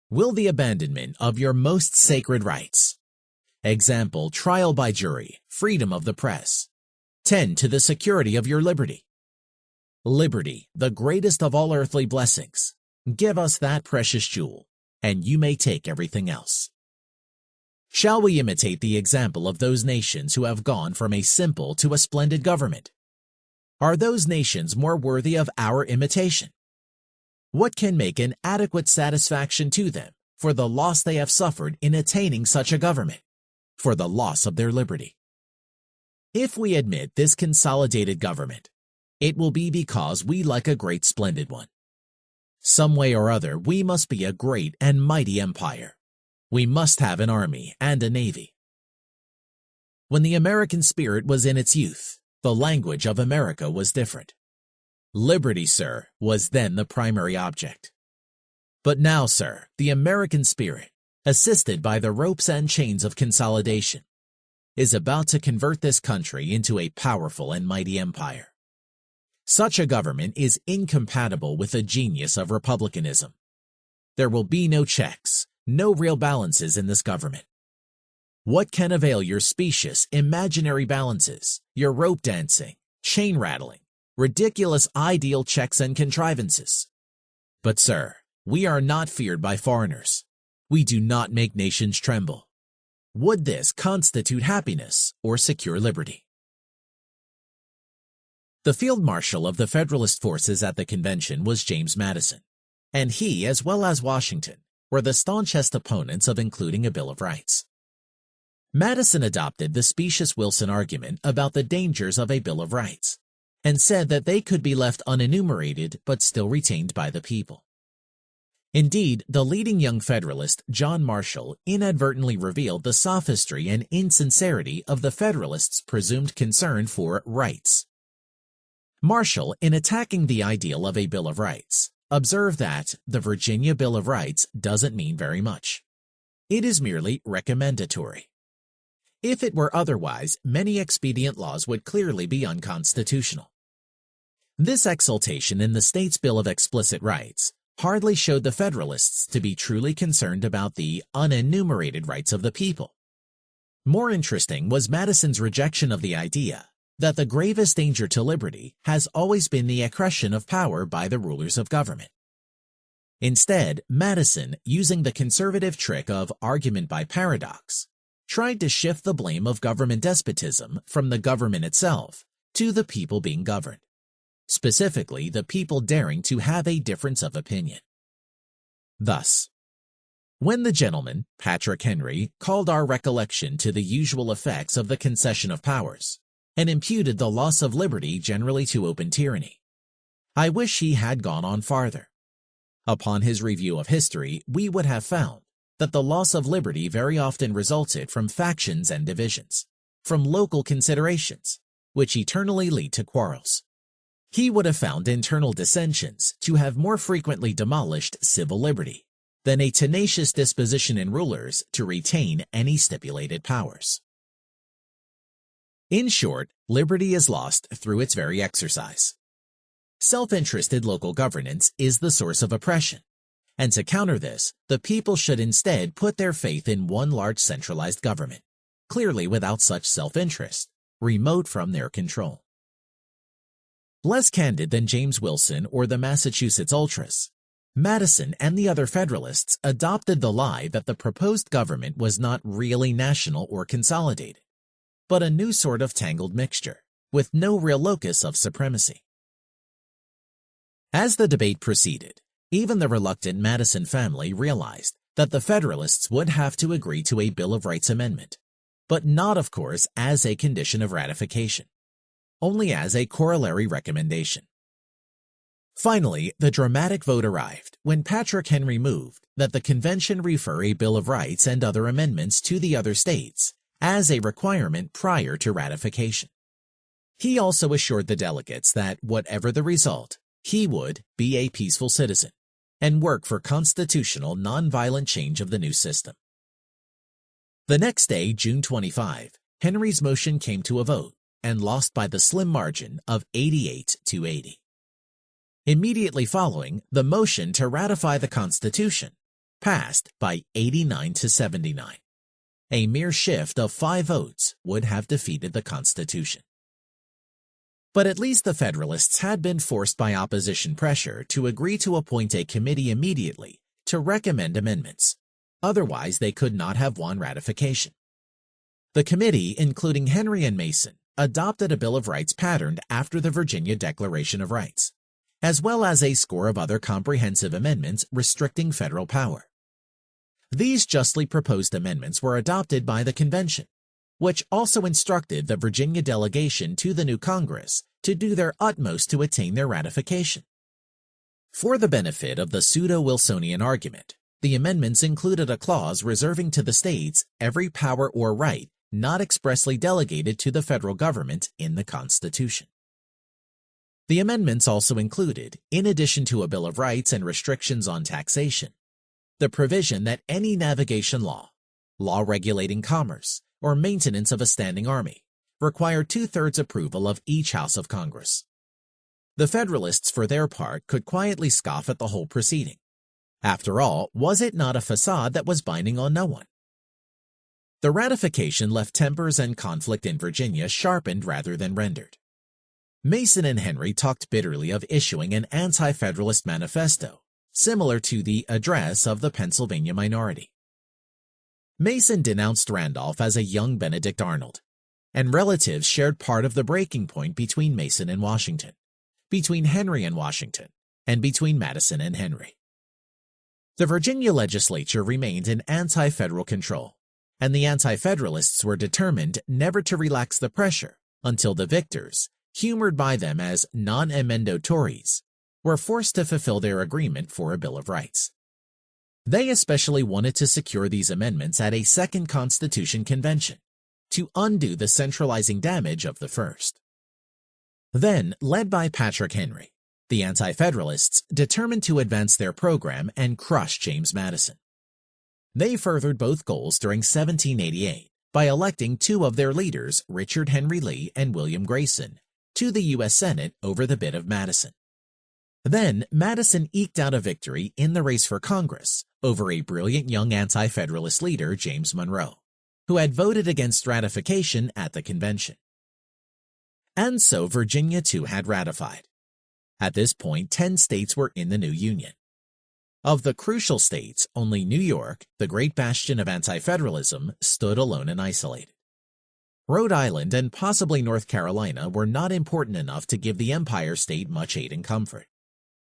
Will the abandonment of your most sacred rights, Example, trial by jury, freedom of the press. 10 to the security of your liberty. Liberty, the greatest of all earthly blessings. Give us that precious jewel, and you may take everything else. Shall we imitate the example of those nations who have gone from a simple to a splendid government? Are those nations more worthy of our imitation? What can make an adequate satisfaction to them for the loss they have suffered in attaining such a government, for the loss of their liberty? If we admit this consolidated government, it will be because we like a great splendid one. Some way or other, we must be a great and mighty empire. We must have an army and a navy. When the American spirit was in its youth, the language of America was different. Liberty, sir, was then the primary object. But now, sir, the American spirit, assisted by the ropes and chains of consolidation, is about to convert this country into a powerful and mighty empire. Such a government is incompatible with the genius of republicanism. There will be no checks, no real balances in this government. What can avail your specious, imaginary balances, your rope dancing, chain rattling, ridiculous ideal checks and contrivances? But, sir, we are not feared by foreigners. We do not make nations tremble. Would this constitute happiness or secure liberty? The field marshal of the Federalist forces at the convention was James Madison, and he, as well as Washington, were the staunchest opponents of including a Bill of Rights. Madison adopted the specious Wilson argument about the dangers of a Bill of Rights, and said that they could be left unenumerated but still retained by the people. Indeed, the leading young Federalist, John Marshall, inadvertently revealed the sophistry and insincerity of the Federalists' presumed concern for rights. Marshall, in attacking the ideal of a Bill of Rights, observed that the Virginia Bill of Rights doesn't mean very much. It is merely recommendatory. If it were otherwise, many expedient laws would clearly be unconstitutional. This exultation in the state's Bill of Explicit Rights hardly showed the Federalists to be truly concerned about the unenumerated rights of the people. More interesting was Madison's rejection of the idea that the gravest danger to liberty has always been the accretion of power by the rulers of government. Instead, Madison, using the conservative trick of argument by paradox, tried to shift the blame of government despotism from the government itself to the people being governed, specifically the people daring to have a difference of opinion. Thus, when the gentleman, Patrick Henry, called our recollection to the usual effects of the concession of powers, and imputed the loss of liberty generally to open tyranny, I wish he had gone on farther. Upon his review of history, we would have found that the loss of liberty very often resulted from factions and divisions, from local considerations, which eternally lead to quarrels. He would have found internal dissensions to have more frequently demolished civil liberty than a tenacious disposition in rulers to retain any stipulated powers. In short, liberty is lost through its very exercise. Self-interested local governance is the source of oppression, and to counter this, the people should instead put their faith in one large centralized government, clearly without such self-interest, remote from their control. Less candid than James Wilson or the Massachusetts Ultras, Madison and the other Federalists adopted the lie that the proposed government was not really national or consolidated, but a new sort of tangled mixture, with no real locus of supremacy. As the debate proceeded, even the reluctant Madison family realized that the Federalists would have to agree to a Bill of Rights amendment, but not, of course, as a condition of ratification, only as a corollary recommendation. Finally, the dramatic vote arrived when Patrick Henry moved that the convention refer a Bill of Rights and other amendments to the other states as a requirement prior to ratification. He also assured the delegates that, whatever the result, he would be a peaceful citizen and work for constitutional nonviolent change of the new system. The next day, June 25, Henry's motion came to a vote and lost by the slim margin of 88 to 80. Immediately following, the motion to ratify the Constitution passed by 89 to 79. A mere shift of 5 votes would have defeated the Constitution. But at least the Federalists had been forced by opposition pressure to agree to appoint a committee immediately to recommend amendments. Otherwise, they could not have won ratification. The committee, including Henry and Mason, adopted a Bill of Rights patterned after the Virginia Declaration of Rights, as well as a score of other comprehensive amendments restricting federal power. These justly proposed amendments were adopted by the convention, which also instructed the Virginia delegation to the new Congress to do their utmost to attain their ratification. For the benefit of the pseudo-Wilsonian argument, the amendments included a clause reserving to the states every power or right not expressly delegated to the federal government in the Constitution. The amendments also included, in addition to a Bill of Rights and restrictions on taxation, the provision that any navigation law regulating commerce, or maintenance of a standing army, required 2/3 approval of each House of Congress. The Federalists, for their part, could quietly scoff at the whole proceeding. After all, was it not a facade that was binding on no one? The ratification left tempers and conflict in Virginia sharpened rather than rendered. Mason and Henry talked bitterly of issuing an Anti-Federalist Manifesto, similar to the address of the Pennsylvania minority. Mason denounced Randolph as a young Benedict Arnold, and relatives shared part of the breaking point between Mason and Washington, between Henry and Washington, and between Madison and Henry. The Virginia legislature remained in anti-federal control, and the Anti-Federalists were determined never to relax the pressure until the victors, humored by them as non-emendo Tories, were forced to fulfill their agreement for a Bill of Rights. They especially wanted to secure these amendments at a second Constitution convention to undo the centralizing damage of the first. Then, led by Patrick Henry, the Anti-Federalists determined to advance their program and crush James Madison. They furthered both goals during 1788 by electing 2 of their leaders, Richard Henry Lee and William Grayson, to the U.S. Senate over the bid of Madison. Then, Madison eked out a victory in the race for Congress over a brilliant young Anti-Federalist leader, James Monroe, who had voted against ratification at the convention. And so Virginia too had ratified. At this point, 10 states were in the new Union. Of the crucial states, only New York, the great bastion of anti-federalism, stood alone and isolated. Rhode Island and possibly North Carolina were not important enough to give the Empire State much aid and comfort.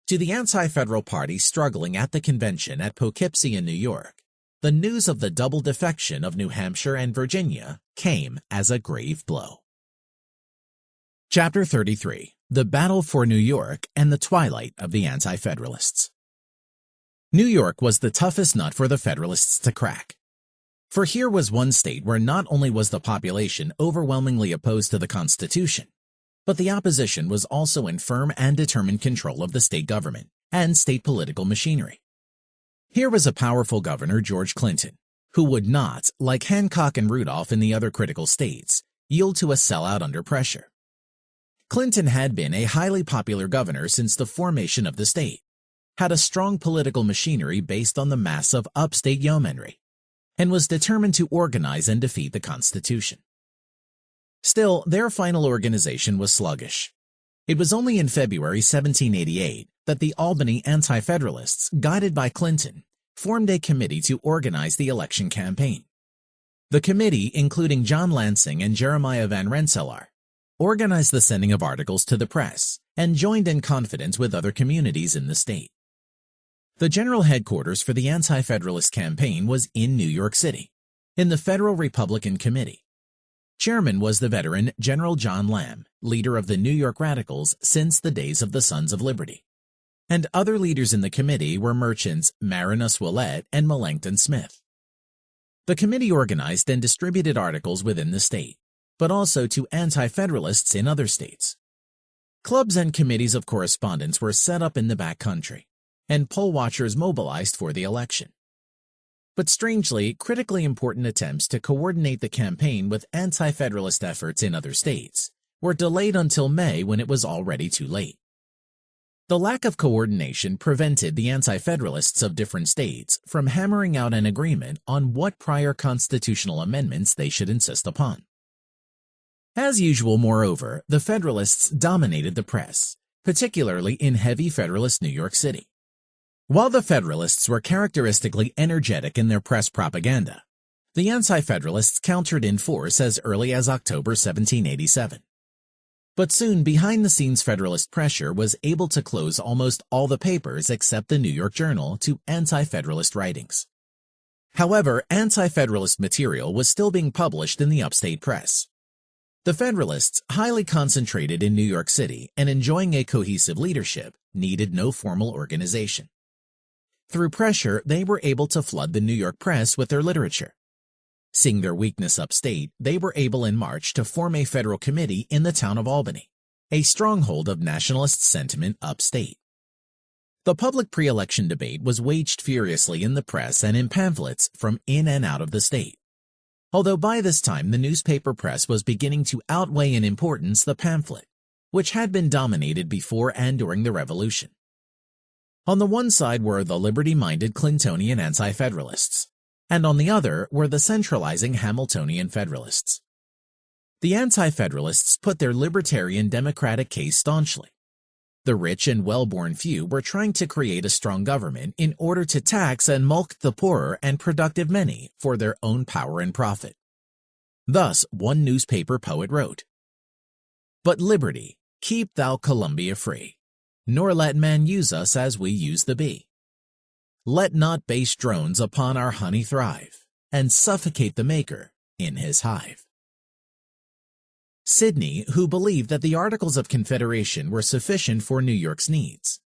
To the anti-federal party struggling at the convention at Poughkeepsie in New York, the news of the double defection of New Hampshire and Virginia came as a grave blow. Chapter 33. The Battle for New York and the Twilight of the Anti-Federalists. New York was the toughest nut for the Federalists to crack. For here was one state where not only was the population overwhelmingly opposed to the Constitution, but the opposition was also in firm and determined control of the state government and state political machinery. Here was a powerful governor, George Clinton, who would not, like Hancock and Rudolph in the other critical states, yield to a sellout under pressure. Clinton had been a highly popular governor since the formation of the state, had a strong political machinery based on the mass of upstate yeomanry, and was determined to organize and defeat the Constitution. Still, their final organization was sluggish. It was only in February 1788 that the Albany Anti-Federalists, guided by Clinton, formed a committee to organize the election campaign. The committee, including John Lansing and Jeremiah Van Rensselaer, organized the sending of articles to the press and joined in confidence with other communities in the state. The general headquarters for the Anti-Federalist campaign was in New York City, in the Federal Republican Committee. Chairman was the veteran General John Lamb, leader of the New York Radicals since the days of the Sons of Liberty. And other leaders in the committee were merchants Marinus Willett and Melancton Smith. The committee organized and distributed articles within the state, but also to Anti-Federalists in other states. Clubs and committees of correspondence were set up in the back country, and poll watchers mobilized for the election. But strangely, critically important attempts to coordinate the campaign with anti-federalist efforts in other states were delayed until May when it was already too late. The lack of coordination prevented the Anti-Federalists of different states from hammering out an agreement on what prior constitutional amendments they should insist upon. As usual, moreover, the Federalists dominated the press, particularly in heavy Federalist New York City. While the Federalists were characteristically energetic in their press propaganda, the Anti-Federalists countered in force as early as October 1787. But soon, behind-the-scenes Federalist pressure was able to close almost all the papers except the New York Journal to Anti-Federalist writings. However, Anti-Federalist material was still being published in the upstate press. The Federalists, highly concentrated in New York City and enjoying a cohesive leadership, needed no formal organization. Through pressure, they were able to flood the New York press with their literature. Seeing their weakness upstate, they were able in March to form a federal committee in the town of Albany, a stronghold of nationalist sentiment upstate. The public pre-election debate was waged furiously in the press and in pamphlets from in and out of the state. Although by this time the newspaper press was beginning to outweigh in importance the pamphlet, which had been dominated before and during the Revolution. On the one side were the liberty-minded Clintonian Anti-Federalists, and on the other were the centralizing Hamiltonian Federalists. The Anti-Federalists put their libertarian democratic case staunchly. The rich and well-born few were trying to create a strong government in order to tax and mulct the poorer and productive many for their own power and profit. Thus, one newspaper poet wrote, "But liberty, keep thou Columbia free, nor let man use us as we use the bee. Let not base drones upon our honey thrive, and suffocate the maker in his hive." Sidney, who believed that the Articles of Confederation were sufficient for New York's needs,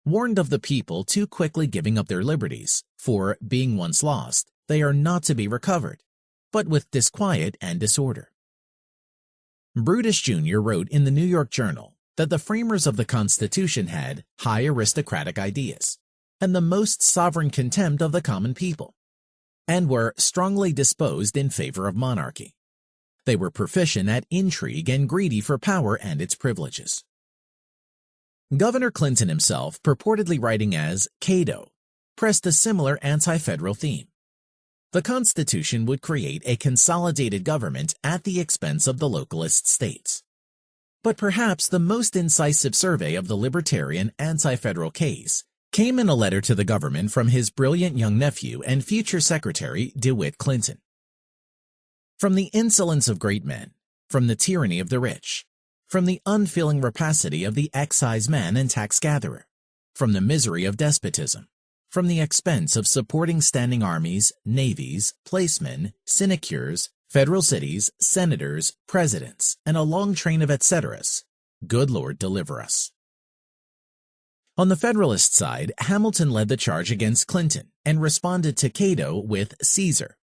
warned of the people too quickly giving up their liberties, for, being once lost, they are not to be recovered, but with disquiet and disorder. Brutus Jr. wrote in the New York Journal that the framers of the Constitution had high aristocratic ideas and the most sovereign contempt of the common people, and were strongly disposed in favor of monarchy. They were proficient at intrigue and greedy for power and its privileges. Governor Clinton himself, purportedly writing as Cato, pressed a similar anti-federal theme. The Constitution would create a consolidated government at the expense of the localist states. But perhaps the most incisive survey of the libertarian anti-federal case came in a letter to the government from his brilliant young nephew and future secretary, DeWitt Clinton. From the insolence of great men, from the tyranny of the rich, from the unfeeling rapacity of the exciseman and tax-gatherer, from the misery of despotism, from the expense of supporting standing armies, navies, placemen, sinecures, federal cities, senators, presidents, and a long train of etceteras, good Lord deliver us. On the Federalist side, Hamilton led the charge against Clinton and responded to Cato with Caesar,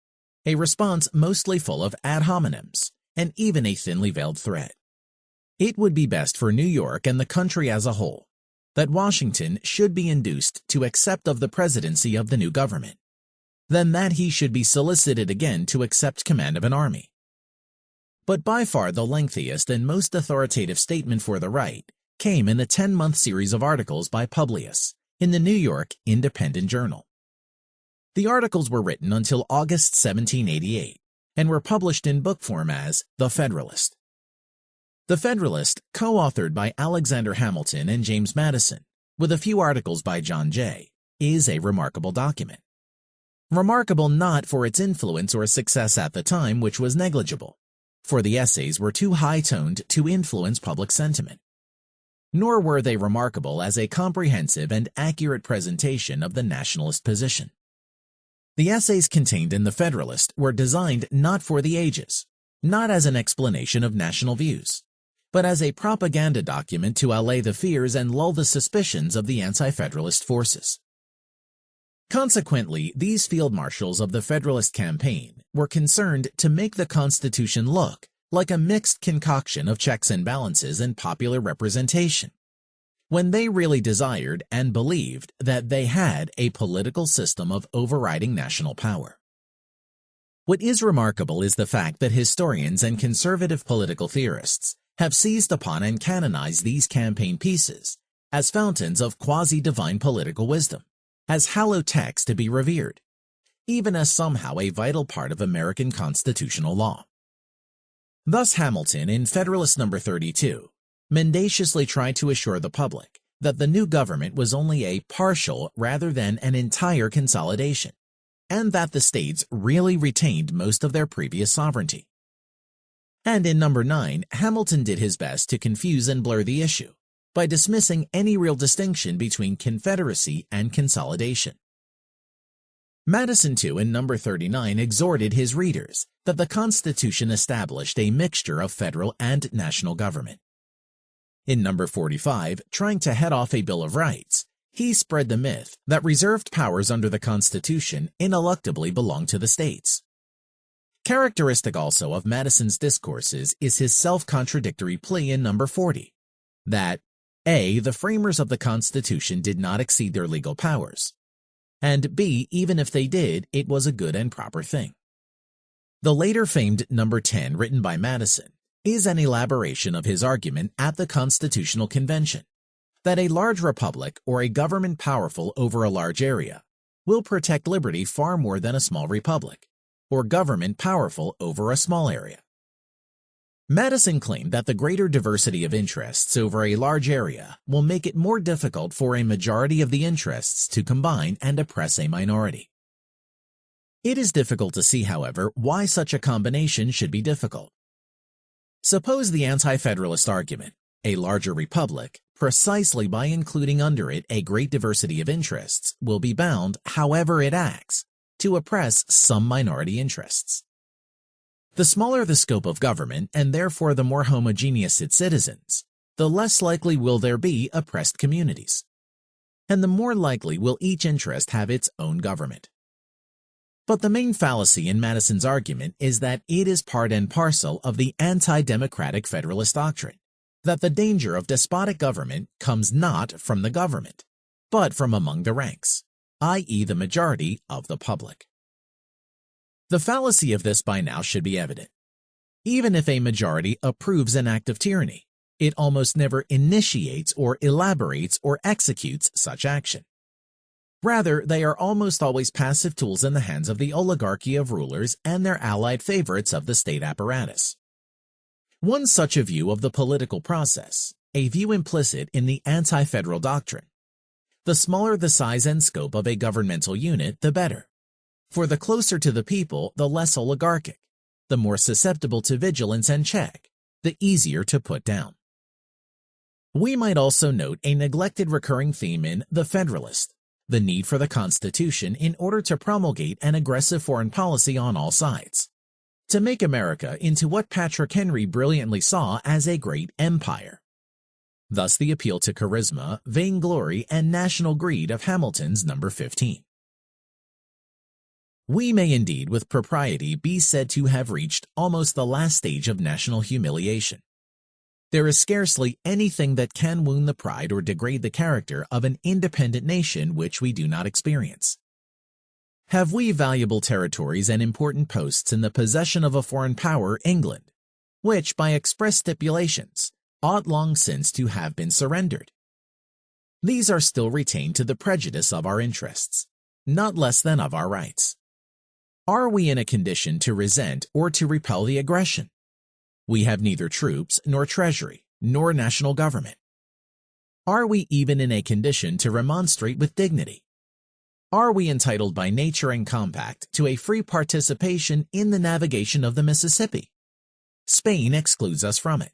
a response mostly full of ad hominems and even a thinly veiled threat. It would be best for New York and the country as a whole that Washington should be induced to accept of the presidency of the new government, then that he should be solicited again to accept command of an army. But by far the lengthiest and most authoritative statement for the right came in the 10-month series of articles by Publius in the New York Independent Journal. The articles were written until August 1788 and were published in book form as The Federalist. The Federalist, co-authored by Alexander Hamilton and James Madison, with a few articles by John Jay, is a remarkable document. Remarkable not for its influence or success at the time, which was negligible, for the essays were too high-toned to influence public sentiment. Nor were they remarkable as a comprehensive and accurate presentation of the nationalist position. The essays contained in the Federalist were designed not for the ages, not as an explanation of national views, but as a propaganda document to allay the fears and lull the suspicions of the anti-Federalist forces. Consequently, these field marshals of the Federalist campaign were concerned to make the Constitution look like a mixed concoction of checks and balances and popular representation, when they really desired and believed that they had a political system of overriding national power. What is remarkable is the fact that historians and conservative political theorists have seized upon and canonized these campaign pieces as fountains of quasi-divine political wisdom, as hallowed texts to be revered, even as somehow a vital part of American constitutional law. Thus Hamilton, in Federalist No. 32, mendaciously tried to assure the public that the new government was only a partial rather than an entire consolidation, and that the states really retained most of their previous sovereignty. And in No. 9, Hamilton did his best to confuse and blur the issue by dismissing any real distinction between confederacy and consolidation. Madison, too, in No. 39 exhorted his readers that the Constitution established a mixture of federal and national government. In No. 45, trying to head off a Bill of Rights, he spread the myth that reserved powers under the Constitution ineluctably belong to the states. Characteristic also of Madison's discourses is his self-contradictory plea in No. 40, that A, the framers of the Constitution did not exceed their legal powers, and B, even if they did, it was a good and proper thing. The later famed No. 10, written by Madison, is an elaboration of his argument at the Constitutional Convention, that a large republic or a government powerful over a large area will protect liberty far more than a small republic, or government powerful over a small area. Madison claimed that the greater diversity of interests over a large area will make it more difficult for a majority of the interests to combine and oppress a minority. It is difficult to see, however, why such a combination should be difficult. Suppose the Anti-Federalist argument, a larger republic, precisely by including under it a great diversity of interests, will be bound, however it acts, to oppress some minority interests. The smaller the scope of government, and therefore the more homogeneous its citizens, the less likely will there be oppressed communities, and the more likely will each interest have its own government. But the main fallacy in Madison's argument is that it is part and parcel of the anti-democratic Federalist doctrine, that the danger of despotic government comes not from the government, but from among the ranks, i.e. the majority of the public. The fallacy of this by now should be evident. Even if a majority approves an act of tyranny, it almost never initiates or elaborates or executes such action. Rather, they are almost always passive tools in the hands of the oligarchy of rulers and their allied favorites of the state apparatus. One such a view of the political process, a view implicit in the anti-federal doctrine. The smaller the size and scope of a governmental unit, the better. For the closer to the people, the less oligarchic, the more susceptible to vigilance and check, the easier to put down. We might also note a neglected recurring theme in The Federalist, the need for the Constitution in order to promulgate an aggressive foreign policy on all sides, to make America into what Patrick Henry brilliantly saw as a great empire. Thus the appeal to charisma, vainglory, and national greed of Hamilton's No. 15. We may indeed with propriety be said to have reached almost the last stage of national humiliation. There is scarcely anything that can wound the pride or degrade the character of an independent nation which we do not experience. Have we valuable territories and important posts in the possession of a foreign power, England, which, by express stipulations, ought long since to have been surrendered? These are still retained to the prejudice of our interests, not less than of our rights. Are we in a condition to resent or to repel the aggression? We have neither troops, nor treasury, nor national government. Are we even in a condition to remonstrate with dignity? Are we entitled by nature and compact to a free participation in the navigation of the Mississippi? Spain excludes us from it.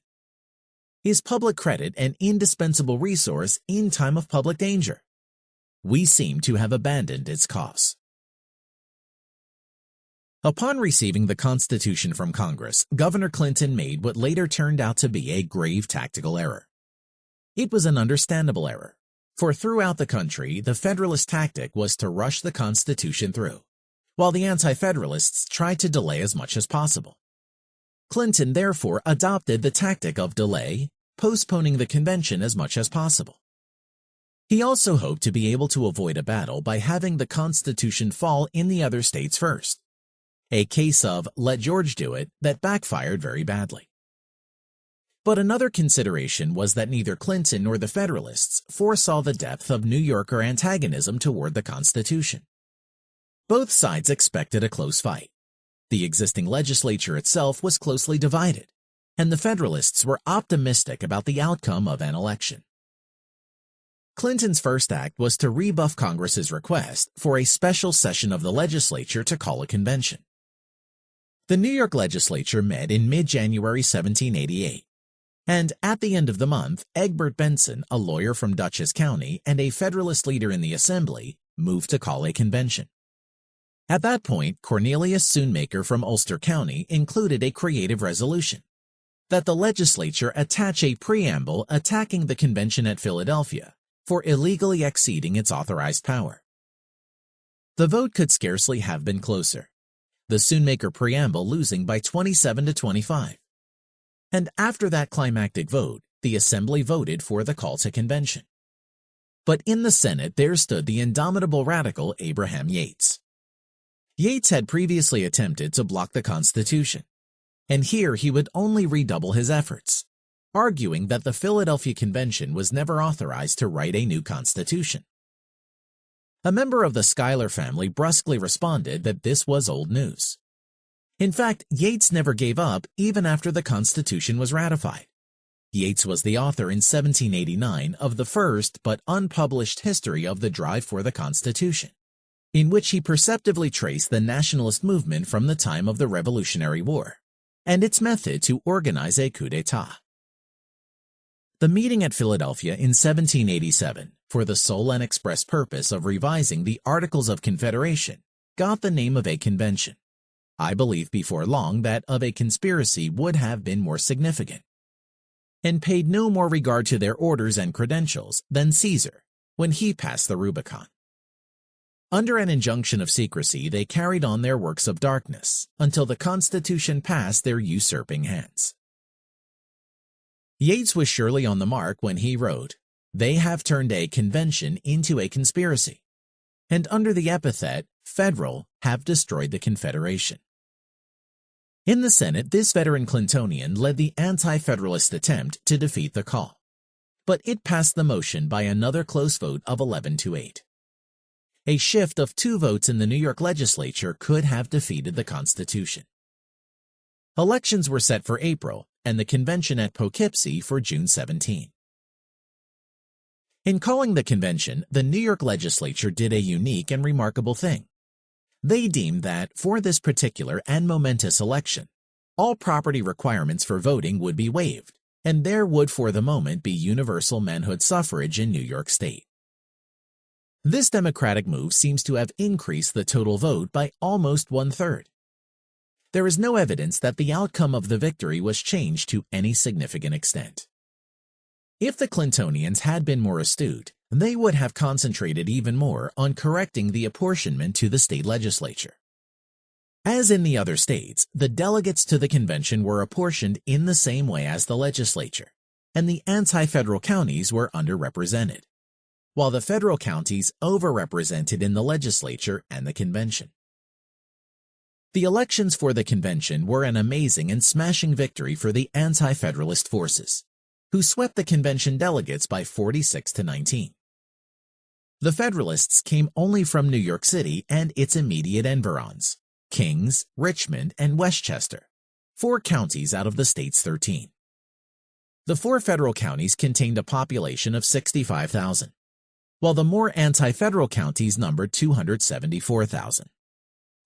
Is public credit an indispensable resource in time of public danger? We seem to have abandoned its cause. Upon receiving the Constitution from Congress, Governor Clinton made what later turned out to be a grave tactical error. It was an understandable error, for throughout the country, the Federalist tactic was to rush the Constitution through, while the Anti-Federalists tried to delay as much as possible. Clinton therefore adopted the tactic of delay, postponing the convention as much as possible. He also hoped to be able to avoid a battle by having the Constitution fall in the other states first. A case of let George do it that backfired very badly. But another consideration was that neither Clinton nor the Federalists foresaw the depth of New Yorker antagonism toward the Constitution. Both sides expected a close fight. The existing legislature itself was closely divided, and the Federalists were optimistic about the outcome of an election. Clinton's first act was to rebuff Congress's request for a special session of the legislature to call a convention. The New York legislature met in mid-January 1788. And at the end of the month, Egbert Benson, a lawyer from Dutchess County and a Federalist leader in the Assembly, moved to call a convention. At that point, Cornelius Soonmaker from Ulster County included a creative resolution that the legislature attach a preamble attacking the convention at Philadelphia for illegally exceeding its authorized power. The vote could scarcely have been closer, the Soonmaker preamble losing by 27 to 25. And after that climactic vote, the Assembly voted for the call to convention. But in the Senate there stood the indomitable radical Abraham Yates. Yates had previously attempted to block the Constitution, and here he would only redouble his efforts, arguing that the Philadelphia Convention was never authorized to write a new Constitution. A member of the Schuyler family brusquely responded that this was old news. In fact, Yates never gave up even after the Constitution was ratified. Yates was the author in 1789 of the first but unpublished history of the drive for the Constitution, in which he perceptively traced the nationalist movement from the time of the Revolutionary War and its method to organize a coup d'etat. The meeting at Philadelphia in 1787, for the sole and express purpose of revising the Articles of Confederation, got the name of a convention. I believe before long that of a conspiracy would have been more significant, and paid no more regard to their orders and credentials than Caesar when he passed the Rubicon. Under an injunction of secrecy, they carried on their works of darkness until the Constitution passed their usurping hands. Yates was surely on the mark when he wrote, "They have turned a convention into a conspiracy, and under the epithet federal have destroyed the Confederation." In the Senate, this veteran Clintonian led the Anti-Federalist attempt to defeat the call, but it passed the motion by another close vote of 11 to 8. A shift of 2 votes in the New York legislature could have defeated the Constitution. Elections were set for April, and the convention at Poughkeepsie for June 17. In calling the convention, the New York legislature did a unique and remarkable thing. They deemed that, for this particular and momentous election, all property requirements for voting would be waived, and there would for the moment be universal manhood suffrage in New York State. This democratic move seems to have increased the total vote by almost 1/3. There is no evidence that the outcome of the victory was changed to any significant extent. If the Clintonians had been more astute, they would have concentrated even more on correcting the apportionment to the state legislature. As in the other states, the delegates to the convention were apportioned in the same way as the legislature, and the anti-federal counties were underrepresented, while the federal counties overrepresented in the legislature and the convention. The elections for the convention were an amazing and smashing victory for the anti-federalist forces, who swept the convention delegates by 46 to 19. The Federalists came only from New York City and its immediate environs, Kings, Richmond, and Westchester, 4 counties out of the state's 13. The 4 federal counties contained a population of 65,000, while the more anti-federal counties numbered 274,000.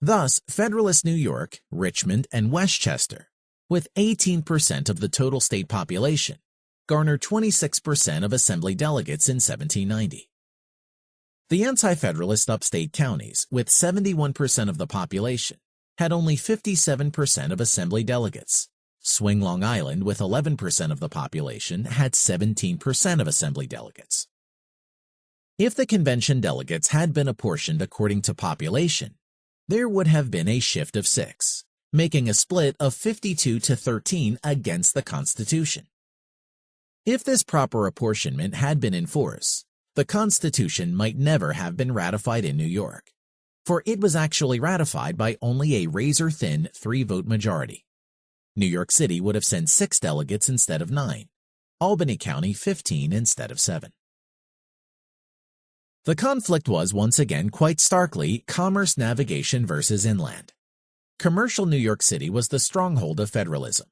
Thus, Federalist New York, Richmond, and Westchester, with 18% of the total state population, garnered 26% of assembly delegates in 1790. The anti-federalist upstate counties, with 71% of the population, had only 57% of assembly delegates. Swing Long Island, with 11% of the population, had 17% of assembly delegates. If the convention delegates had been apportioned according to population, there would have been a shift of 6, making a split of 52 to 13 against the Constitution. If this proper apportionment had been in force, the Constitution might never have been ratified in New York, for it was actually ratified by only a razor-thin 3-vote majority. New York City would have sent 6 delegates instead of 9, Albany County 15 instead of 7. The conflict was once again quite starkly commerce navigation versus inland. Commercial New York City was the stronghold of federalism,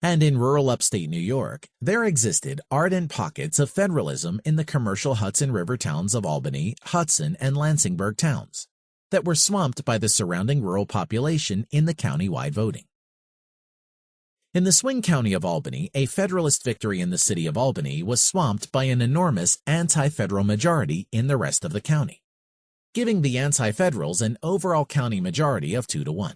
and in rural upstate New York, there existed ardent pockets of federalism in the commercial Hudson River towns of Albany, Hudson, and Lansingburg towns that were swamped by the surrounding rural population in the county-wide voting. In the swing county of Albany, a Federalist victory in the city of Albany was swamped by an enormous anti-federal majority in the rest of the county, giving the Anti-Federals an overall county majority of 2-1.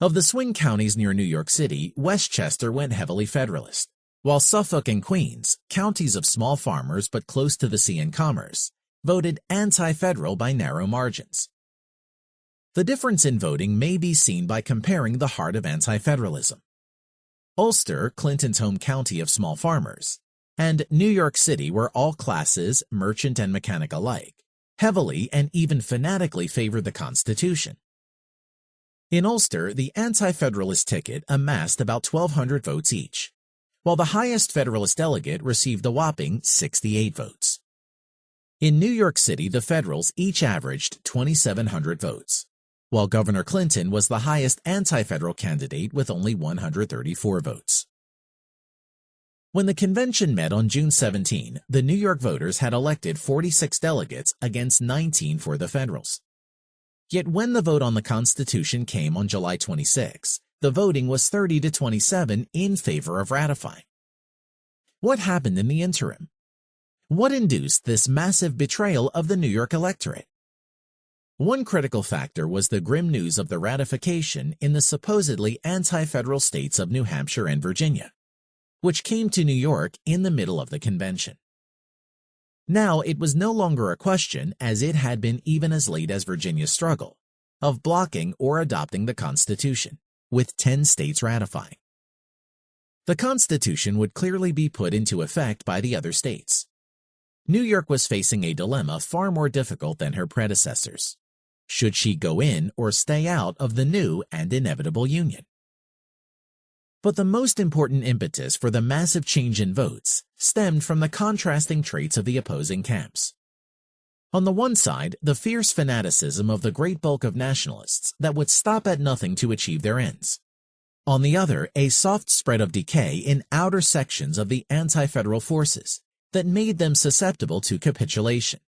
Of the swing counties near New York City, Westchester went heavily Federalist, while Suffolk and Queens, counties of small farmers but close to the sea and commerce, voted anti-federal by narrow margins. The difference in voting may be seen by comparing the heart of anti-federalism. Ulster, Clinton's home county of small farmers, and New York City, where all classes, merchant and mechanic alike, heavily and even fanatically favored the Constitution. In Ulster, the anti-federalist ticket amassed about 1,200 votes each, while the highest Federalist delegate received a whopping 68 votes. In New York City, the Federals each averaged 2,700 votes, while Governor Clinton was the highest anti-federal candidate with only 134 votes. When the convention met on June 17, the New York voters had elected 46 delegates against 19 for the Federals. Yet when the vote on the Constitution came on July 26, the voting was 30-27 in favor of ratifying. What happened in the interim? What induced this massive betrayal of the New York electorate? One critical factor was the grim news of the ratification in the supposedly anti-federal states of New Hampshire and Virginia, which came to New York in the middle of the convention. Now it was no longer a question, as it had been even as late as Virginia's struggle, of blocking or adopting the Constitution, with 10 states ratifying. The Constitution would clearly be put into effect by the other states. New York was facing a dilemma far more difficult than her predecessors. Should she go in or stay out of the new and inevitable union? But the most important impetus for the massive change in votes stemmed from the contrasting traits of the opposing camps. On the one side, the fierce fanaticism of the great bulk of nationalists that would stop at nothing to achieve their ends. On the other, a soft spread of decay in outer sections of the anti-federal forces that made them susceptible to capitulation.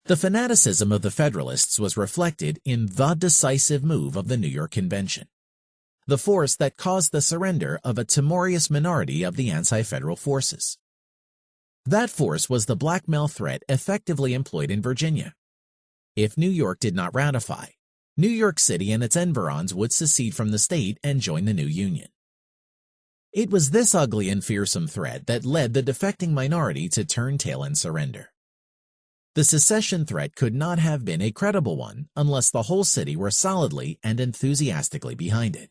The fanaticism of the Federalists was reflected in the decisive move of the New York Convention, the force that caused the surrender of a timorous minority of the anti-federal forces. That force was the blackmail threat effectively employed in Virginia. If New York did not ratify, New York City and its environs would secede from the state and join the new union. It was this ugly and fearsome threat that led the defecting minority to turn tail and surrender. The secession threat could not have been a credible one unless the whole city were solidly and enthusiastically behind it.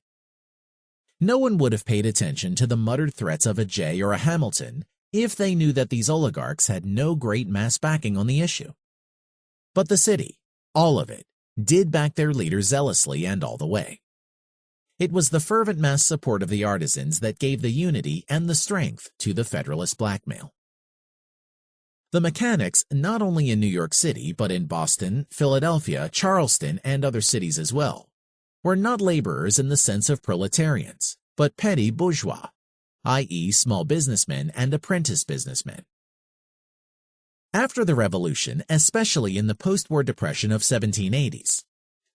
No one would have paid attention to the muttered threats of a Jay or a Hamilton if they knew that these oligarchs had no great mass backing on the issue. But the city, all of it, did back their leader zealously and all the way. It was the fervent mass support of the artisans that gave the unity and the strength to the Federalist blackmail. The mechanics, not only in New York City but in Boston, Philadelphia, Charleston, and other cities as well, were not laborers in the sense of proletarians, but petty bourgeois, i.e. small businessmen and apprentice businessmen. After the Revolution, especially in the post-war depression of 1780s,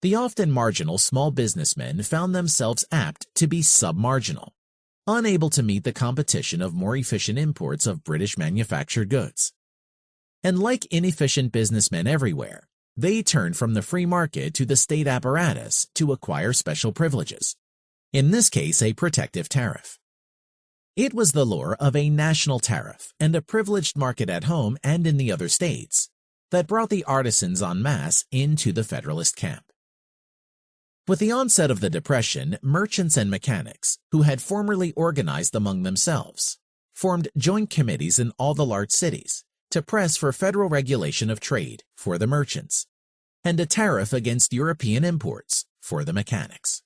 the often marginal small businessmen found themselves apt to be sub-marginal, unable to meet the competition of more efficient imports of British manufactured goods. And like inefficient businessmen everywhere, they turned from the free market to the state apparatus to acquire special privileges, in this case a protective tariff. It was the lure of a national tariff and a privileged market at home and in the other states that brought the artisans en masse into the Federalist camp. With the onset of the Depression, merchants and mechanics, who had formerly organized among themselves, formed joint committees in all the large cities to press for federal regulation of trade for the merchants and a tariff against European imports for the mechanics.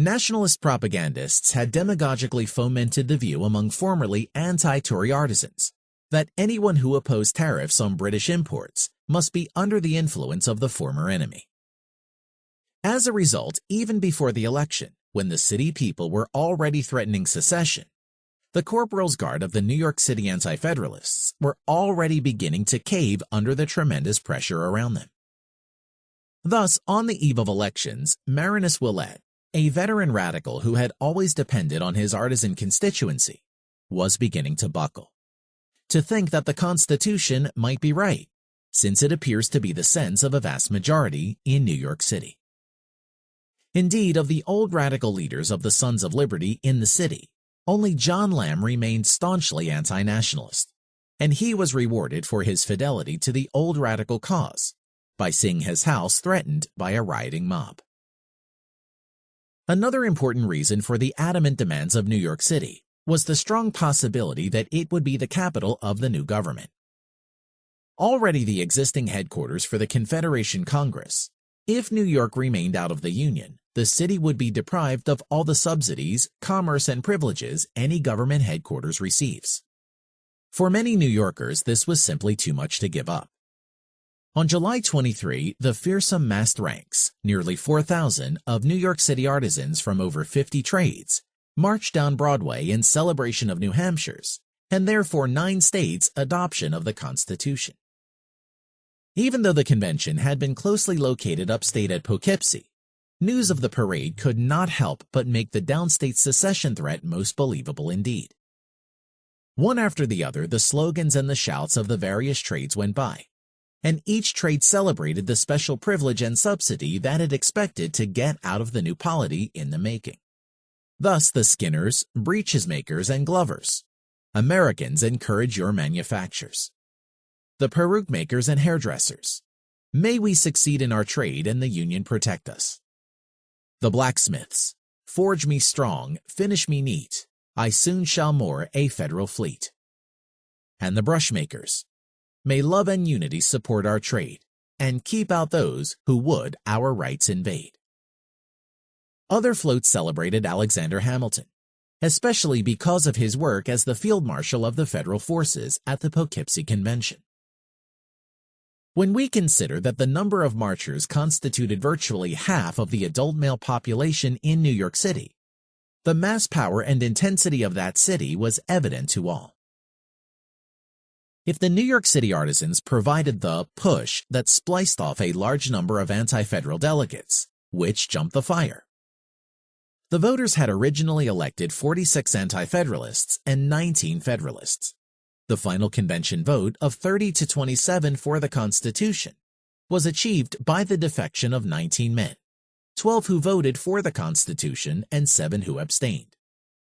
Nationalist propagandists had demagogically fomented the view among formerly anti-Tory artisans that anyone who opposed tariffs on British imports must be under the influence of the former enemy. As a result, even before the election, when the city people were already threatening secession, the Corporal's Guard of the New York City Anti-Federalists were already beginning to cave under the tremendous pressure around them. Thus, on the eve of elections, Marinus Willett, a veteran radical who had always depended on his artisan constituency, was beginning to buckle. To think that the Constitution might be right, since it appears to be the sense of a vast majority in New York City. Indeed, of the old radical leaders of the Sons of Liberty in the city, only John Lamb remained staunchly anti-nationalist, and he was rewarded for his fidelity to the old radical cause by seeing his house threatened by a rioting mob. Another important reason for the adamant demands of New York City was the strong possibility that it would be the capital of the new government. Already the existing headquarters for the Confederation Congress, if New York remained out of the Union, the city would be deprived of all the subsidies, commerce, and privileges any government headquarters receives. For many New Yorkers, this was simply too much to give up. On July 23, the fearsome massed ranks, nearly 4,000 of New York City artisans from over 50 trades, marched down Broadway in celebration of New Hampshire's, and therefore 9 states' adoption of the Constitution. Even though the convention had been closely located upstate at Poughkeepsie, news of the parade could not help but make the downstate secession threat most believable indeed. One after the other, the slogans and the shouts of the various trades went by, and each trade celebrated the special privilege and subsidy that it expected to get out of the new polity in the making. Thus the skinners, breeches makers, and glovers. Americans, encourage your manufactures. The peruke makers and hairdressers. May we succeed in our trade and the union protect us. The blacksmiths. Forge me strong, finish me neat. I soon shall moor a federal fleet. And the brush makers. May love and unity support our trade, and keep out those who would our rights invade. Other floats celebrated Alexander Hamilton, especially because of his work as the Field Marshal of the Federal Forces at the Poughkeepsie Convention. When we consider that the number of marchers constituted virtually half of the adult male population in New York City, the mass power and intensity of that city was evident to all. If the New York City artisans provided the push that spliced off a large number of anti-federal delegates, which jumped the fire, the voters had originally elected 46 anti-federalists and 19 federalists. The final convention vote of 30 to 27 for the Constitution was achieved by the defection of 19 men, 12 who voted for the Constitution and 7 who abstained.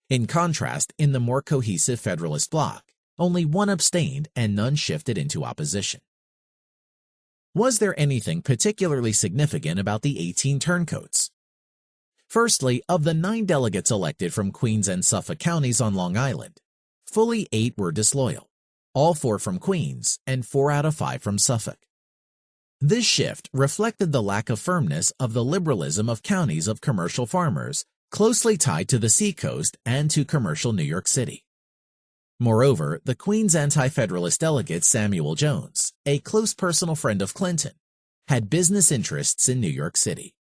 In contrast, in the more cohesive Federalist bloc, only 1 abstained and none shifted into opposition. Was there anything particularly significant about the 18 turncoats? Firstly, of the 9 delegates elected from Queens and Suffolk counties on Long Island, fully 8 were disloyal, all 4 from Queens and 4 out of 5 from Suffolk. This shift reflected the lack of firmness of the liberalism of counties of commercial farmers closely tied to the seacoast and to commercial New York City. Moreover, the Queen's anti-federalist delegate Samuel Jones, a close personal friend of Clinton, had business interests in New York City.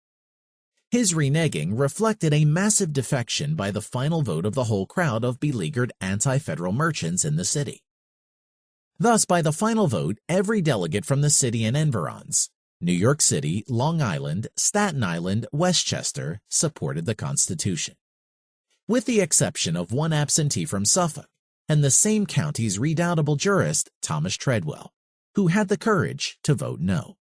His reneging reflected a massive defection by the final vote of the whole crowd of beleaguered anti-federal merchants in the city. Thus, by the final vote, every delegate from the city and environs, New York City, Long Island, Staten Island, Westchester, supported the Constitution, with the exception of 1 absentee from Suffolk, and the same county's redoubtable jurist, Thomas Treadwell, who had the courage to vote no.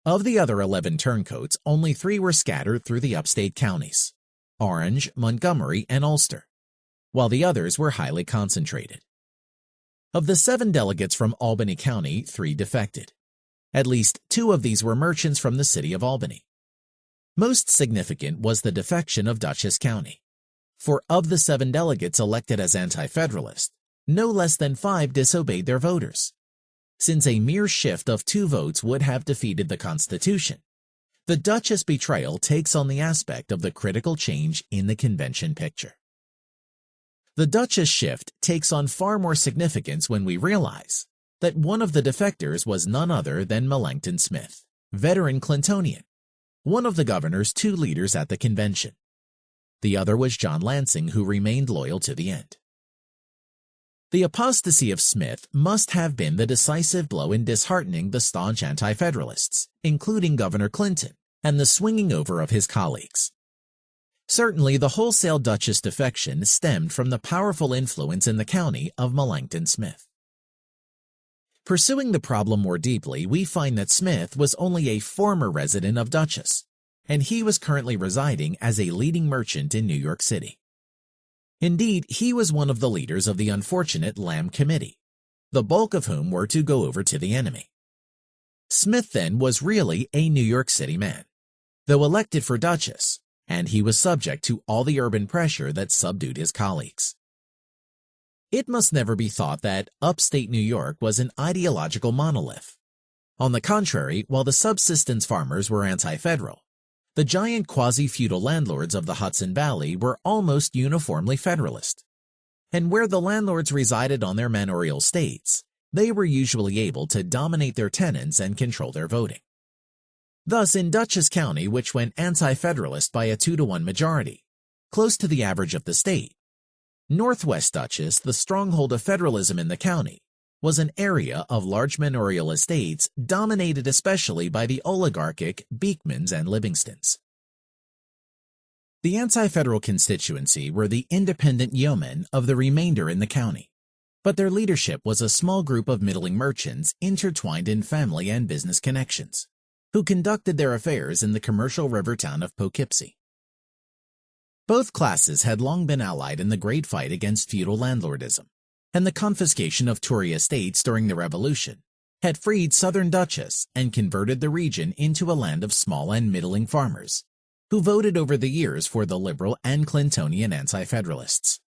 Of the other 11 turncoats, only 3 were scattered through the upstate counties, Orange, Montgomery, and Ulster, while the others were highly concentrated. Of the 7 delegates from Albany County, 3 defected. At least 2 of these were merchants from the city of Albany. Most significant was the defection of Dutchess County. For of the 7 delegates elected as anti-federalist, no less than 5 disobeyed their voters. Since a mere shift of 2 votes would have defeated the Constitution, The Duchess betrayal takes on the aspect of the critical change in the convention picture. The Duchess shift takes on far more significance when we realize that one of the defectors was none other than Melancton Smith, veteran Clintonian, one of the governor's two leaders at the convention. The other was John Lansing, who remained loyal to the end. The apostasy of Smith must have been the decisive blow in disheartening the staunch Anti-Federalists, including Governor Clinton, and the swinging over of his colleagues. Certainly, the wholesale Duchess defection stemmed from the powerful influence in the county of Melancton Smith. Pursuing the problem more deeply, we find that Smith was only a former resident of Dutchess, and he was currently residing as a leading merchant in New York City. Indeed, he was one of the leaders of the unfortunate Lamb Committee, the bulk of whom were to go over to the enemy. Smith, then, was really a New York City man, though elected for Dutchess, and he was subject to all the urban pressure that subdued his colleagues. It must never be thought that upstate New York was an ideological monolith. On the contrary, while the subsistence farmers were anti-federal, the giant quasi-feudal landlords of the Hudson Valley were almost uniformly Federalist. And where the landlords resided on their manorial states, they were usually able to dominate their tenants and control their voting. Thus, in Dutchess County, which went anti-Federalist by a 2-to-1 majority, close to the average of the state, Northwest Dutchess, the stronghold of federalism in the county, was an area of large manorial estates dominated especially by the oligarchic Beekmans and Livingstons. The anti-federal constituency were the independent yeomen of the remainder in the county, but their leadership was a small group of middling merchants intertwined in family and business connections, who conducted their affairs in the commercial river town of Poughkeepsie. Both classes had long been allied in the great fight against feudal landlordism, and the confiscation of Tory estates during the Revolution had freed southern Dutchess and converted the region into a land of small and middling farmers, who voted over the years for the liberal and Clintonian anti-federalists.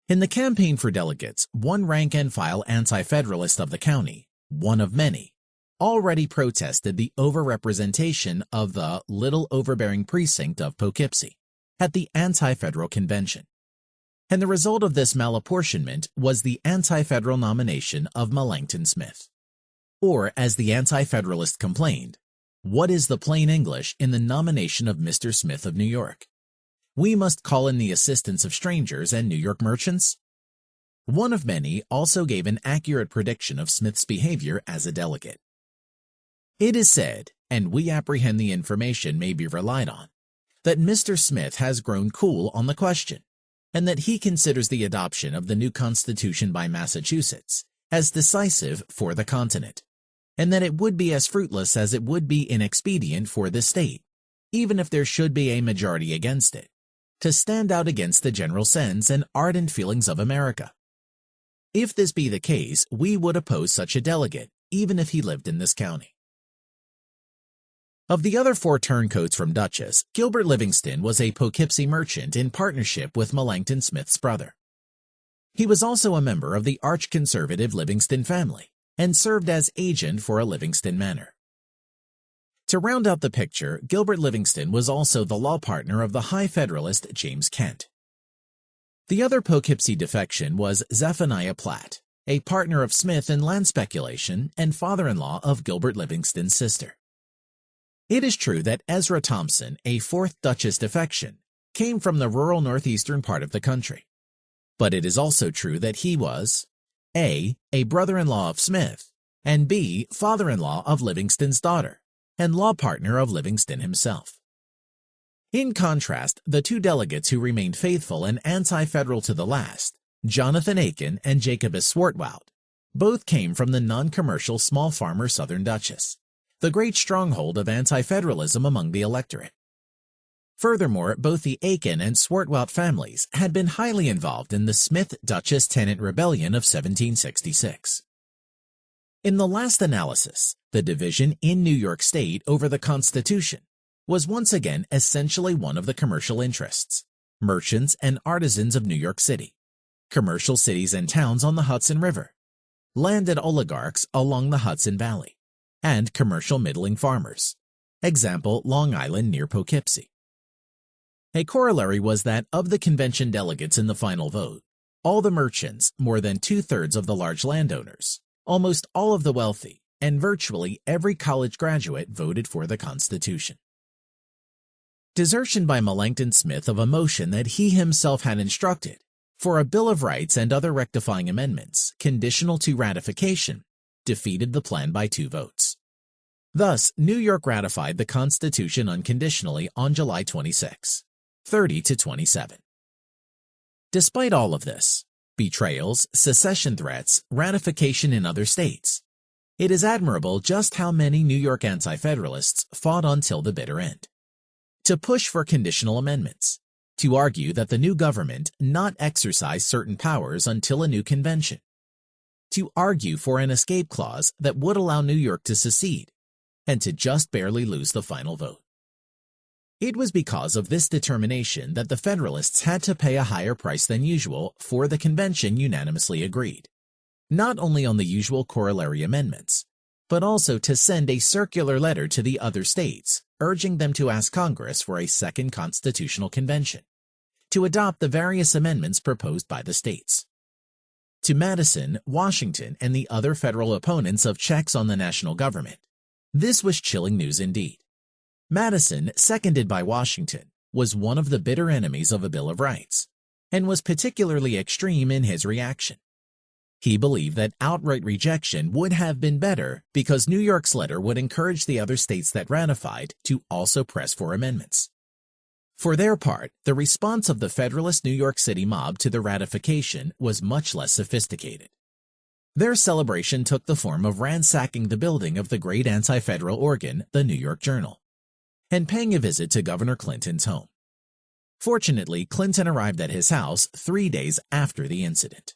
In the campaign for delegates, one rank-and-file anti-federalist of the county, one of many, already protested the overrepresentation of the little overbearing precinct of Poughkeepsie at the anti-federal convention. And the result of this malapportionment was the anti-federal nomination of Melancton Smith. Or, as the anti-federalist complained, what is the plain English in the nomination of Mr. Smith of New York? We must call in the assistance of strangers and New York merchants? One of many also gave an accurate prediction of Smith's behavior as a delegate. It is said, and we apprehend the information may be relied on, that Mr. Smith has grown cool on the question, and that he considers the adoption of the new Constitution by Massachusetts as decisive for the continent, and that it would be as fruitless as it would be inexpedient for the state, even if there should be a majority against it, to stand out against the general sense and ardent feelings of America. If this be the case, we would oppose such a delegate, even if he lived in this county. Of the other 4 turncoats from Dutchess, Gilbert Livingston was a Poughkeepsie merchant in partnership with Melancton Smith's brother. He was also a member of the arch-conservative Livingston family and served as agent for a Livingston manor. To round out the picture, Gilbert Livingston was also the law partner of the High Federalist James Kent. The other Poughkeepsie defection was Zephaniah Platt, a partner of Smith in land speculation and father-in-law of Gilbert Livingston's sister. It is true that Ezra Thompson, a 4th Dutchess defection, came from the rural northeastern part of the country. But it is also true that he was A. a brother-in-law of Smith, and B. father-in-law of Livingston's daughter, and law partner of Livingston himself. In contrast, the 2 delegates who remained faithful and anti-federal to the last, Jonathan Aiken and Jacobus Swartwout, both came from the non-commercial small farmer southern Dutchess, the great stronghold of anti-federalism among the electorate. Furthermore, both the Aiken and Swartwout families had been highly involved in the Smith-Dutchess Tenant Rebellion of 1766. In the last analysis, the division in New York State over the Constitution was once again essentially one of the commercial interests, merchants and artisans of New York City, commercial cities and towns on the Hudson River, landed oligarchs along the Hudson Valley, and commercial middling farmers, Example, Long Island near Poughkeepsie. A corollary was that of the convention delegates in the final vote, all the merchants, more than two-thirds of the large landowners, almost all of the wealthy, and virtually every college graduate voted for the Constitution. Desertion by Melancton Smith of a motion that he himself had instructed for a Bill of Rights and other rectifying amendments, conditional to ratification, defeated the plan by 2 votes. Thus, New York ratified the Constitution unconditionally on July 26, 30-27. Despite all of this, betrayals, secession threats, ratification in other states, it is admirable just how many New York Anti-Federalists fought until the bitter end. To push for conditional amendments, to argue that the new government not exercise certain powers until a new convention, to argue for an escape clause that would allow New York to secede, and to just barely lose the final vote. It was because of this determination that the Federalists had to pay a higher price than usual for the convention unanimously agreed, not only on the usual corollary amendments, but also to send a circular letter to the other states urging them to ask Congress for a second constitutional convention, to adopt the various amendments proposed by the states. To Madison, Washington, and the other federal opponents of checks on the national government, this was chilling news indeed. Madison, seconded by Washington, was one of the bitter enemies of a Bill of Rights, and was particularly extreme in his reaction. He believed that outright rejection would have been better because New York's letter would encourage the other states that ratified to also press for amendments. For their part, the response of the Federalist New York City mob to the ratification was much less sophisticated. Their celebration took the form of ransacking the building of the great anti-federal organ, the New York Journal, and paying a visit to Governor Clinton's home. Fortunately, Clinton arrived at his house 3 days after the incident.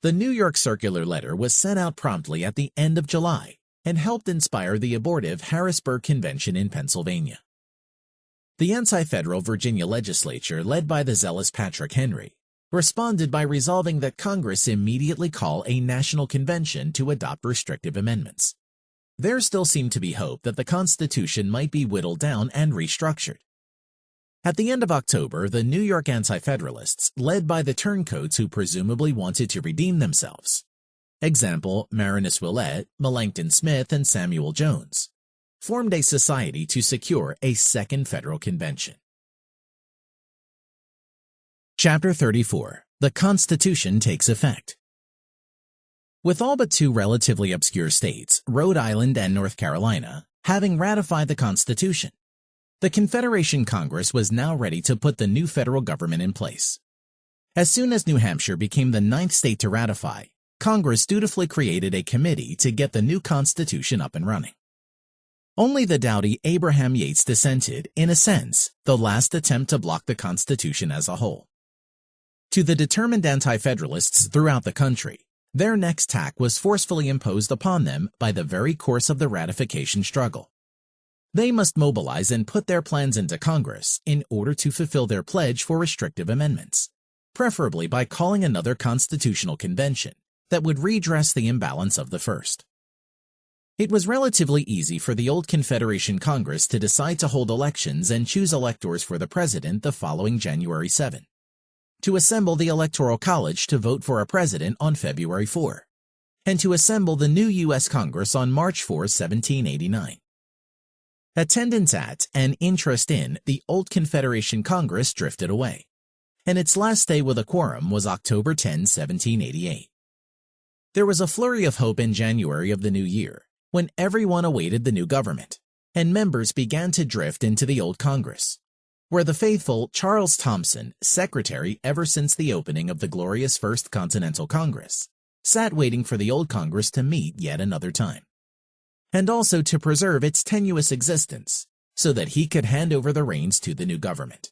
The New York circular letter was sent out promptly at the end of July and helped inspire the abortive Harrisburg Convention in Pennsylvania. The anti-federal Virginia legislature, led by the zealous Patrick Henry, responded by resolving that Congress immediately call a national convention to adopt restrictive amendments. There still seemed to be hope that the Constitution might be whittled down and restructured. At the end of October, the New York Anti-Federalists, led by the turncoats who presumably wanted to redeem themselves, example, Marinus Willett, Melancton Smith, and Samuel Jones, formed a society to secure a second federal convention. Chapter 34. The Constitution Takes Effect. With all but 2 relatively obscure states, Rhode Island and North Carolina, having ratified the Constitution, the Confederation Congress was now ready to put the new federal government in place. As soon as New Hampshire became the 9th state to ratify, Congress dutifully created a committee to get the new Constitution up and running. Only the doughty Abraham Yates dissented, in a sense, the last attempt to block the Constitution as a whole. To the determined Anti-Federalists throughout the country, their next tack was forcefully imposed upon them by the very course of the ratification struggle. They must mobilize and put their plans into Congress in order to fulfill their pledge for restrictive amendments, preferably by calling another constitutional convention that would redress the imbalance of the first. It was relatively easy for the old Confederation Congress to decide to hold elections and choose electors for the president the following January 7, to assemble the Electoral College to vote for a president on February 4, and to assemble the new U.S. Congress on March 4, 1789. Attendance at and interest in the old Confederation Congress drifted away, and its last day with a quorum was October 10, 1788. There was a flurry of hope in January of the new year, when everyone awaited the new government, and members began to drift into the old Congress, where the faithful Charles Thompson, secretary ever since the opening of the glorious First Continental Congress, sat waiting for the old Congress to meet yet another time, and also to preserve its tenuous existence so that he could hand over the reins to the new government.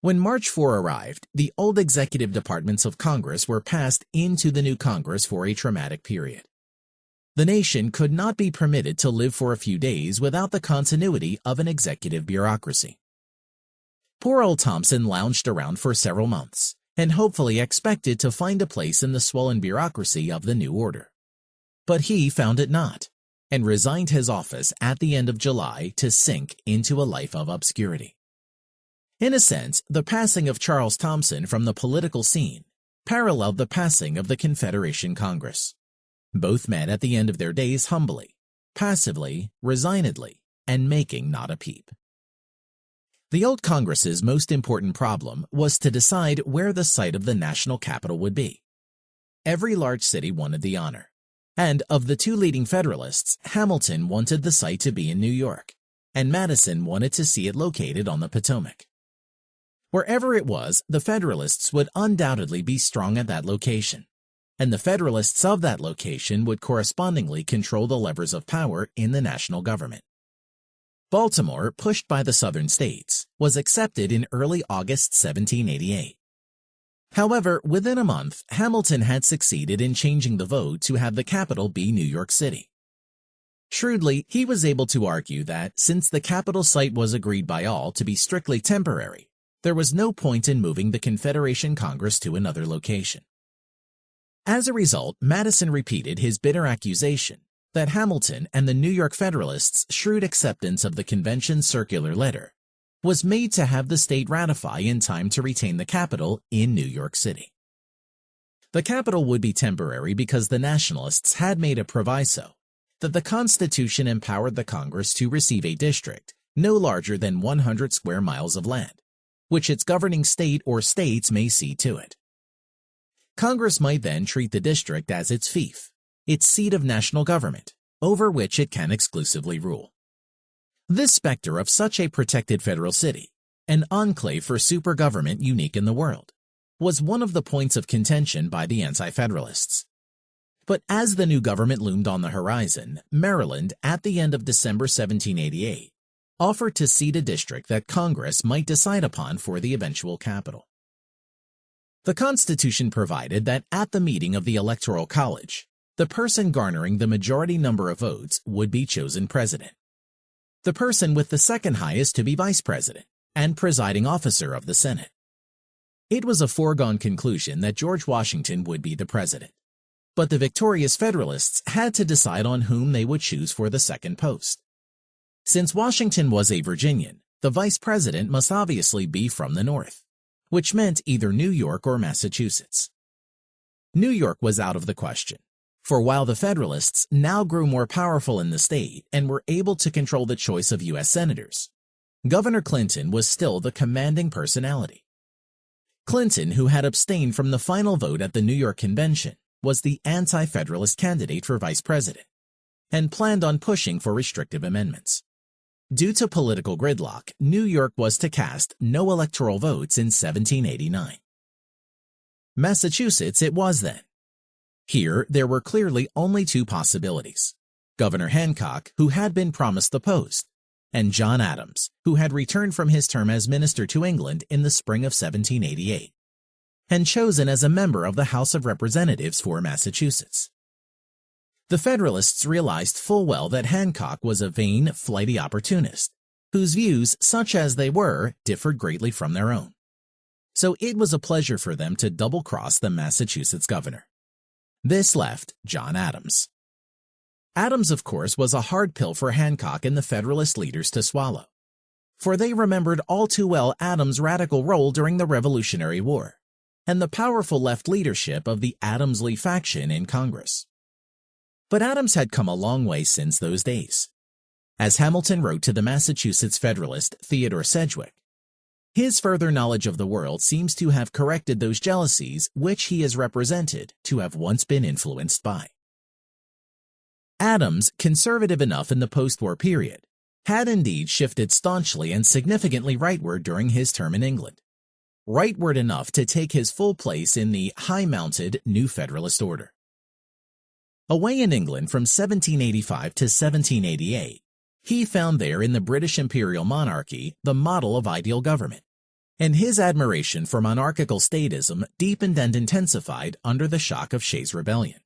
When March 4 arrived, the old executive departments of Congress were passed into the new Congress for a traumatic period. The nation could not be permitted to live for a few days without the continuity of an executive bureaucracy. Poor old Thompson lounged around for several months and hopefully expected to find a place in the swollen bureaucracy of the new order. But he found it not, and resigned his office at the end of July to sink into a life of obscurity. In a sense, the passing of Charles Thomson from the political scene paralleled the passing of the Confederation Congress. Both met at the end of their days humbly, passively, resignedly, and making not a peep. The old Congress's most important problem was to decide where the site of the national capital would be. Every large city wanted the honor, and of the two leading Federalists, Hamilton wanted the site to be in New York, and Madison wanted to see it located on the Potomac. Wherever it was, the Federalists would undoubtedly be strong at that location, and the Federalists of that location would correspondingly control the levers of power in the national government. Baltimore, pushed by the Southern states, was accepted in early August 1788. However, within a month, Hamilton had succeeded in changing the vote to have the capital be New York City. Shrewdly, he was able to argue that, since the capital site was agreed by all to be strictly temporary, there was no point in moving the Confederation Congress to another location. As a result, Madison repeated his bitter accusation that Hamilton and the New York Federalists' shrewd acceptance of the convention's circular letter was made to have the state ratify in time to retain the capital in New York City. The capital would be temporary because the Nationalists had made a proviso that the Constitution empowered the Congress to receive a district no larger than 100 square miles of land, which its governing state or states may cede to it. Congress might then treat the district as its fief, its seat of national government, over which it can exclusively rule. This specter of such a protected federal city, an enclave for supergovernment unique in the world, was one of the points of contention by the Anti-Federalists. But as the new government loomed on the horizon, Maryland, at the end of December 1788, offered to cede a district that Congress might decide upon for the eventual capital. The Constitution provided that at the meeting of the Electoral College, the person garnering the majority number of votes would be chosen president, the person with the second highest to be vice president and presiding officer of the Senate. It was a foregone conclusion that George Washington would be the president, but the victorious Federalists had to decide on whom they would choose for the second post. Since Washington was a Virginian, the vice president must obviously be from the North, which meant either New York or Massachusetts. New York was out of the question, for while the Federalists now grew more powerful in the state and were able to control the choice of U.S. senators, Governor Clinton was still the commanding personality. Clinton, who had abstained from the final vote at the New York Convention, was the anti-Federalist candidate for vice president and planned on pushing for restrictive amendments. Due to political gridlock, New York was to cast no electoral votes in 1789. Massachusetts it was then. Here, there were clearly only two possibilities: Governor Hancock, who had been promised the post, and John Adams, who had returned from his term as minister to England in the spring of 1788, and chosen as a member of the House of Representatives for Massachusetts. The Federalists realized full well that Hancock was a vain, flighty opportunist, whose views, such as they were, differed greatly from their own. So it was a pleasure for them to double-cross the Massachusetts governor. This left John Adams. Adams, of course, was a hard pill for Hancock and the Federalist leaders to swallow, for they remembered all too well Adams' radical role during the Revolutionary War and the powerful left leadership of the Adamsley faction in Congress. But Adams had come a long way since those days. As Hamilton wrote to the Massachusetts Federalist Theodore Sedgwick, his further knowledge of the world seems to have corrected those jealousies which he is represented to have once been influenced by. Adams, conservative enough in the post-war period, had indeed shifted staunchly and significantly rightward during his term in England, rightward enough to take his full place in the high-mounted New Federalist order. Away in England from 1785 to 1788, he found there in the British imperial monarchy the model of ideal government, and his admiration for monarchical statism deepened and intensified under the shock of Shays' Rebellion.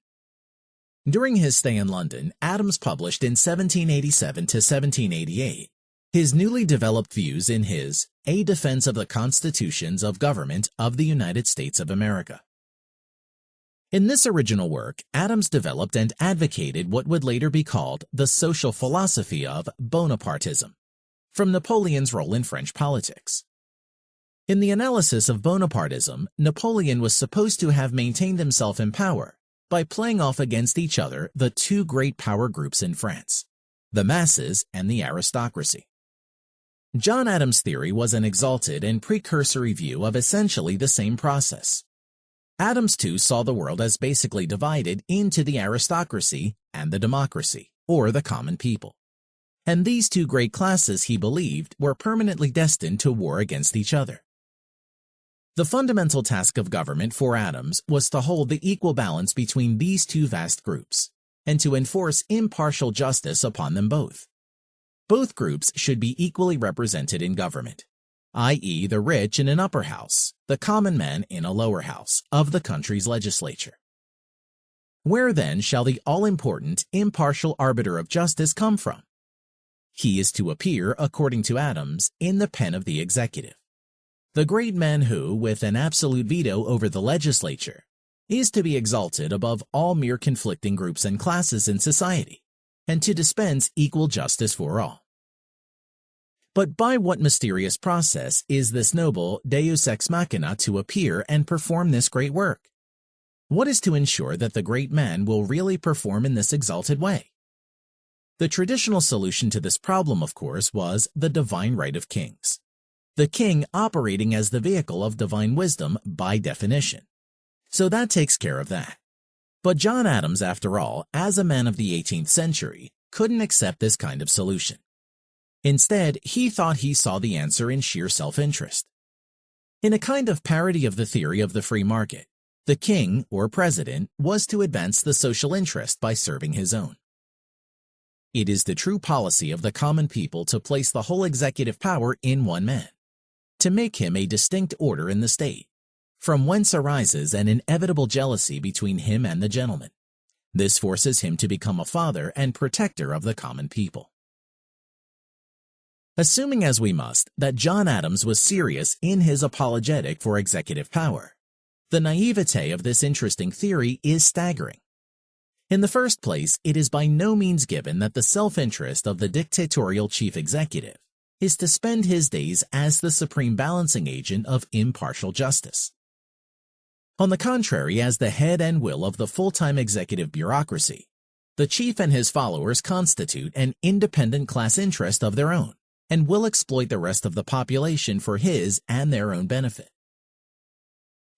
During his stay in London, Adams published in 1787 to 1788 his newly developed views in his A Defense of the Constitutions of Government of the United States of America. In this original work, Adams developed and advocated what would later be called the social philosophy of Bonapartism, from Napoleon's role in French politics. In the analysis of Bonapartism, Napoleon was supposed to have maintained himself in power by playing off against each other the two great power groups in France, the masses and the aristocracy. John Adams' theory was an exalted and precursory view of essentially the same process. Adams, too, saw the world as basically divided into the aristocracy and the democracy, or the common people. And these two great classes, he believed, were permanently destined to war against each other. The fundamental task of government for Adams was to hold the equal balance between these two vast groups, and to enforce impartial justice upon them both. Both groups should be equally represented in government, i.e., the rich in an upper house, the common man in a lower house of the country's legislature. Where then shall the all-important, impartial arbiter of justice come from? He is to appear, according to Adams, in the pen of the executive, the great man who, with an absolute veto over the legislature, is to be exalted above all mere conflicting groups and classes in society, and to dispense equal justice for all. But by what mysterious process is this noble deus ex machina to appear and perform this great work? What is to ensure that the great man will really perform in this exalted way? The traditional solution to this problem, of course, was the divine right of kings, the king operating as the vehicle of divine wisdom by definition. So that takes care of that. But John Adams, after all, as a man of the 18th century, couldn't accept this kind of solution. Instead, he thought he saw the answer in sheer self-interest. In a kind of parody of the theory of the free market, the king, or president, was to advance the social interest by serving his own. It is the true policy of the common people to place the whole executive power in one man, to make him a distinct order in the state, from whence arises an inevitable jealousy between him and the gentleman. This forces him to become a father and protector of the common people. Assuming, as we must, that John Adams was serious in his apologetic for executive power, the naivete of this interesting theory is staggering. In the first place, it is by no means given that the self-interest of the dictatorial chief executive is to spend his days as the supreme balancing agent of impartial justice. On the contrary, as the head and will of the full-time executive bureaucracy, the chief and his followers constitute an independent class interest of their own, and will exploit the rest of the population for his and their own benefit.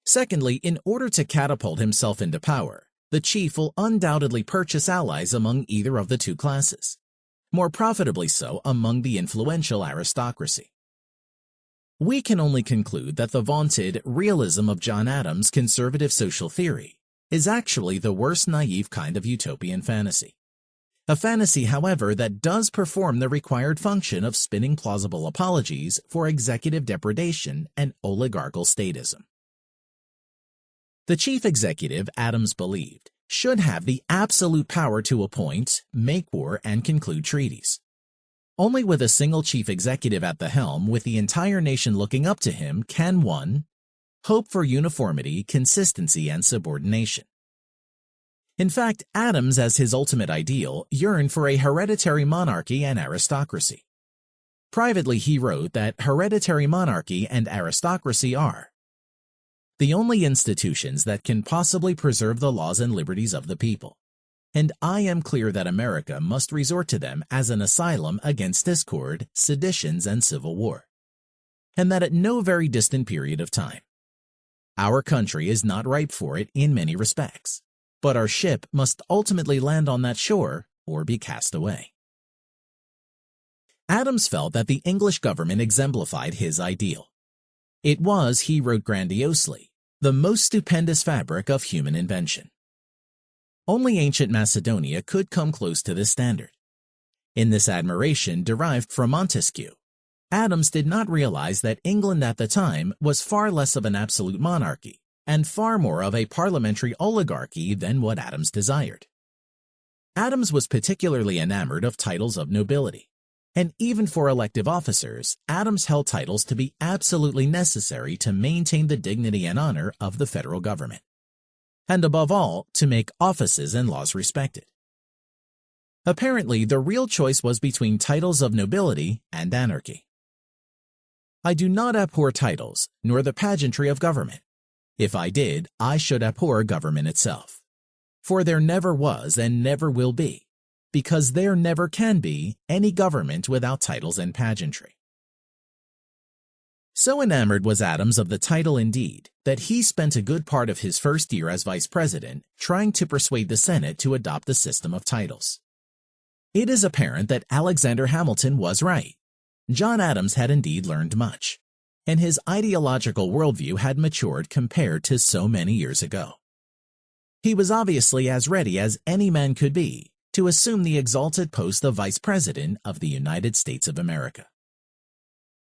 Secondly, in order to catapult himself into power, the chief will undoubtedly purchase allies among either of the two classes, more profitably so among the influential aristocracy. We can only conclude that the vaunted realism of John Adams' conservative social theory is actually the worst naive kind of utopian fantasy. A fantasy, however, that does perform the required function of spinning plausible apologies for executive depredation and oligarchical statism. The chief executive, Adams believed, should have the absolute power to appoint, make war, and conclude treaties. Only with a single chief executive at the helm, with the entire nation looking up to him, can one hope for uniformity, consistency, and subordination. In fact, Adams, as his ultimate ideal, yearned for a hereditary monarchy and aristocracy. Privately, he wrote that hereditary monarchy and aristocracy are the only institutions that can possibly preserve the laws and liberties of the people, and I am clear that America must resort to them as an asylum against discord, seditions, and civil war, and that at no very distant period of time. Our country is not ripe for it in many respects, but our ship must ultimately land on that shore or be cast away. Adams felt that the English government exemplified his ideal. It was, he wrote grandiosely, the most stupendous fabric of human invention. Only ancient Macedonia could come close to this standard. In this admiration derived from Montesquieu, Adams did not realize that England at the time was far less of an absolute monarchy and far more of a parliamentary oligarchy than what Adams desired. Adams was particularly enamored of titles of nobility, and even for elective officers, Adams held titles to be absolutely necessary to maintain the dignity and honor of the federal government. and above all, to make offices and laws respected. Apparently, the real choice was between titles of nobility and anarchy. I do not abhor titles, nor the pageantry of government. If I did, I should abhor government itself. For there never was and never will be, because there never can be, any government without titles and pageantry. So enamored was Adams of the title indeed, that he spent a good part of his first year as vice president trying to persuade the Senate to adopt the system of titles. It is apparent that Alexander Hamilton was right. John Adams had indeed learned much, and his ideological worldview had matured compared to so many years ago. He was obviously as ready as any man could be to assume the exalted post of Vice President of the United States of America.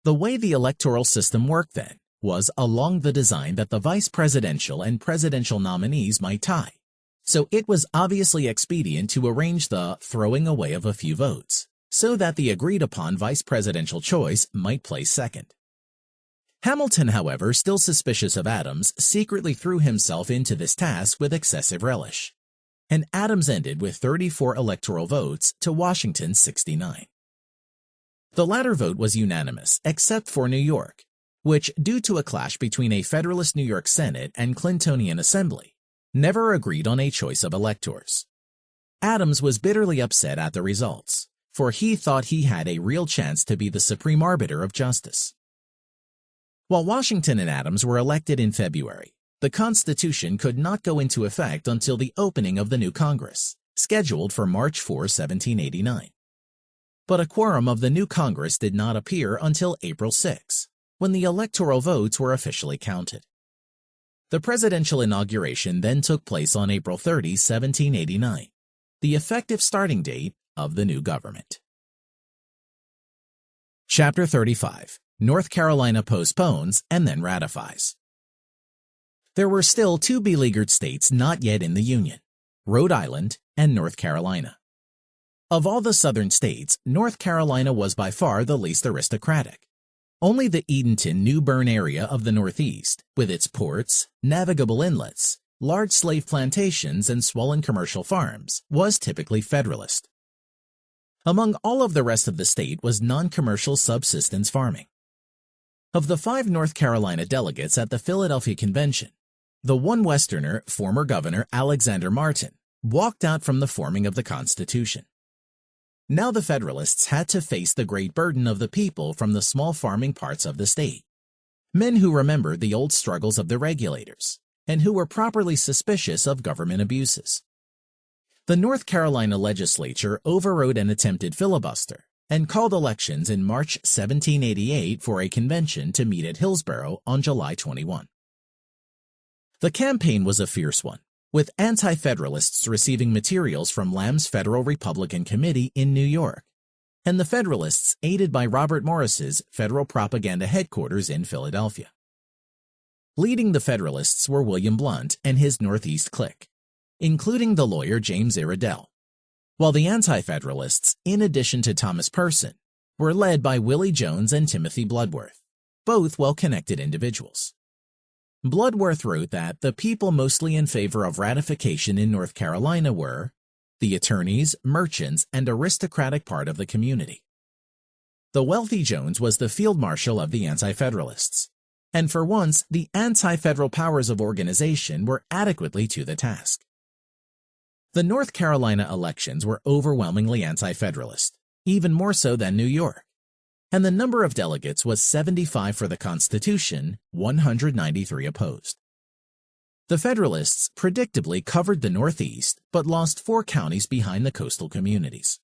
The way the electoral system worked then was along the design that the vice presidential and presidential nominees might tie, so it was obviously expedient to arrange the throwing away of a few votes, so that the agreed-upon vice presidential choice might place second. Hamilton, however, still suspicious of Adams, secretly threw himself into this task with excessive relish, and Adams ended with 34 electoral votes to Washington's 69. The latter vote was unanimous, except for New York, which, due to a clash between a Federalist New York Senate and Clintonian Assembly, never agreed on a choice of electors. Adams was bitterly upset at the results, for he thought he had a real chance to be the supreme arbiter of justice. While Washington and Adams were elected in February, the Constitution could not go into effect until the opening of the new Congress, scheduled for March 4, 1789. But a quorum of the new Congress did not appear until April 6, when the electoral votes were officially counted. The presidential inauguration then took place on April 30, 1789, the effective starting date of the new government. Chapter 35. North Carolina postpones and then ratifies. There were still two beleaguered states not yet in the Union, Rhode Island and North Carolina. Of all the southern states, North Carolina was by far the least aristocratic. Only the Edenton-New Bern area of the Northeast, with its ports, navigable inlets, large slave plantations, and swollen commercial farms, was typically Federalist. Among all of the rest of the state was non-commercial subsistence farming. Of the 5 North Carolina delegates at the Philadelphia Convention, the one Westerner, former Governor Alexander Martin, walked out from the forming of the Constitution. Now the Federalists had to face the great burden of the people from the small farming parts of the state, men who remembered the old struggles of the regulators, and who were properly suspicious of government abuses. The North Carolina legislature overrode an attempted filibuster and called elections in March 1788 for a convention to meet at Hillsborough on July 21. The campaign was a fierce one, with Anti-Federalists receiving materials from Lamb's Federal Republican Committee in New York, and the Federalists aided by Robert Morris's Federal Propaganda Headquarters in Philadelphia. Leading the Federalists were William Blount and his Northeast clique, including the lawyer James Iredell, while the Anti-Federalists, in addition to Thomas Person, were led by Willie Jones and Timothy Bloodworth, both well-connected individuals. Bloodworth wrote that the people mostly in favor of ratification in North Carolina were the attorneys, merchants, and aristocratic part of the community. The wealthy Jones was the field marshal of the Anti-Federalists, and for once the anti-federal powers of organization were adequately to the task. The North Carolina elections were overwhelmingly anti-Federalist, even more so than New York, and the number of delegates was 75 for the Constitution, 193 opposed. The Federalists predictably covered the Northeast but lost 4 counties behind the coastal communities.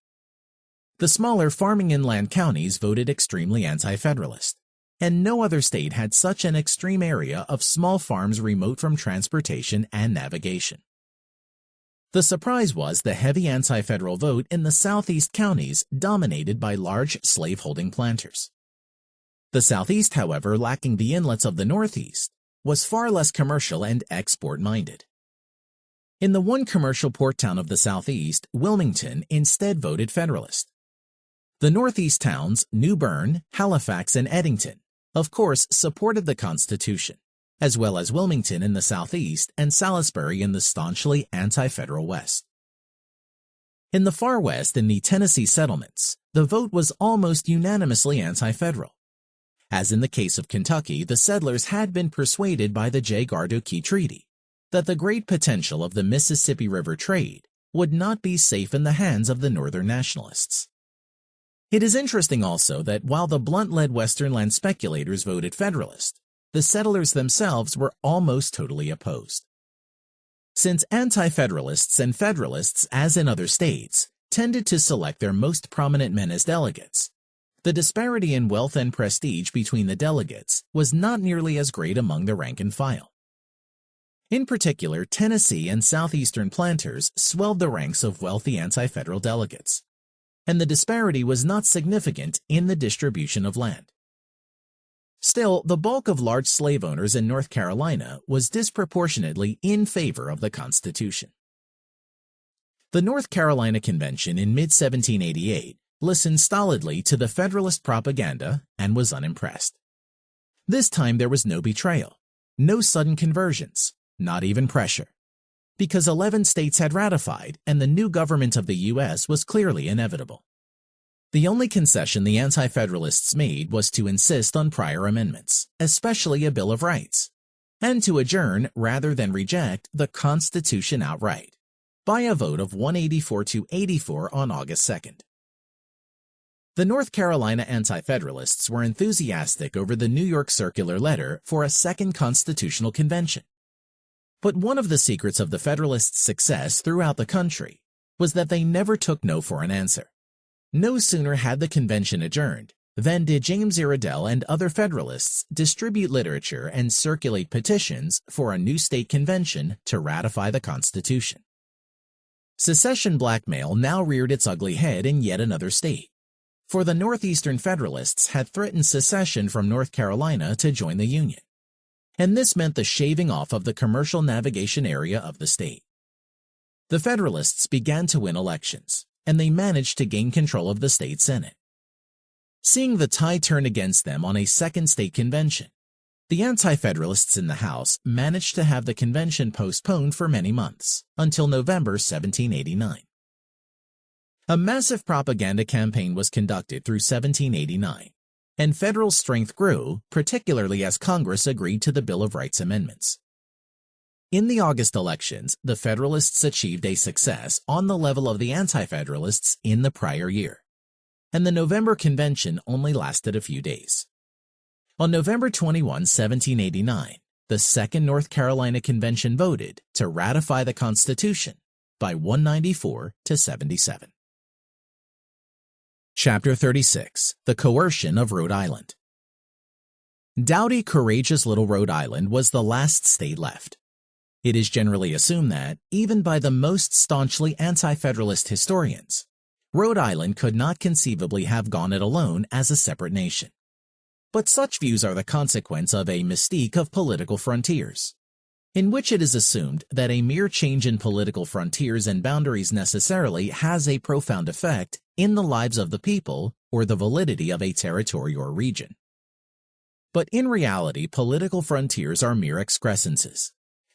The smaller farming inland counties voted extremely anti-Federalist, and no other state had such an extreme area of small farms remote from transportation and navigation. The surprise was the heavy anti-federal vote in the southeast counties dominated by large slaveholding planters. The southeast, however, lacking the inlets of the northeast, was far less commercial and export-minded. In the one commercial port town of the southeast, Wilmington instead voted Federalist. The northeast towns, New Bern, Halifax, and Eddington, of course, supported the Constitution, as well as Wilmington in the southeast and Salisbury in the staunchly anti-federal west. In the far west, in the Tennessee settlements, the vote was almost unanimously anti-federal. As in the case of Kentucky, the settlers had been persuaded by the Jay-Gardoqui Treaty that the great potential of the Mississippi River trade would not be safe in the hands of the Northern Nationalists. It is interesting also that while the Blunt-led Western land speculators voted Federalist, the settlers themselves were almost totally opposed. Since Anti-Federalists and Federalists, as in other states, tended to select their most prominent men as delegates, the disparity in wealth and prestige between the delegates was not nearly as great among the rank and file. In particular, Tennessee and southeastern planters swelled the ranks of wealthy anti-federal delegates, and the disparity was not significant in the distribution of land. Still, the bulk of large slave owners in North Carolina was disproportionately in favor of the Constitution. The North Carolina Convention in mid-1788 listened stolidly to the Federalist propaganda and was unimpressed. This time there was no betrayal, no sudden conversions, not even pressure, because 11 states had ratified and the new government of the U.S. was clearly inevitable. The only concession the Anti-Federalists made was to insist on prior amendments, especially a Bill of Rights, and to adjourn rather than reject the Constitution outright, by a vote of 184 to 84 on August 2nd. The North Carolina Anti-Federalists were enthusiastic over the New York Circular Letter for a second constitutional convention. But one of the secrets of the Federalists' success throughout the country was that they never took no for an answer. No sooner had the convention adjourned than did James Iredell and other Federalists distribute literature and circulate petitions for a new state convention to ratify the Constitution. Secession blackmail now reared its ugly head in yet another state, for the Northeastern Federalists had threatened secession from North Carolina to join the Union, and this meant the shaving off of the commercial navigation area of the state. The Federalists began to win elections, and they managed to gain control of the state Senate. Seeing the tide turn against them on a second state convention, the Anti-Federalists in the House managed to have the convention postponed for many months, until November 1789. A massive propaganda campaign was conducted through 1789, and federal strength grew, particularly as Congress agreed to the Bill of Rights amendments. In the August elections, the Federalists achieved a success on the level of the Anti-Federalists in the prior year, and the November convention only lasted a few days. On November 21, 1789, the Second North Carolina Convention voted to ratify the Constitution by 194 to 77. Chapter 36. The Coercion of Rhode Island. Doughty, courageous little Rhode Island was the last state left. It is generally assumed that, even by the most staunchly anti-federalist historians, Rhode Island could not conceivably have gone it alone as a separate nation. But such views are the consequence of a mystique of political frontiers, in which it is assumed that a mere change in political frontiers and boundaries necessarily has a profound effect in the lives of the people or the validity of a territory or region. But in reality, political frontiers are mere excrescences.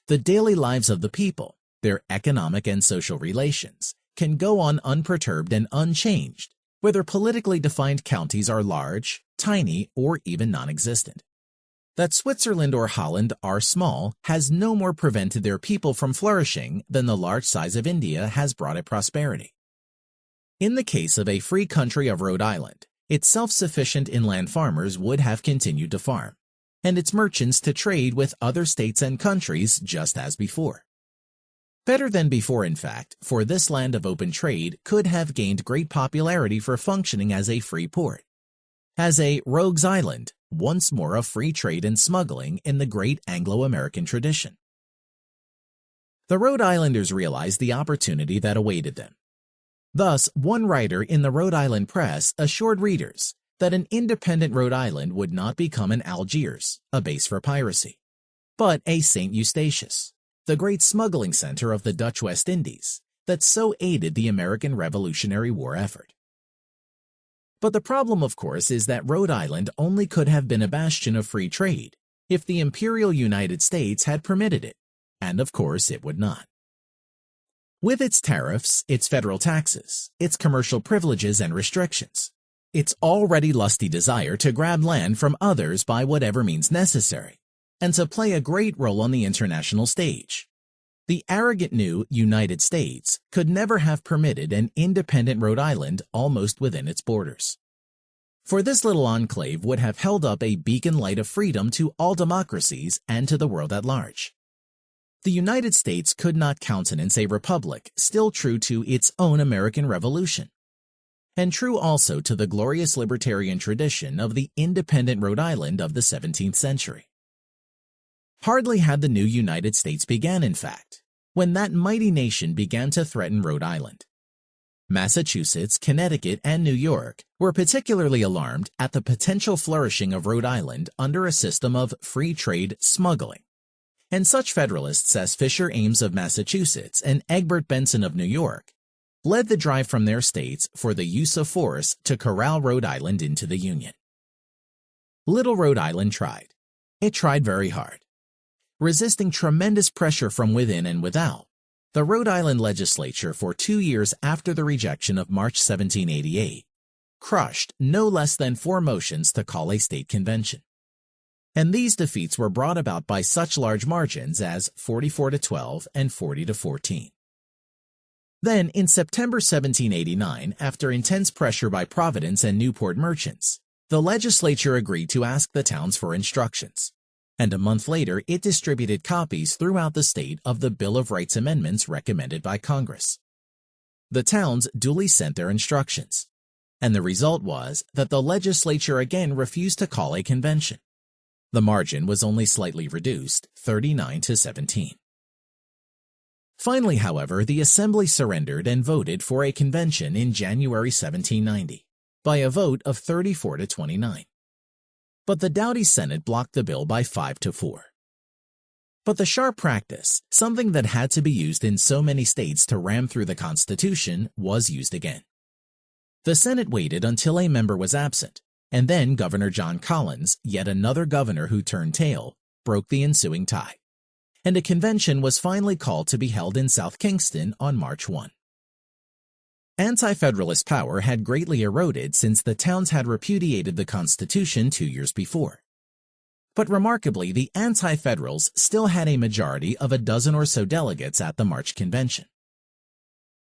The daily lives of the people, their economic and social relations, can go on unperturbed and unchanged, whether politically defined counties are large, tiny, or even non-existent. That Switzerland or Holland are small has no more prevented their people from flourishing than the large size of India has brought it prosperity. In the case of a free country of Rhode Island, its self-sufficient inland farmers would have continued to farm, and its merchants to trade with other states and countries just as before. Better than before, in fact, for this land of open trade could have gained great popularity for functioning as a free port, as a rogues' island, once more of free trade and smuggling in the great Anglo-American tradition. The Rhode Islanders realized the opportunity that awaited them. Thus, one writer in the Rhode Island press assured readers that an independent Rhode Island would not become an Algiers, a base for piracy, but a St. Eustatius, the great smuggling center of the Dutch West Indies that so aided the American Revolutionary War effort. But the problem, of course, is that Rhode Island only could have been a bastion of free trade if the Imperial United States had permitted it, and of course it would not. With its tariffs, its federal taxes, its commercial privileges and restrictions, its already lusty desire to grab land from others by whatever means necessary, and to play a great role on the international stage, the arrogant new United States could never have permitted an independent Rhode Island almost within its borders. For this little enclave would have held up a beacon light of freedom to all democracies and to the world at large. The United States could not countenance a republic still true to its own American Revolution, and true also to the glorious libertarian tradition of the independent Rhode Island of the 17th century. Hardly had the new United States began, in fact, when that mighty nation began to threaten Rhode Island. Massachusetts, Connecticut, and New York were particularly alarmed at the potential flourishing of Rhode Island under a system of free trade smuggling, and such Federalists as Fisher Ames of Massachusetts and Egbert Benson of New York led the drive from their states for the use of force to corral Rhode Island into the Union. Little Rhode Island tried. It tried very hard. Resisting tremendous pressure from within and without, the Rhode Island legislature for 2 years after the rejection of March 1788 crushed no less than 4 motions to call a state convention. And these defeats were brought about by such large margins as 44-12 and 40-14. Then, in September 1789, after intense pressure by Providence and Newport merchants, the legislature agreed to ask the towns for instructions, and a month later it distributed copies throughout the state of the Bill of Rights amendments recommended by Congress. The towns duly sent their instructions, and the result was that the legislature again refused to call a convention. The margin was only slightly reduced, 39-17. Finally, however, the Assembly surrendered and voted for a convention in January 1790 by a vote of 34-29. But the doughty Senate blocked the bill by 5-4. But the sharp practice, something that had to be used in so many states to ram through the Constitution, was used again. The Senate waited until a member was absent, and then Governor John Collins, yet another governor who turned tail, broke the ensuing tie, and a convention was finally called to be held in South Kingston on March 1. Anti-Federalist power had greatly eroded since the towns had repudiated the Constitution 2 years before. But remarkably, the Anti-Federals still had a majority of a dozen or so delegates at the March Convention.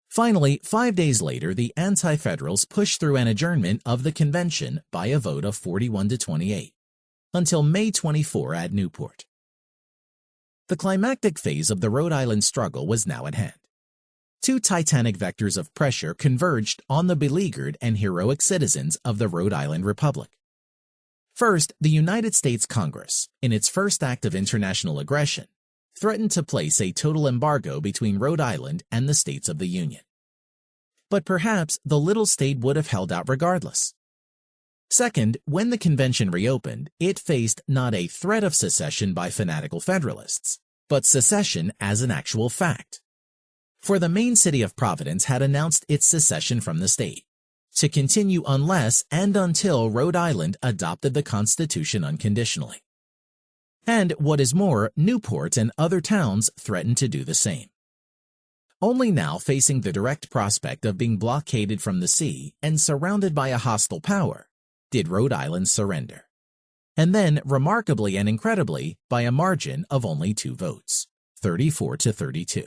Finally, 5 days later, the Anti-Federals pushed through an adjournment of the convention by a vote of 41-28, until May 24 at Newport. The climactic phase of the Rhode Island struggle was now at hand. 2 titanic vectors of pressure converged on the beleaguered and heroic citizens of the Rhode Island Republic. First, the United States Congress, in its first act of international aggression, threatened to place a total embargo between Rhode Island and the states of the Union. But perhaps the little state would have held out regardless. Second, when the convention reopened, it faced not a threat of secession by fanatical Federalists, but secession as an actual fact. For the main city of Providence had announced its secession from the state, to continue unless and until Rhode Island adopted the Constitution unconditionally. And what is more, Newport and other towns threatened to do the same. Only now, facing the direct prospect of being blockaded from the sea and surrounded by a hostile power, did Rhode Island surrender. And then, remarkably and incredibly, by a margin of only 2 votes, 34-32.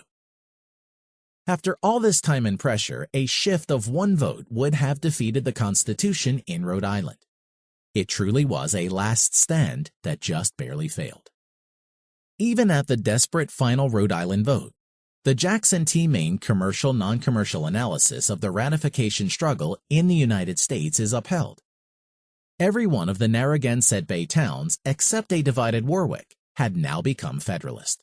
After all this time and pressure, a shift of 1 vote would have defeated the Constitution in Rhode Island. It truly was a last stand that just barely failed. Even at the desperate final Rhode Island vote, the Jackson T. Main commercial non-commercial analysis of the ratification struggle in the United States is upheld. Every one of the Narragansett Bay towns, except a divided Warwick, had now become Federalist.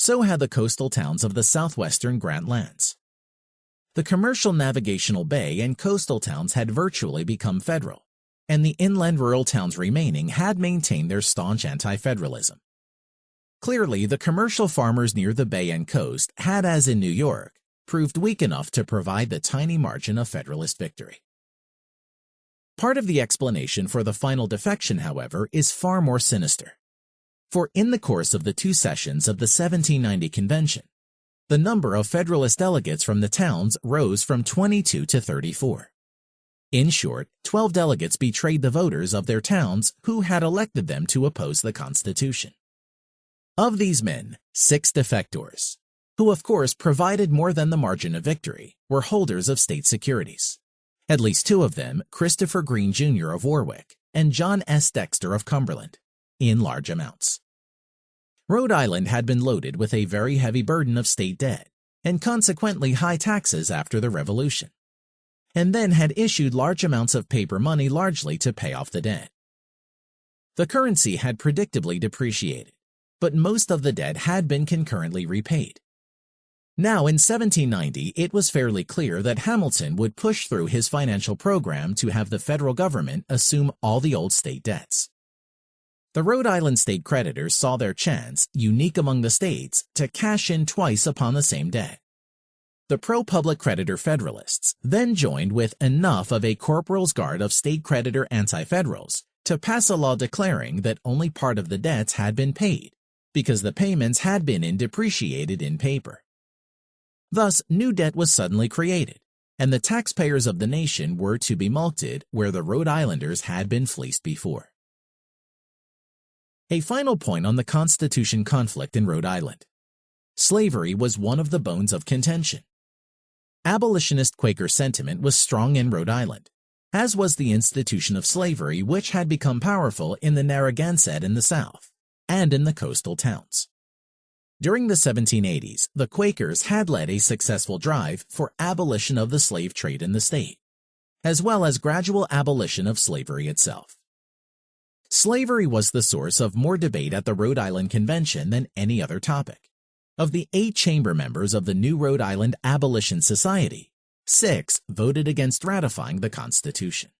So had the coastal towns of the southwestern Grant Lands. The commercial navigational bay and coastal towns had virtually become federal, and the inland rural towns remaining had maintained their staunch anti-federalism. Clearly, the commercial farmers near the bay and coast had, as in New York, proved weak enough to provide the tiny margin of Federalist victory. Part of the explanation for the final defection, however, is far more sinister. For in the course of the 2 sessions of the 1790 convention, the number of Federalist delegates from the towns rose from 22 to 34. In short, 12 delegates betrayed the voters of their towns who had elected them to oppose the Constitution. Of these men, 6 defectors, who of course provided more than the margin of victory, were holders of state securities. At least 2 of them, Christopher Green Jr. of Warwick and John S. Dexter of Cumberland, in large amounts. Rhode Island had been loaded with a very heavy burden of state debt and consequently high taxes after the Revolution, and then had issued large amounts of paper money largely to pay off the debt. The currency had predictably depreciated, but most of the debt had been concurrently repaid. Now in 1790, it was fairly clear that Hamilton would push through his financial program to have the federal government assume all the old state debts. The Rhode Island state creditors saw their chance, unique among the states, to cash in twice upon the same debt. The pro-public creditor Federalists then joined with enough of a corporal's guard of state creditor Anti-Federals to pass a law declaring that only part of the debts had been paid, because the payments had been depreciated in paper. Thus, new debt was suddenly created, and the taxpayers of the nation were to be mulcted where the Rhode Islanders had been fleeced before. A final point on the Constitution conflict in Rhode Island. Slavery was one of the bones of contention. Abolitionist Quaker sentiment was strong in Rhode Island, as was the institution of slavery, which had become powerful in the Narragansett in the South and in the coastal towns. During the 1780s, the Quakers had led a successful drive for abolition of the slave trade in the state, as well as gradual abolition of slavery itself. Slavery was the source of more debate at the Rhode Island Convention than any other topic. Of the 8 chamber members of the new Rhode Island Abolition Society, 6 voted against ratifying the Constitution.